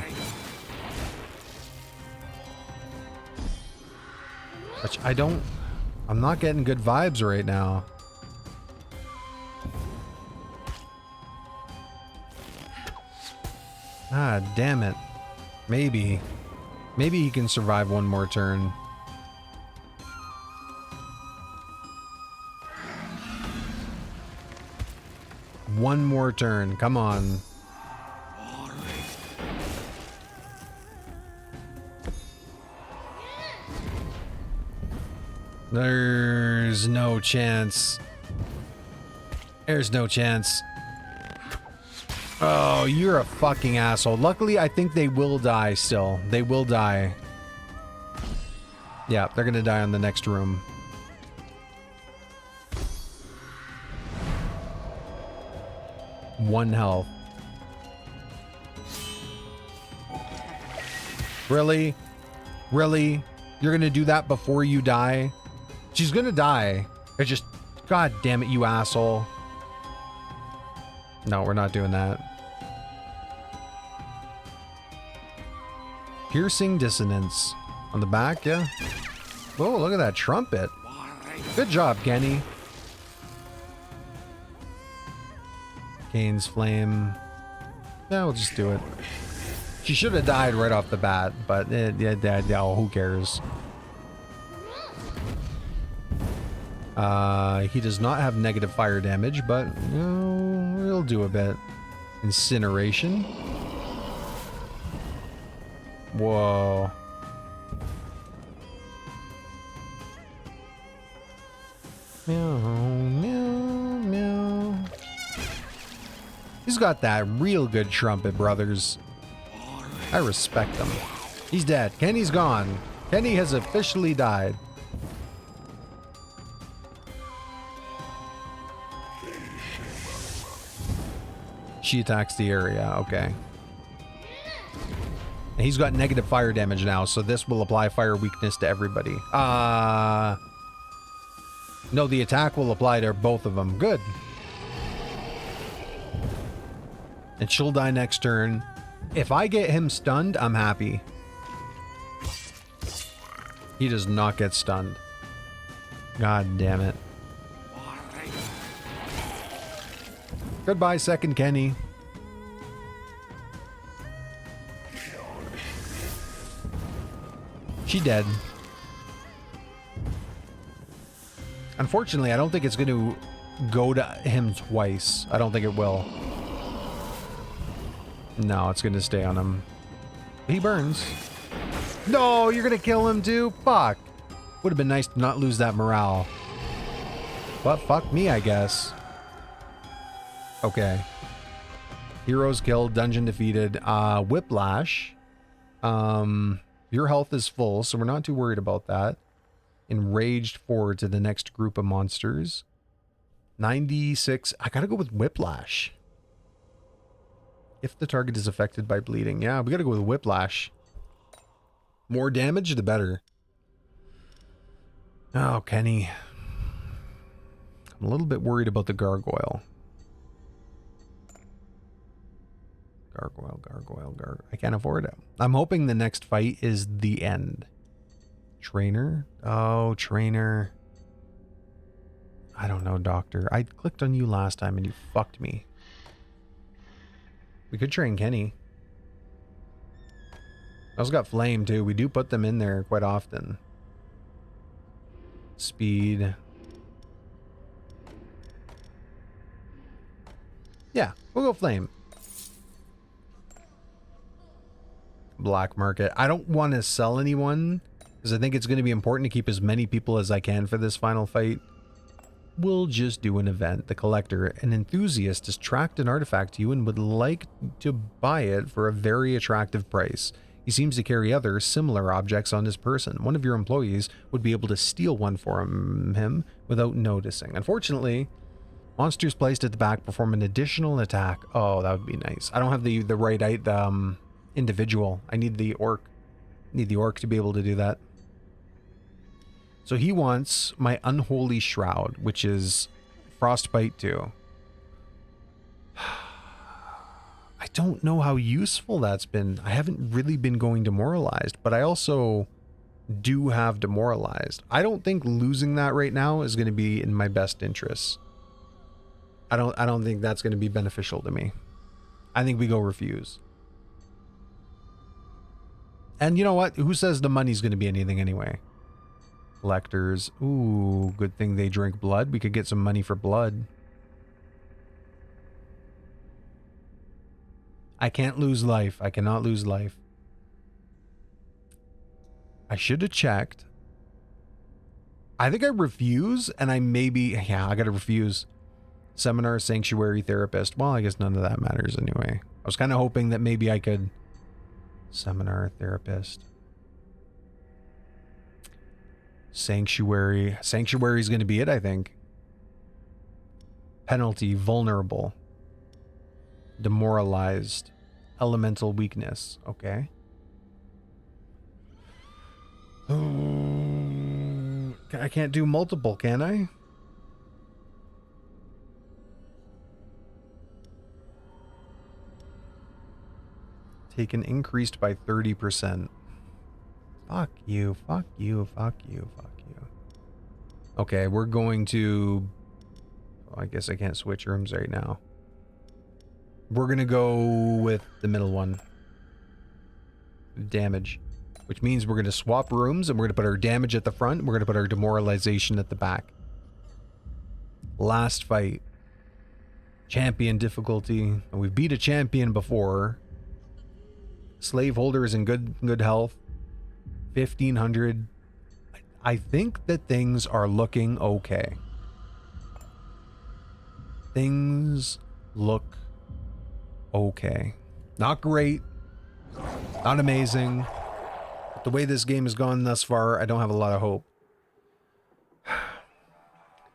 Which I'm not getting good vibes right now. Ah, damn it. Maybe he can survive one more turn. One more turn, come on. There's no chance. There's no chance. Oh, you're a fucking asshole. Luckily, I think they will die still. They will die. Yeah, they're gonna die on the next room. One health. Really? Really? You're gonna do that before you die? She's gonna die. It's just, god damn it, you asshole. No, we're not doing that. Piercing dissonance. On the back, yeah. Oh, look at that trumpet. Good job, Kenny. Kane's flame. Yeah, we'll just do it. She should have died right off the bat, but yeah, who cares? He does not have negative fire damage, but you know, he'll do a bit. Incineration. Whoa. Meow, meow, meow. He's got that real good trumpet, brothers. I respect him. He's dead. Kenny's gone. Kenny has officially died. She attacks the area. Okay. And he's got negative fire damage now, so this will apply fire weakness to everybody. No, the attack will apply to both of them. Good. And she'll die next turn. If I get him stunned, I'm happy. He does not get stunned. God damn it. Goodbye, second Kenny. She dead. Unfortunately, I don't think it's going to go to him twice. I don't think it will. No, it's going to stay on him. He burns. No, you're going to kill him too? Fuck. Would have been nice to not lose that morale. But fuck me, I guess. Okay. Heroes killed, dungeon defeated. Whiplash. Your health is full, so we're not too worried about that. Enraged forward to the next group of monsters. 96. I gotta go with Whiplash. If the target is affected by bleeding. Yeah, we gotta go with Whiplash. More damage, the better. Oh, Kenny. I'm a little bit worried about the gargoyle. Gargoyle. I can't afford it. I'm hoping the next fight is the end. Trainer? Oh, trainer. I don't know, doctor. I clicked on you last time and you fucked me. We could train Kenny. I also got flame too. We do put them in there quite often. Speed. Yeah, we'll go flame. Black market. I don't want to sell anyone because I think it's going to be important to keep as many people as I can for this final fight. We'll just do an event. The collector, an enthusiast, has tracked an artifact to you and would like to buy it for a very attractive price. He seems to carry other similar objects on his person. One of your employees would be able to steal one from him without noticing. Unfortunately, monsters placed at the back perform an additional attack. Oh, that would be nice. I don't have the right individual. I need the orc. Need the orc to be able to do that. So he wants my Unholy Shroud, which is Frostbite 2. I don't know how useful that's been. I haven't really been going Demoralized, but I also do have Demoralized. I don't think losing that right now is going to be in my best interests. I don't think that's going to be beneficial to me. I think we go Refuse. And you know what? Who says the money's going to be anything anyway? Collectors. Ooh, good thing they drink blood. We could get some money for blood. I can't lose life. I cannot lose life. I should have checked. I think I refuse, and I maybe... Yeah, I gotta refuse. Seminar, Sanctuary, Therapist. Well, I guess none of that matters anyway. I was kind of hoping that maybe I could... Seminar, Therapist. Sanctuary. Sanctuary is going to be it, I think. Penalty, Vulnerable. Demoralized. Elemental Weakness. Okay. I can't do multiple, can I? Taken increased by 30%. Fuck you, fuck you, fuck you, fuck you. Okay, we're going to... Oh, I guess I can't switch rooms right now. We're going to go with the middle one. Damage. Which means we're going to swap rooms and we're going to put our damage at the front and we're going to put our demoralization at the back. Last fight. Champion difficulty. We've beat a champion before. Slaveholder is in good health. 1500. I think that things are looking okay. Things look okay. Not great. Not amazing. But the way this game has gone thus far, I don't have a lot of hope.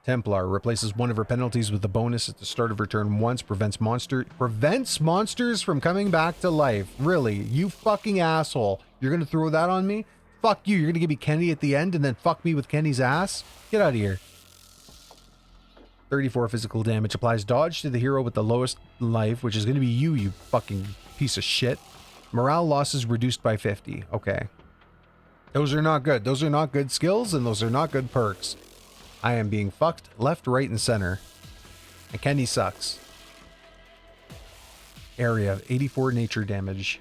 Templar replaces one of her penalties with a bonus at the start of her turn once. Prevents monsters from coming back to life. Really? You fucking asshole. You're gonna throw that on me? Fuck you. You're gonna give me Kenny at the end and then fuck me with Kenny's ass? Get out of here. 34 physical damage. Applies dodge to the hero with the lowest life, which is going to be you, you fucking piece of shit. Morale losses reduced by 50. Okay. Those are not good. Those are not good skills, and those are not good perks. I am being fucked left, right, and center. And Kenny sucks. Area, 84 nature damage.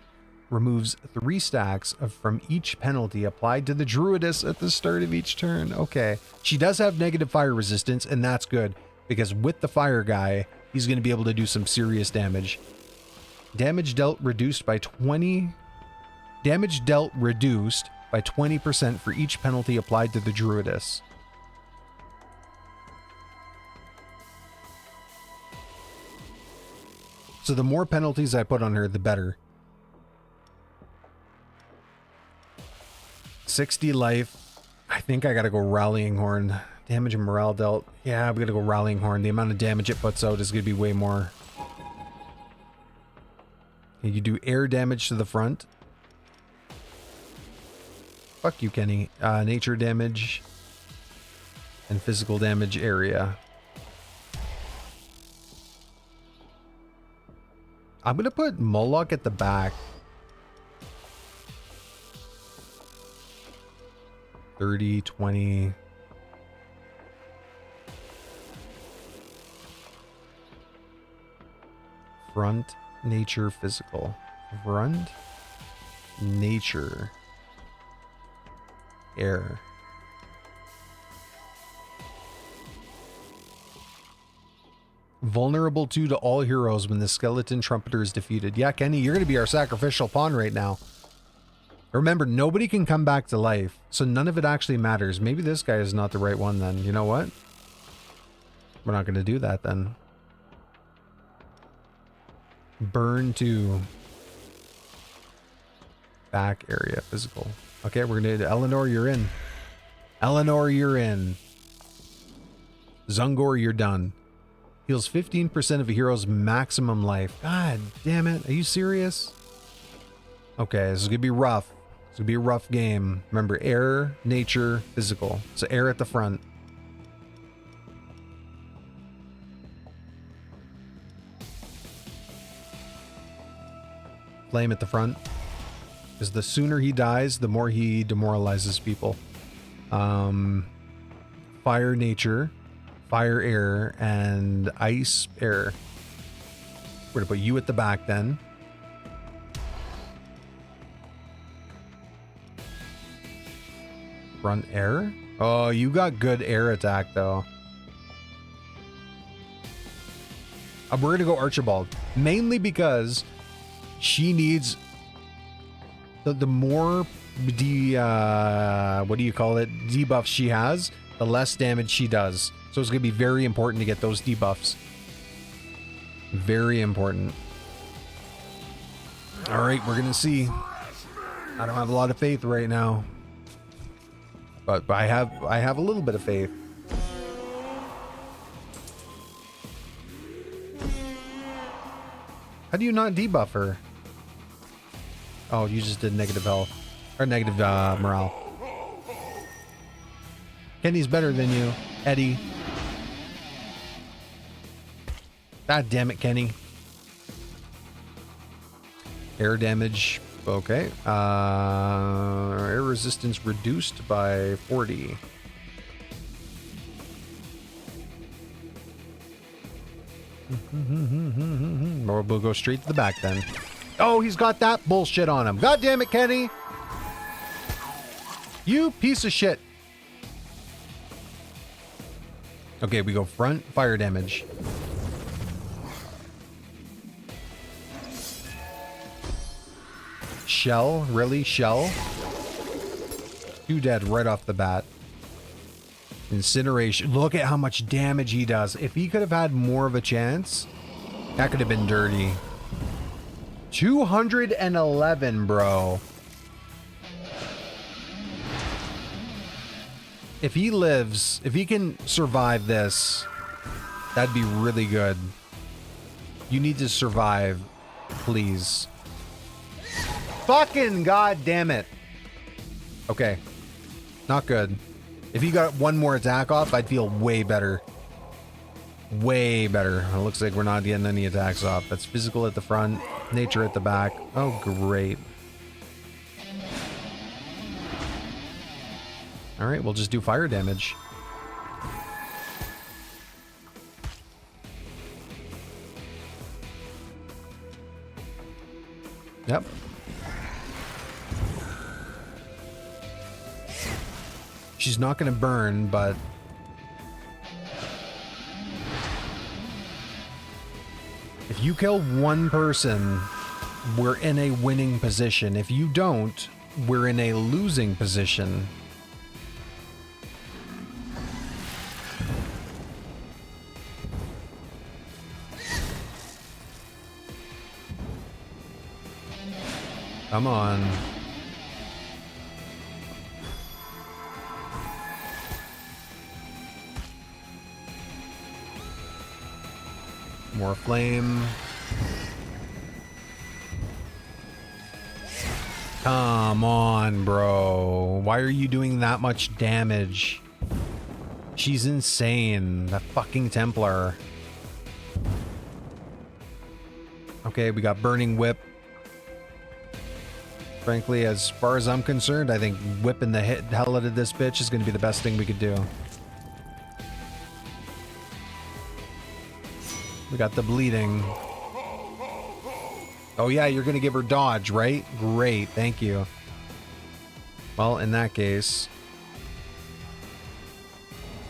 Removes 3 stacks from each penalty applied to the druidess at the start of each turn. Okay. She does have negative fire resistance, and that's good, because with the fire guy, he's going to be able to do some serious damage. Damage dealt reduced by 20. Damage dealt reduced by 20% for each penalty applied to the druidess. So the more penalties I put on her, the better. 60 life. I think I gotta go Rallying Horn. Damage and morale dealt. Yeah, we gotta go Rallying Horn. The amount of damage it puts out is gonna be way more. You do air damage to the front. Fuck you, Kenny. Nature damage and physical damage area. I'm gonna put Moloch at the back. 30, 20. Front, nature, physical. Front, nature, air. Vulnerable to all heroes when the skeleton trumpeter is defeated. Yeah, Kenny, you're going to be our sacrificial pawn right now. Remember, nobody can come back to life, so none of it actually matters. Maybe this guy is not the right one then. You know what? We're not going to do that then. Burn to back area, physical. Okay, we're going to... Eleanor, you're in. Eleanor, you're in. Zungor, you're done. Heals 15% of a hero's maximum life. God damn it. Are you serious? Okay, this is going to be rough. It's going to be a rough game. Remember, air, nature, physical. So air at the front. Flame at the front. Because the sooner he dies, the more he demoralizes people. Fire, nature. Fire, air, and ice, air. We're going to put you at the back then. Front, air. Oh, you got good air attack, though. We're going to go Archibald. Mainly because she needs... The more what do you call it? Debuffs she has, the less damage she does. So it's going to be very important to get those debuffs. Very important. All right, we're going to see. I don't have a lot of faith right now. But I have a little bit of faith. How do you not debuff her? Oh, you just did negative health. Or negative morale. Kenny's better than you, Eddie. God damn it, Kenny. Air damage. Okay. Air resistance reduced by 40. Or we'll go straight to the back then. Oh, he's got that bullshit on him. God damn it, Kenny. You piece of shit. Okay, we go front, fire damage. Shell? Really? Shell? 2 dead right off the bat. Incineration. Look at how much damage he does. If he could have had more of a chance, that could have been dirty. 211, bro. If he lives, if he can survive this, that'd be really good. You need to survive, please. Fucking god damn it. Okay. Not good. If he got one more attack off, I'd feel way better. Way better. It looks like we're not getting any attacks off. That's physical at the front, nature at the back. Oh, great. All right, we'll just do fire damage. Yep. She's not going to burn, but... if you kill one person, we're in a winning position. If you don't, we're in a losing position. Come on. More flame. Come on, bro. Why are you doing that much damage? She's insane. That fucking Templar. Okay, we got Burning Whip. Frankly, as far as I'm concerned, I think whipping the hell out of this bitch is going to be the best thing we could do. We got the bleeding. Oh yeah, you're going to give her dodge, right? Great, thank you. Well, in that case,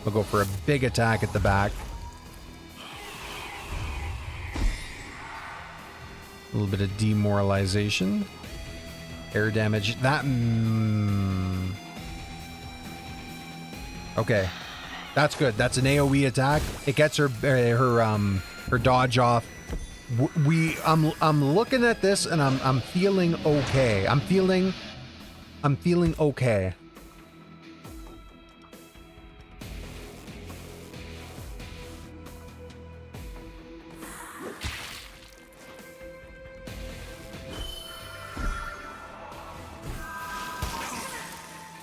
we'll go for a big attack at the back. A little bit of demoralization. Air damage. That... okay. That's good. That's an AoE attack. It gets her her dodge off. I'm looking at this and I'm feeling okay. I'm feeling okay.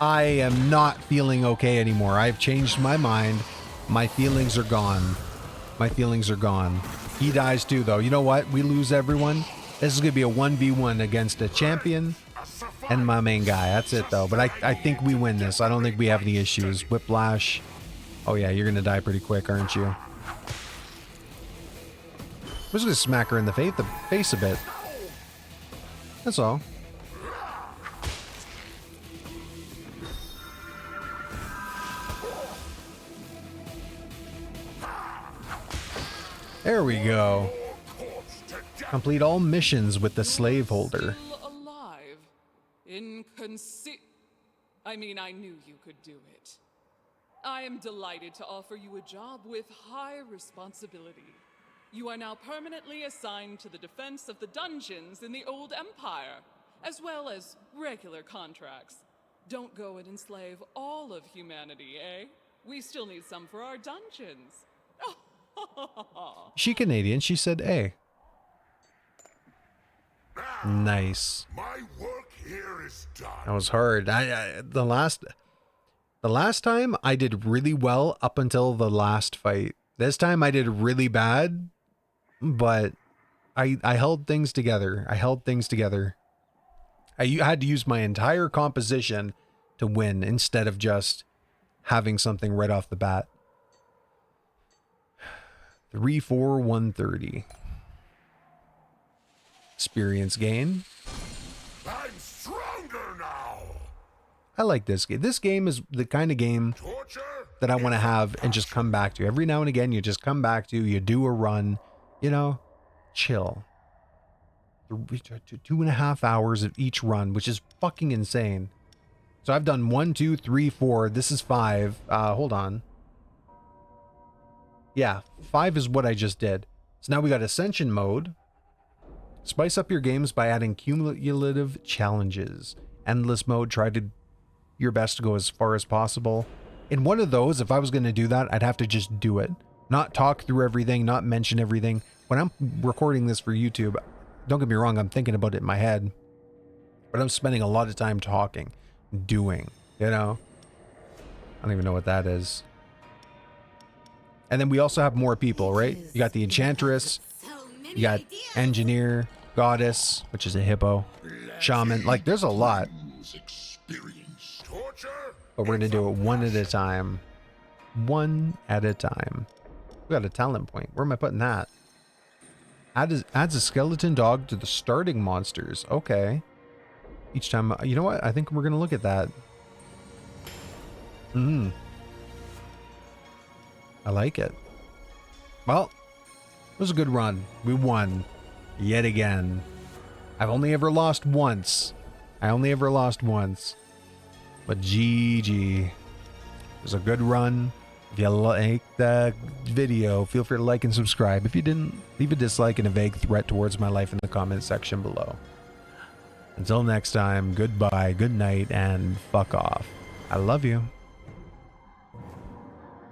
I am not feeling okay anymore. I've changed my mind. My feelings are gone. My feelings are gone. He dies too, though. You know what? We lose everyone. This is going to be a 1v1 against a champion and my main guy. That's it, though. But I think we win this. I don't think we have any issues. Whiplash. Oh, yeah. You're going to die pretty quick, aren't you? I'm just going to smack her in the face a bit. That's all. There we go. Complete all missions with the slave holder. Still alive. I mean, I knew you could do it. I am delighted to offer you a job with high responsibility. You are now permanently assigned to the defense of the dungeons in the Old Empire, as well as regular contracts. Don't go and enslave all of humanity, eh? We still need some for our dungeons. She Canadian. She said A. Nice. My work here is done. That was hard. The last time I did really well up until the last fight. This time I did really bad, but I held things together. I had to use my entire composition to win instead of just having something right off the bat. 3-4-130. Experience gain. I'm stronger now. I like this game. This game is the kind of game that I want to have and just come back to. Every now and again, you just come back to, you do a run, you know, chill. 2.5 hours of each run, which is fucking insane. So I've done 1, 2, 3, 4. This is 5. Hold on. Yeah, 5 is what I just did. So now we got Ascension mode. Spice up your games by adding cumulative challenges. Endless mode, try to your best to go as far as possible. In one of those, if I was going to do that, I'd have to just do it. Not talk through everything, not mention everything. When I'm recording this for YouTube, don't get me wrong, I'm thinking about it in my head. But I'm spending a lot of time talking, doing, you know? I don't even know what that is. And then we also have more people, right? You got the Enchantress, you got Engineer, Goddess, which is a hippo, Shaman. Like, there's a lot. But we're going to do it one at a time. One at a time. We got a talent point. Where am I putting that? Adds a skeleton dog to the starting monsters. Okay. Each time. You know what? I think we're going to look at that. I like it. Well, it was a good run. We won. Yet again. I've only ever lost once. But GG. It was a good run. If you like the video, feel free to like and subscribe. If you didn't, leave a dislike and a vague threat towards my life in the comment section below. Until next time, goodbye, good night, and fuck off. I love you.